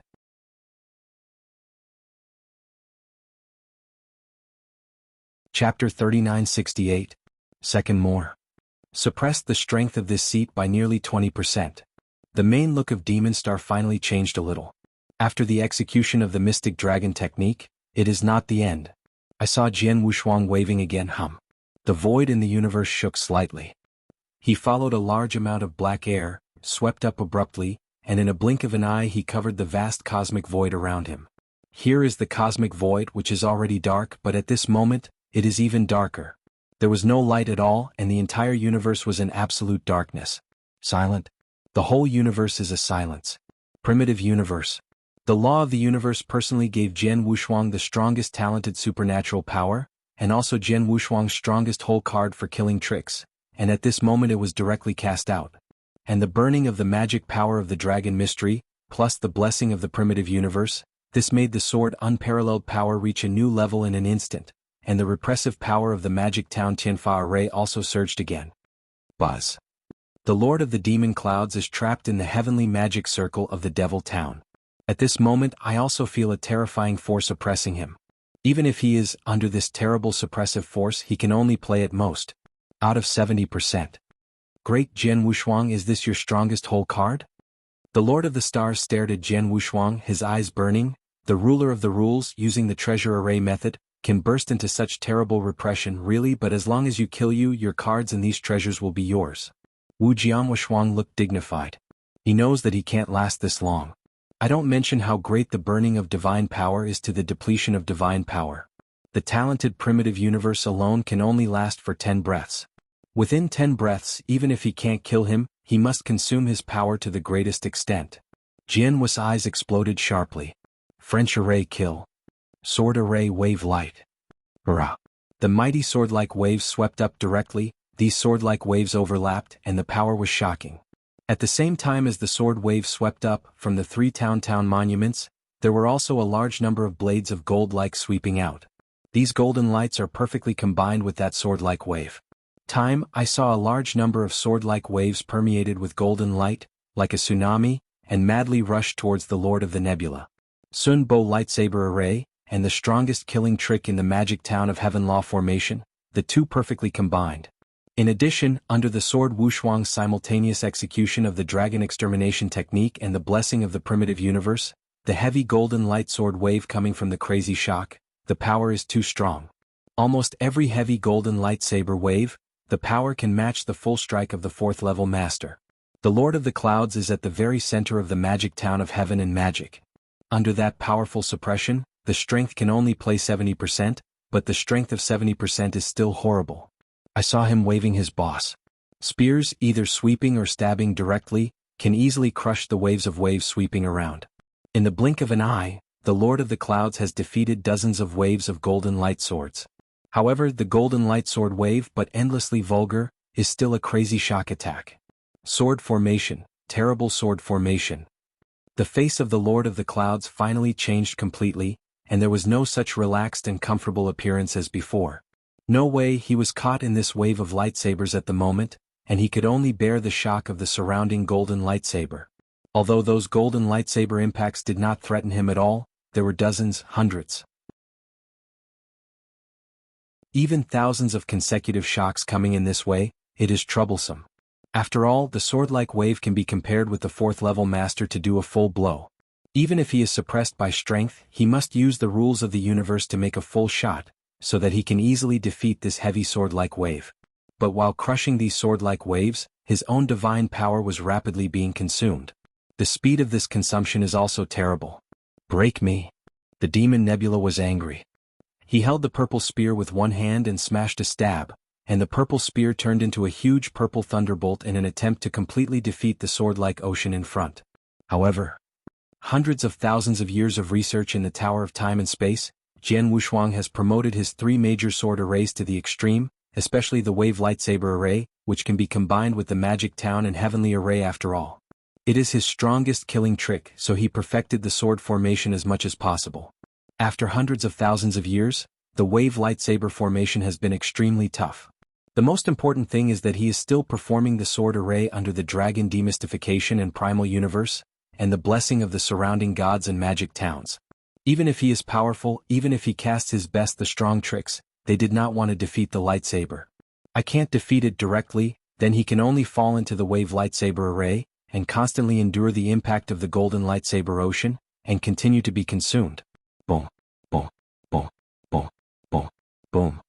Chapter 3968. Second more. Suppressed the strength of this seat by nearly 20%. The main look of Demon Star finally changed a little. After the execution of the Mystic Dragon technique, it is not the end. I saw Jian Wushuang waving again. The void in the universe shook slightly. He followed a large amount of black air, swept up abruptly, and in a blink of an eye he covered the vast cosmic void around him. Here is the cosmic void, which is already dark, but at this moment, it is even darker. There was no light at all, and the entire universe was in absolute darkness. Silent. The whole universe is a silence. Primitive universe. The law of the universe personally gave Jian Wushuang the strongest talented supernatural power, and also Jian Wushuang's strongest whole card for killing tricks, and at this moment it was directly cast out. And the burning of the magic power of the dragon mystery, plus the blessing of the primitive universe, this made the sword unparalleled power reach a new level in an instant, and the repressive power of the magic town Tianfa Array also surged again. Buzz. The Lord of the Demon Clouds is trapped in the heavenly magic circle of the Devil Town. At this moment I also feel a terrifying force oppressing him. Even if he is under this terrible suppressive force, he can only play at most out of 70%. Great Jian Wushuang, is this your strongest whole card? The Lord of the Stars stared at Jian Wushuang, his eyes burning. The ruler of the rules, using the treasure array method, can burst into such terrible repression, really, but as long as you kill your cards and these treasures will be yours. Jian Wushuang looked dignified. He knows that he can't last this long. I don't mention how great the burning of divine power is to the depletion of divine power. The talented primitive universe alone can only last for 10 breaths. Within 10 breaths, even if he can't kill him, he must consume his power to the greatest extent. Jian Wu's eyes exploded sharply. French array kill. Sword array wave light. Hurrah! The mighty sword-like waves swept up directly, these sword-like waves overlapped, and the power was shocking. At the same time as the sword wave swept up from the three town monuments, there were also a large number of blades of gold-like sweeping out. These golden lights are perfectly combined with that sword-like wave. time, I saw a large number of sword-like waves permeated with golden light, like a tsunami, and madly rushed towards the Lord of the Nebula. Sun Bo lightsaber array, and the strongest killing trick in the magic town of Heaven Law formation, the two perfectly combined. In addition, under the sword Wushuang's simultaneous execution of the dragon extermination technique and the blessing of the primitive universe, the heavy golden light sword wave coming from the crazy shock, the power is too strong. Almost every heavy golden lightsaber wave, the power can match the full strike of the fourth level master. The Lord of the Clouds is at the very center of the magic town of heaven and magic. Under that powerful suppression, the strength can only play 70%, but the strength of 70% is still horrible. I saw him waving his boss. Spears, either sweeping or stabbing directly, can easily crush the waves of waves sweeping around. In the blink of an eye, the Lord of the Clouds has defeated dozens of waves of golden light swords. However, the golden light sword wave, but endlessly vulgar, is still a crazy shock attack. Sword formation, terrible sword formation. The face of the Lord of the Clouds finally changed completely, and there was no such relaxed and comfortable appearance as before. No way, he was caught in this wave of lightsabers at the moment, and he could only bear the shock of the surrounding golden lightsaber. Although those golden lightsaber impacts did not threaten him at all, there were dozens, hundreds, even thousands of consecutive shocks coming in this way. It is troublesome. After all, the sword-like wave can be compared with the fourth-level master to do a full blow. Even if he is suppressed by strength, he must use the rules of the universe to make a full shot, so that he can easily defeat this heavy sword-like wave. But while crushing these sword-like waves, his own divine power was rapidly being consumed. The speed of this consumption is also terrible. Break me. The demon Nebula was angry. He held the purple spear with one hand and smashed a stab, and the purple spear turned into a huge purple thunderbolt in an attempt to completely defeat the sword-like ocean in front. However, hundreds of thousands of years of research in the Tower of Time and Space, Jian Wushuang has promoted his three major sword arrays to the extreme, especially the wave lightsaber array, which can be combined with the magic town and heavenly array after all. It is his strongest killing trick, so he perfected the sword formation as much as possible. After hundreds of thousands of years, the wave lightsaber formation has been extremely tough. The most important thing is that he is still performing the sword array under the dragon demystification and primal universe, and the blessing of the surrounding gods and magic towns. Even if he is powerful, even if he casts his best the strong tricks, they did not want to defeat the lightsaber. I can't defeat it directly, then he can only fall into the wave lightsaber array, and constantly endure the impact of the golden lightsaber ocean, and continue to be consumed. Boom, boom, boom, boom, boom, boom.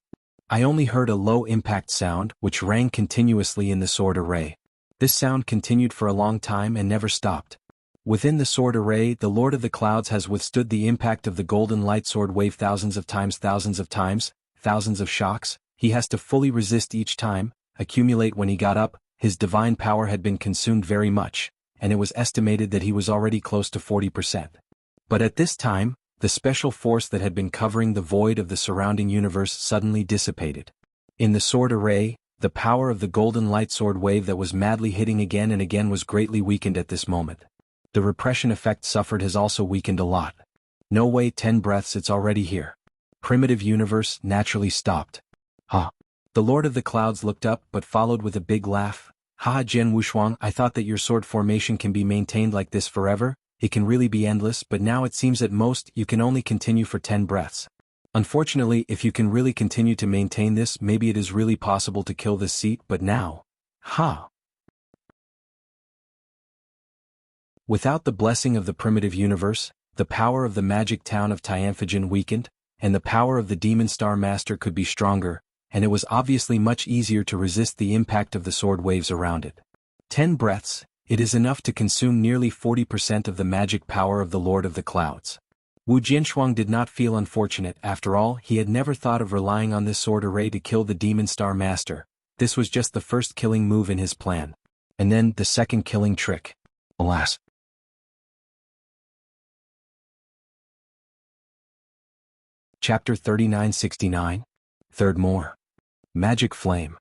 I only heard a low impact sound, which rang continuously in the sword array. This sound continued for a long time and never stopped. Within the sword array, the Lord of the Clouds has withstood the impact of the golden light sword wave thousands of times, thousands of shocks. He has to fully resist each time, accumulate. When he got up, his divine power had been consumed very much, and it was estimated that he was already close to 40%. But at this time, the special force that had been covering the void of the surrounding universe suddenly dissipated. In the sword array, the power of the golden light sword wave that was madly hitting again and again was greatly weakened at this moment. The repression effect suffered has also weakened a lot. No way, 10 breaths, it's already here. Primitive universe naturally stopped. Ha. The Lord of the Clouds looked up but followed with a big laugh. Ha, Jian Wushuang, I thought that your sword formation can be maintained like this forever. It can really be endless, but now it seems at most you can only continue for 10 breaths. Unfortunately, if you can really continue to maintain this, maybe it is really possible to kill this seat, but now, ha. Without the blessing of the primitive universe, the power of the magic town of Tianfijin weakened, and the power of the demon star master could be stronger, and it was obviously much easier to resist the impact of the sword waves around it. 10 breaths. It is enough to consume nearly 40% of the magic power of the Lord of the Clouds. Wu Jianshuang did not feel unfortunate. After all, he had never thought of relying on this sword array to kill the Demon Star Master. This was just the first killing move in his plan. And then, the second killing trick. Alas. Chapter 3969. Third More. Magic Flame.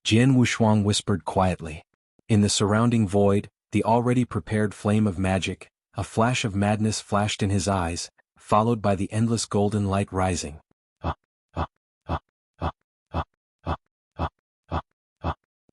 Jian Wushuang whispered quietly. In the surrounding void, the already prepared flame of magic, a flash of madness flashed in his eyes, followed by the endless golden light rising.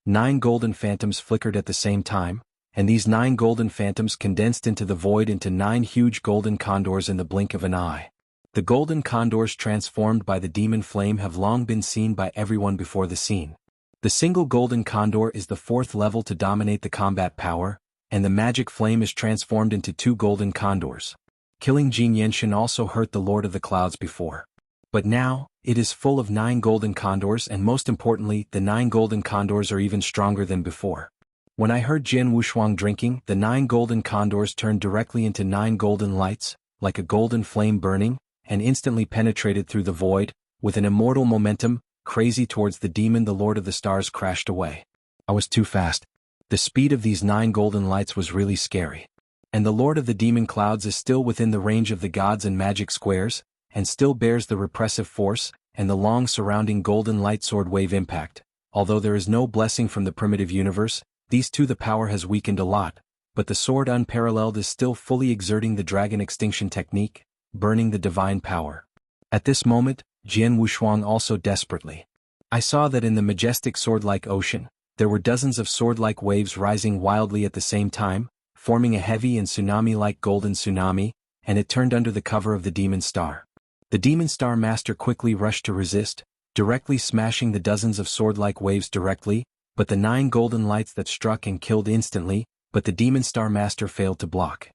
9 golden phantoms flickered at the same time, and these 9 golden phantoms condensed into the void into 9 huge golden condors in the blink of an eye. The golden condors transformed by the demon flame have long been seen by everyone before the scene. The single golden condor is the 4th level to dominate the combat power, and the magic flame is transformed into 2 golden condors. Killing Jin Yenshin also hurt the Lord of the Clouds before. But now, it is full of 9 golden condors, and most importantly, the 9 golden condors are even stronger than before. When I heard Jian Wushuang drinking, the 9 golden condors turned directly into 9 golden lights, like a golden flame burning, and instantly penetrated through the void. With an immortal momentum, crazy towards the demon, the Lord of the Stars crashed away. I was too fast. The speed of these 9 golden lights was really scary. And the Lord of the Demon Clouds is still within the range of the gods and magic squares, and still bears the repressive force, and the long surrounding golden light sword wave impact. Although there is no blessing from the primitive universe, these two the power has weakened a lot, but the sword unparalleled is still fully exerting the dragon extinction technique, burning the divine power. At this moment, Jian Wushuang also desperately. I saw that in the majestic sword-like ocean, there were dozens of sword-like waves rising wildly at the same time, forming a heavy and tsunami-like golden tsunami, and it turned under the cover of the Demon Star. The Demon Star Master quickly rushed to resist, directly smashing the dozens of sword-like waves directly, but the 9 golden lights that struck and killed instantly, but the Demon Star Master failed to block.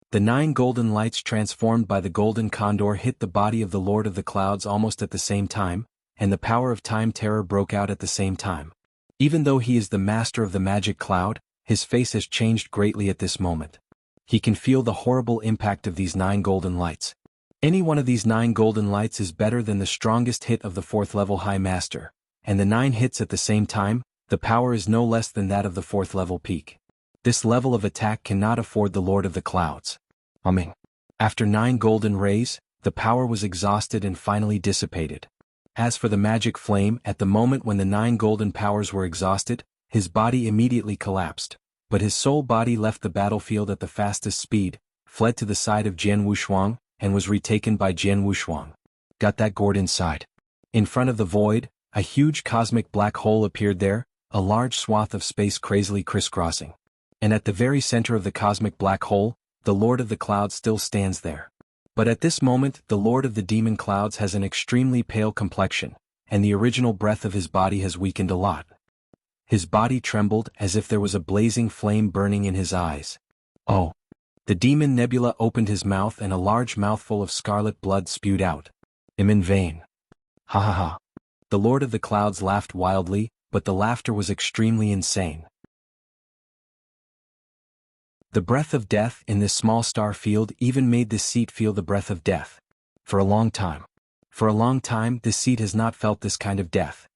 The 9 golden lights transformed by the golden condor hit the body of the Lord of the Clouds almost at the same time, and the power of time terror broke out at the same time. Even though he is the master of the magic cloud, his face has changed greatly at this moment. He can feel the horrible impact of these 9 golden lights. Any one of these 9 golden lights is better than the strongest hit of the 4th level High Master, and the 9 hits at the same time, the power is no less than that of the 4th level peak. This level of attack cannot afford the Lord of the Clouds. After 9 golden rays, the power was exhausted and finally dissipated. As for the magic flame, at the moment when the 9 golden powers were exhausted, his body immediately collapsed, but his soul body left the battlefield at the fastest speed, fled to the side of Jian Wushuang, and was retaken by Jian Wushuang. Got that gourd inside. In front of the void, a huge cosmic black hole appeared there, a large swath of space crazily crisscrossing. And at the very center of the cosmic black hole, the Lord of the Clouds still stands there. But at this moment, the Lord of the Demon Clouds has an extremely pale complexion, and the original breath of his body has weakened a lot. His body trembled as if there was a blazing flame burning in his eyes. Oh! The demon Nebula opened his mouth and a large mouthful of scarlet blood spewed out. In vain. Ha ha ha. The Lord of the Clouds laughed wildly, but the laughter was extremely insane. The breath of death in this small star field even made this seat feel the breath of death. For a long time, this seat has not felt this kind of death.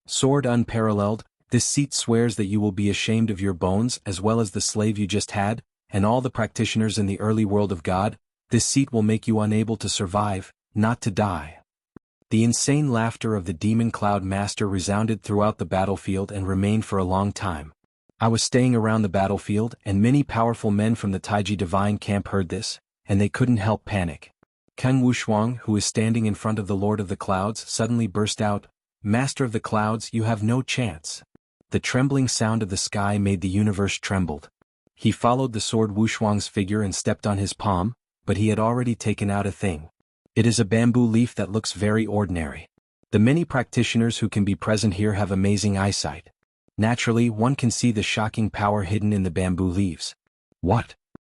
Sword unparalleled, this seat swears that you will be ashamed of your bones as well as the slave you just had, and all the practitioners in the early world of God. This seat will make you unable to survive, not to die. The insane laughter of the Demon Cloud Master resounded throughout the battlefield and remained for a long time. I was staying around the battlefield, and many powerful men from the Taiji Divine Camp heard this, and they couldn't help panic. Kang Wushuang, who is standing in front of the Lord of the Clouds, suddenly burst out, "Master of the Clouds, you have no chance." The trembling sound of the sky made the universe trembled. He followed the sword Wushuang's figure and stepped on his palm, but he had already taken out a thing. It is a bamboo leaf that looks very ordinary. The many practitioners who can be present here have amazing eyesight. Naturally, one can see the shocking power hidden in the bamboo leaves. What?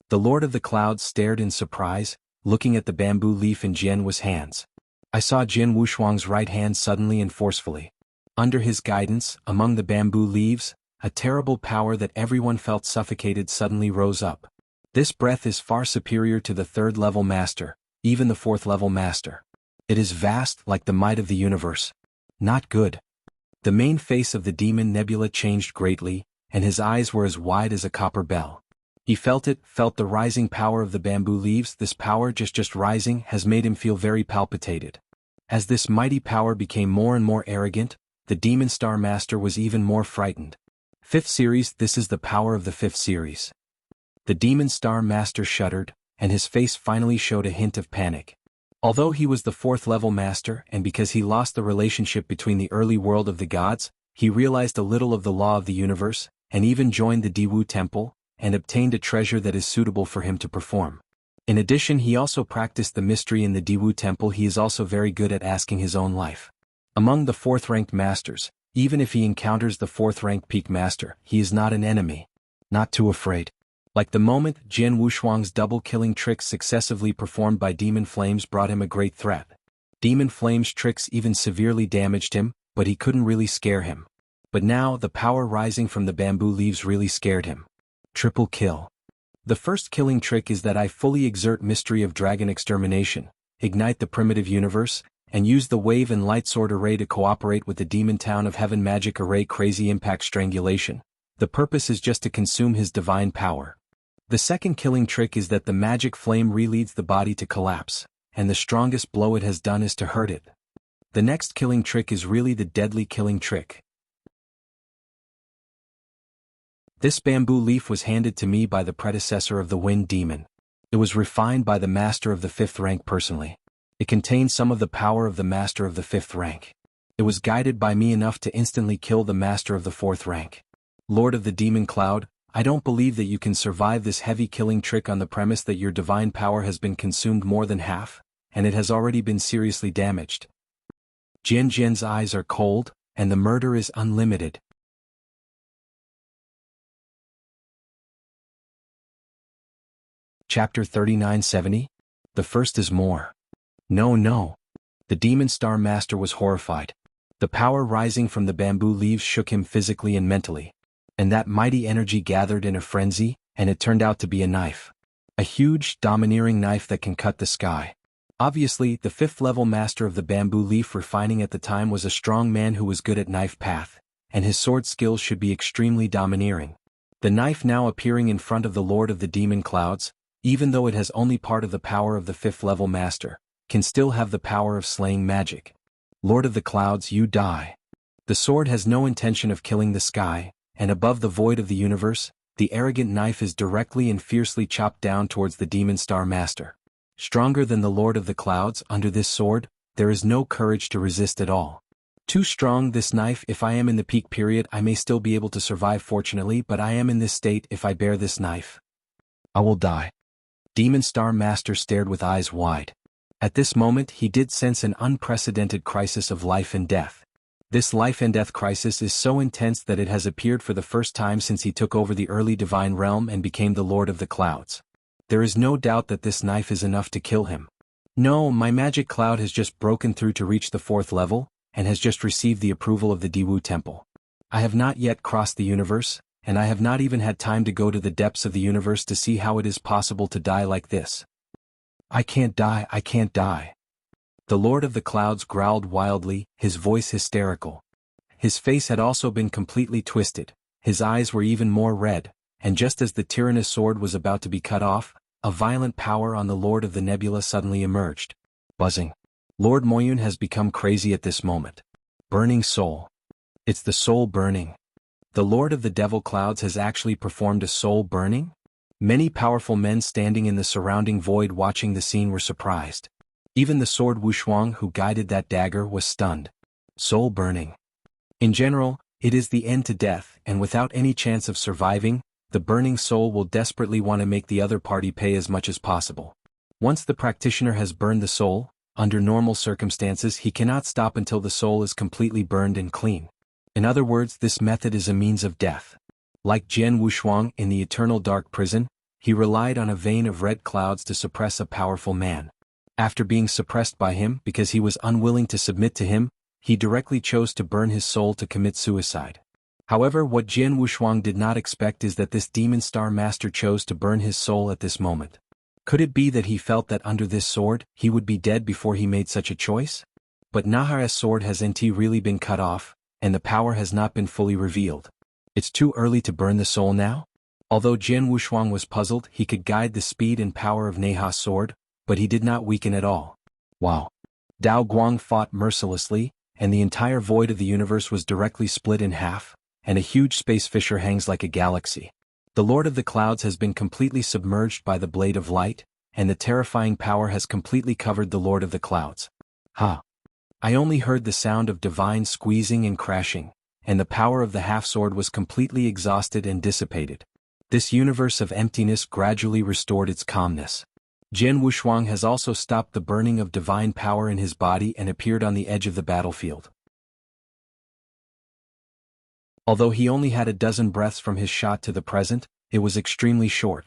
The Lord of the Clouds stared in surprise, looking at the bamboo leaf in Jian Wu's hands. I saw Jian Wushuang's right hand suddenly and forcefully. Under his guidance, among the bamboo leaves, a terrible power that everyone felt suffocated suddenly rose up. This breath is far superior to the 3rd level master, even the 4th level master. It is vast like the might of the universe. Not good. The main face of the demon Nebula changed greatly, and his eyes were as wide as a copper bell. He felt the rising power of the bamboo leaves. This power just rising has made him feel very palpitated. As this mighty power became more and more arrogant, the Demon Star Master was even more frightened. 5th series, this is the power of the 5th series. The Demon Star Master shuddered, and his face finally showed a hint of panic. Although he was the fourth-level master and because he lost the relationship between the early world of the gods, he realized a little of the law of the universe, and even joined the Diwu temple, and obtained a treasure that is suitable for him to perform. In addition, he also practiced the mystery in the Diwu temple. He is also very good at asking his own life. Among the fourth-ranked masters, even if he encounters the fourth-ranked peak master, he is not an enemy. Not too afraid. Like the moment Jian Wushuang's double-killing tricks successively performed by demon flames brought him a great threat. Demon flames' tricks even severely damaged him, but he couldn't really scare him. But now the power rising from the bamboo leaves really scared him. Triple kill. The first killing trick is that I fully exert Mystery of Dragon Extermination, ignite the primitive universe, and use the Wave and Light Sword Array to cooperate with the Demon Town of Heaven Magic Array Crazy Impact Strangulation. The purpose is just to consume his divine power. The second killing trick is that the magic flame re-leads the body to collapse, and the strongest blow it has done is to hurt it. The next killing trick is really the deadly killing trick. This bamboo leaf was handed to me by the predecessor of the Wind Demon. It was refined by the master of the 5th rank personally. It contained some of the power of the master of the 5th rank. It was guided by me enough to instantly kill the master of the 4th rank. Lord of the Demon Cloud, I don't believe that you can survive this heavy killing trick on the premise that your divine power has been consumed more than half, and it has already been seriously damaged. Jian Jian's eyes are cold, and the murder is unlimited. Chapter 3970? The first is more. No. The Demon Star Master was horrified. The power rising from the bamboo leaves shook him physically and mentally. And that mighty energy gathered in a frenzy, and it turned out to be a knife. A huge, domineering knife that can cut the sky. Obviously, the 5th-level master of the bamboo leaf refining at the time was a strong man who was good at knife path, and his sword skills should be extremely domineering. The knife now appearing in front of the Lord of the Demon Clouds, even though it has only part of the power of the 5th-level master, can still have the power of slaying magic. Lord of the Clouds, you die. The sword has no intention of killing the sky, and above the void of the universe, the arrogant knife is directly and fiercely chopped down towards the Demon Star Master. Stronger than the Lord of the Clouds, under this sword, there is no courage to resist at all. Too strong this knife. If I am in the peak period, I may still be able to survive fortunately, but I am in this state. If I bear this knife, I will die. Demon Star Master stared with eyes wide. At this moment he did sense an unprecedented crisis of life and death. This life and death crisis is so intense that it has appeared for the first time since he took over the early divine realm and became the Lord of the Clouds. There is no doubt that this knife is enough to kill him. No, my magic cloud has just broken through to reach the 4th level, and has just received the approval of the Diwu Temple. I have not yet crossed the universe, and I have not even had time to go to the depths of the universe to see how it is possible to die like this. I can't die. The Lord of the Clouds growled wildly, his voice hysterical. His face had also been completely twisted, his eyes were even more red, and just as the tyrannous sword was about to be cut off, a violent power on the Lord of the Nebula suddenly emerged. Buzzing. Lord Moyun has become crazy at this moment. Burning soul. It's the soul burning. The Lord of the Devil Clouds has actually performed a soul burning? Many powerful men standing in the surrounding void watching the scene were surprised. Even the sword Wushuang who guided that dagger was stunned. Soul burning. In general, it is the end to death, and without any chance of surviving, the burning soul will desperately want to make the other party pay as much as possible. Once the practitioner has burned the soul, under normal circumstances he cannot stop until the soul is completely burned and clean. In other words, this method is a means of death. Like Jian Wushuang in the eternal dark prison, he relied on a vein of red clouds to suppress a powerful man. After being suppressed by him because he was unwilling to submit to him, he directly chose to burn his soul to commit suicide. However, what Jian Wushuang did not expect is that this Demon Star Master chose to burn his soul at this moment. Could it be that he felt that under this sword, he would be dead before he made such a choice? But Nahara's sword has really been cut off, and the power has not been fully revealed. It's too early to burn the soul now? Although Jian Wushuang was puzzled, he could guide the speed and power of Neha's sword, but he did not weaken at all. Wow. Dao Guang fought mercilessly, and the entire void of the universe was directly split in half, and a huge space fissure hangs like a galaxy. The Lord of the Clouds has been completely submerged by the blade of light, and the terrifying power has completely covered the Lord of the Clouds. Ha! I only heard the sound of divine squeezing and crashing, and the power of the half-sword was completely exhausted and dissipated. This universe of emptiness gradually restored its calmness. Jian Wushuang has also stopped the burning of divine power in his body and appeared on the edge of the battlefield. Although he only had a dozen breaths from his shot to the present, it was extremely short.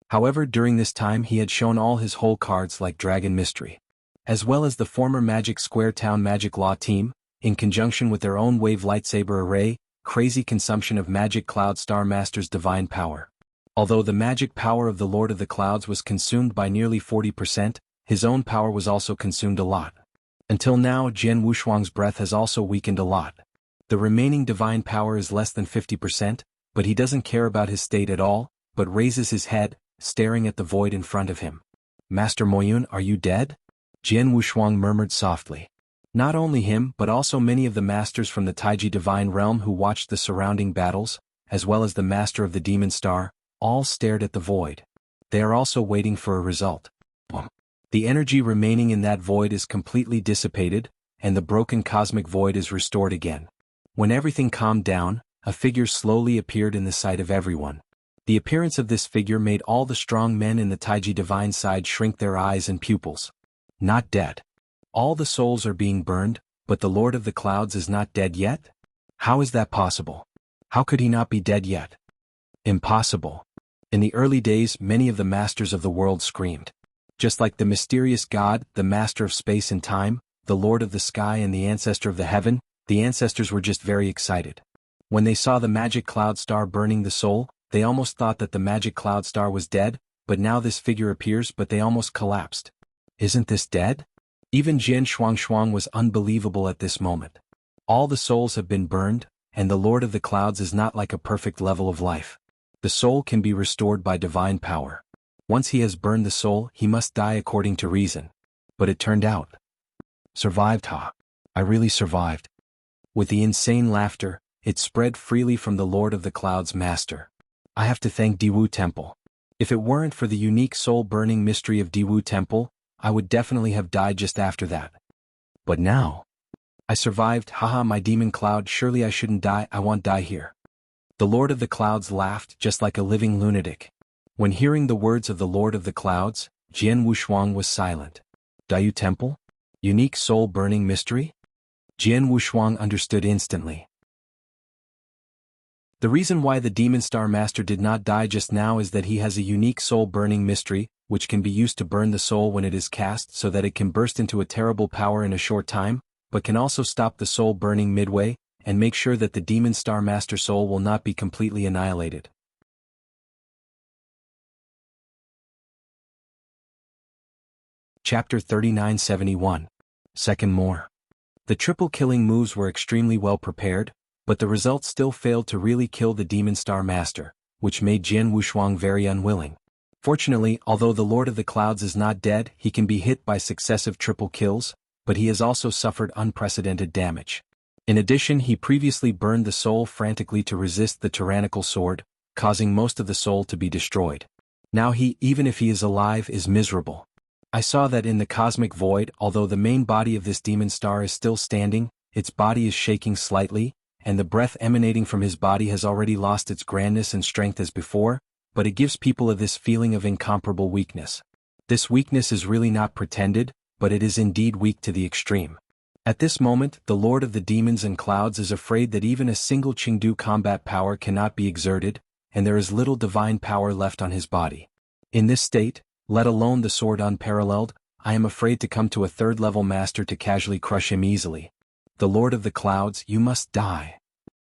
However, during this time he had shown all his whole cards like Dragon Mystery, as well as the former Magic Square Town Magic Law team, in conjunction with their own Wave Lightsaber Array, crazy consumption of Magic Cloud Star Master's divine power. Although the magic power of the Lord of the Clouds was consumed by nearly 40%, his own power was also consumed a lot. Until now, Jian Wushuang's breath has also weakened a lot. The remaining divine power is less than 50%, but he doesn't care about his state at all, but raises his head, staring at the void in front of him. Master Moyun, are you dead? Jian Wushuang murmured softly. Not only him but also many of the masters from the Taiji Divine Realm who watched the surrounding battles, as well as the master of the Demon Star, all stared at the void. They are also waiting for a result. The energy remaining in that void is completely dissipated, and the broken cosmic void is restored again. When everything calmed down, a figure slowly appeared in the sight of everyone. The appearance of this figure made all the strong men in the Taiji Divine side shrink their eyes and pupils. Not dead. All the souls are being burned, but the Lord of the Clouds is not dead yet? How is that possible? How could he not be dead yet? Impossible. In the early days, many of the masters of the world screamed. Just like the mysterious God, the master of space and time, the Lord of the sky and the ancestor of the heaven, the ancestors were just very excited. When they saw the magic cloud star burning the soul, they almost thought that the magic cloud star was dead, but now this figure appears but they almost collapsed. Isn't this dead? Even Jian Shuang was unbelievable at this moment. All the souls have been burned, and the Lord of the Clouds is not like a perfect level of life. The soul can be restored by divine power. Once he has burned the soul, he must die according to reason. But it turned out. Survived, ha! I really survived. With the insane laughter, it spread freely from the Lord of the Clouds master. I have to thank Diwu Temple. If it weren't for the unique soul-burning mystery of Diwu Temple, I would definitely have died just after that. But now, I survived, haha, my demon cloud, surely I shouldn't die, I won't die here. The Lord of the Clouds laughed just like a living lunatic. When hearing the words of the Lord of the Clouds, Jian Wushuang was silent. Diwu Temple? Unique soul-burning mystery? Jian Wushuang understood instantly. The reason why the Demon Star Master did not die just now is that he has a unique soul-burning mystery, which can be used to burn the soul when it is cast so that it can burst into a terrible power in a short time, but can also stop the soul burning midway, and make sure that the Demon Star Master soul will not be completely annihilated. Chapter 3971. Second More. The triple killing moves were extremely well prepared, but the results still failed to really kill the Demon Star Master, which made Jian Wushuang very unwilling. Fortunately, although the Lord of the Clouds is not dead, he can be hit by successive triple kills, but he has also suffered unprecedented damage. In addition, he previously burned the soul frantically to resist the tyrannical sword, causing most of the soul to be destroyed. Now he, even if he is alive, is miserable. I saw that in the cosmic void, although the main body of this demon star is still standing, its body is shaking slightly, and the breath emanating from his body has already lost its grandness and strength as before, but it gives people this feeling of incomparable weakness. This weakness is really not pretended, but it is indeed weak to the extreme. At this moment, the Lord of the Demons and Clouds is afraid that even a single Chengdu combat power cannot be exerted, and there is little divine power left on his body. In this state, let alone the sword unparalleled, I am afraid to come to a third-level master to casually crush him easily. The Lord of the Clouds, you must die.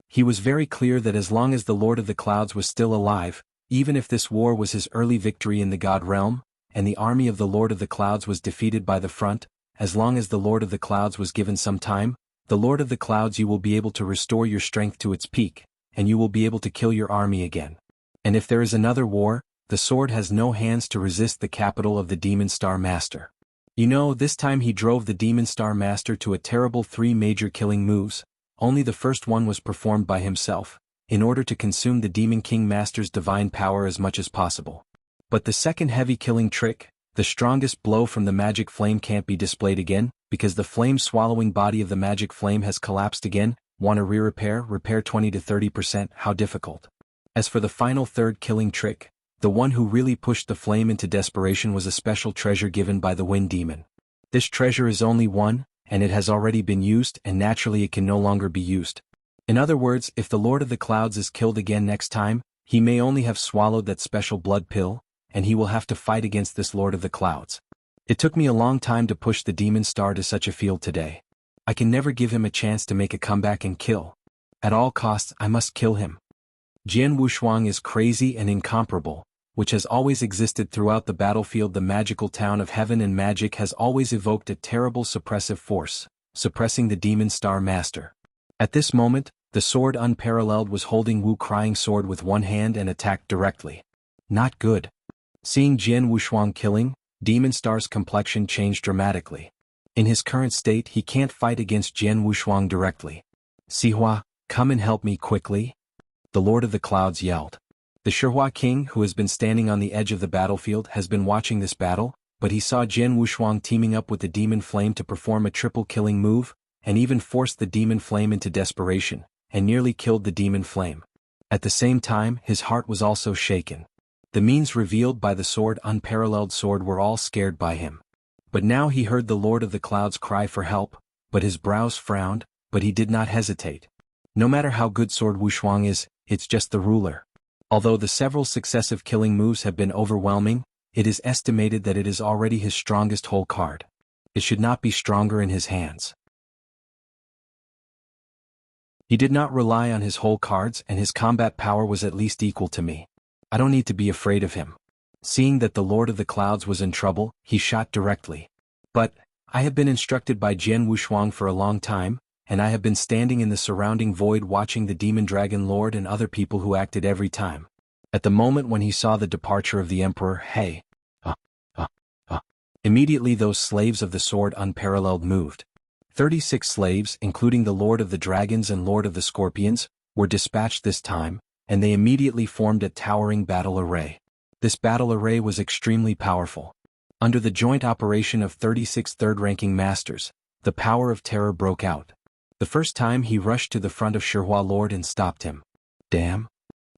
He was very clear that as long as the Lord of the Clouds was still alive, even if this war was his early victory in the God realm, and the army of the Lord of the Clouds was defeated by the front, as long as the Lord of the Clouds was given some time, the Lord of the Clouds, you will be able to restore your strength to its peak, and you will be able to kill your army again. And if there is another war, the sword has no hands to resist the capital of the Demon Star Master. You know, this time he drove the Demon Star Master to a terrible 3 major killing moves. Only the first one was performed by himself, in order to consume the Demon King Master's divine power as much as possible. But the second heavy killing trick, The strongest blow from the magic flame can't be displayed again, because the flame-swallowing body of the magic flame has collapsed again. Want to re-repair? Repair 20 to 30%, how difficult. As for the final third killing trick, the one who really pushed the flame into desperation was a special treasure given by the Wind Demon. This treasure is only one, and it has already been used, and naturally it can no longer be used. In other words, if the Lord of the Clouds is killed again next time, he may only have swallowed that special blood pill, and he will have to fight against this Lord of the Clouds. It took me a long time to push the Demon Star to such a field today. I can never give him a chance to make a comeback and kill. At all costs, I must kill him. Jianghu Shuang is crazy and incomparable, which has always existed throughout the battlefield. The magical town of heaven and magic has always evoked a terrible suppressive force, suppressing the Demon Star Master. At this moment, the sword unparalleled was holding Wu Crying Sword with one hand and attacked directly. Not good. Seeing Jianghu Shuang killing, Demon Star's complexion changed dramatically. In his current state he can't fight against Jianghu Shuang directly. Sihua, come and help me quickly. The Lord of the Clouds yelled. The Shihua King, who has been standing on the edge of the battlefield, has been watching this battle, but he saw Jianghu Shuang teaming up with the Demon Flame to perform a triple killing move, and even forced the Demon Flame into desperation, and nearly killed the Demon Flame. At the same time, his heart was also shaken. The means revealed by the sword, unparalleled sword, were all scared by him. But now he heard the Lord of the Clouds cry for help, but his brows frowned, but he did not hesitate. No matter how good Sword Wushuang is, it's just the ruler. Although the several successive killing moves have been overwhelming, it is estimated that it is already his strongest whole card. It should not be stronger in his hands. He did not rely on his whole cards, and his combat power was at least equal to me. I don't need to be afraid of him. Seeing that the Lord of the Clouds was in trouble, he shot directly. But, I have been instructed by Jianghu Shuang for a long time, and I have been standing in the surrounding void watching the Demon Dragon Lord and other people who acted every time. At the moment when he saw the departure of the Emperor, hey! Immediately those slaves of the sword unparalleled moved. 36 slaves, including the Lord of the Dragons and Lord of the Scorpions, were dispatched this time, and they immediately formed a towering battle array. This battle array was extremely powerful. Under the joint operation of 36 third-ranking masters, the power of terror broke out. The first time he rushed to the front of Shihua Lord and stopped him. Damn!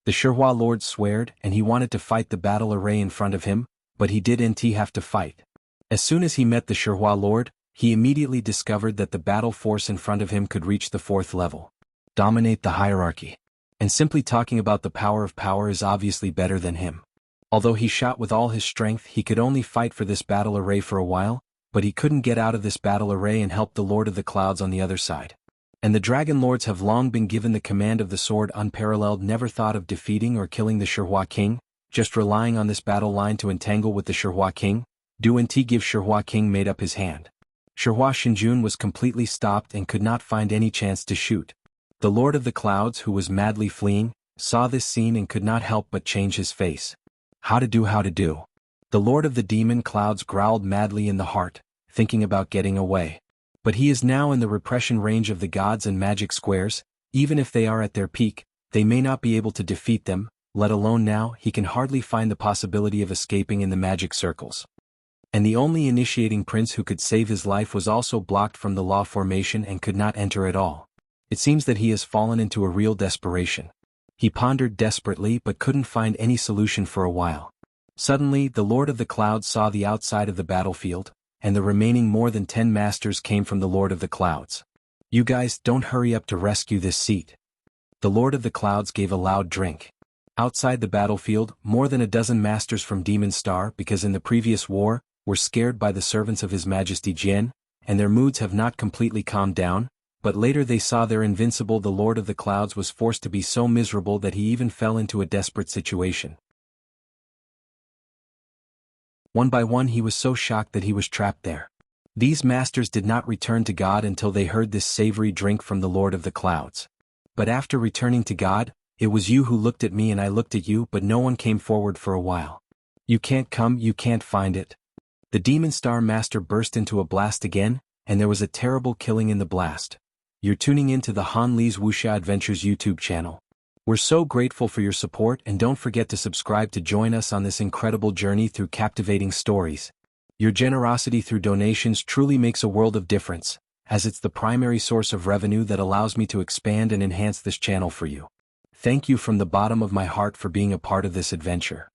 The Shihua Lord sweared, and he wanted to fight the battle array in front of him, but he didn't have to fight. As soon as he met the Shihua Lord, he immediately discovered that the battle force in front of him could reach the 4th level. Dominate the hierarchy. And simply talking about the power of power is obviously better than him. Although he shot with all his strength, he could only fight for this battle array for a while, but he couldn't get out of this battle array and help the Lord of the Clouds on the other side. And the Dragon Lords have long been given the command of the sword unparalleled, never thought of defeating or killing the Shihua King, just relying on this battle line to entangle with the Shihua King. Give Shihua King made up his hand. Shihua Shinjun was completely stopped and could not find any chance to shoot. The Lord of the Clouds, who was madly fleeing, saw this scene and could not help but change his face. How to do. The Lord of the Demon Clouds growled madly in the heart, thinking about getting away. But he is now in the repression range of the gods and magic squares. Even if they are at their peak, they may not be able to defeat them, let alone now. He can hardly find the possibility of escaping in the magic circles. And the only initiating prince who could save his life was also blocked from the law formation and could not enter at all. It seems that he has fallen into a real desperation. He pondered desperately but couldn't find any solution for a while. Suddenly, the Lord of the Clouds saw the outside of the battlefield, and the remaining more than 10 masters came from the Lord of the Clouds. You guys, don't hurry up to rescue this seat. The Lord of the Clouds gave a loud drink. Outside the battlefield, more than a dozen masters from Demon Star, because in the previous war, were scared by the servants of His Majesty Jian, and their moods have not completely calmed down, but later they saw their invincible. The Lord of the Clouds was forced to be so miserable that he even fell into a desperate situation. One by one he was so shocked that he was trapped there. These masters did not return to God until they heard this savory drink from the Lord of the Clouds. But after returning to God, it was you who looked at me and I looked at you, but no one came forward for a while. You can't come, you can't find it. The Demon Star Master burst into a blast again, and there was a terrible killing in the blast. You're tuning in to the Han Li's Wuxia Adventures YouTube channel. We're so grateful for your support, and don't forget to subscribe to join us on this incredible journey through captivating stories. Your generosity through donations truly makes a world of difference, as it's the primary source of revenue that allows me to expand and enhance this channel for you. Thank you from the bottom of my heart for being a part of this adventure.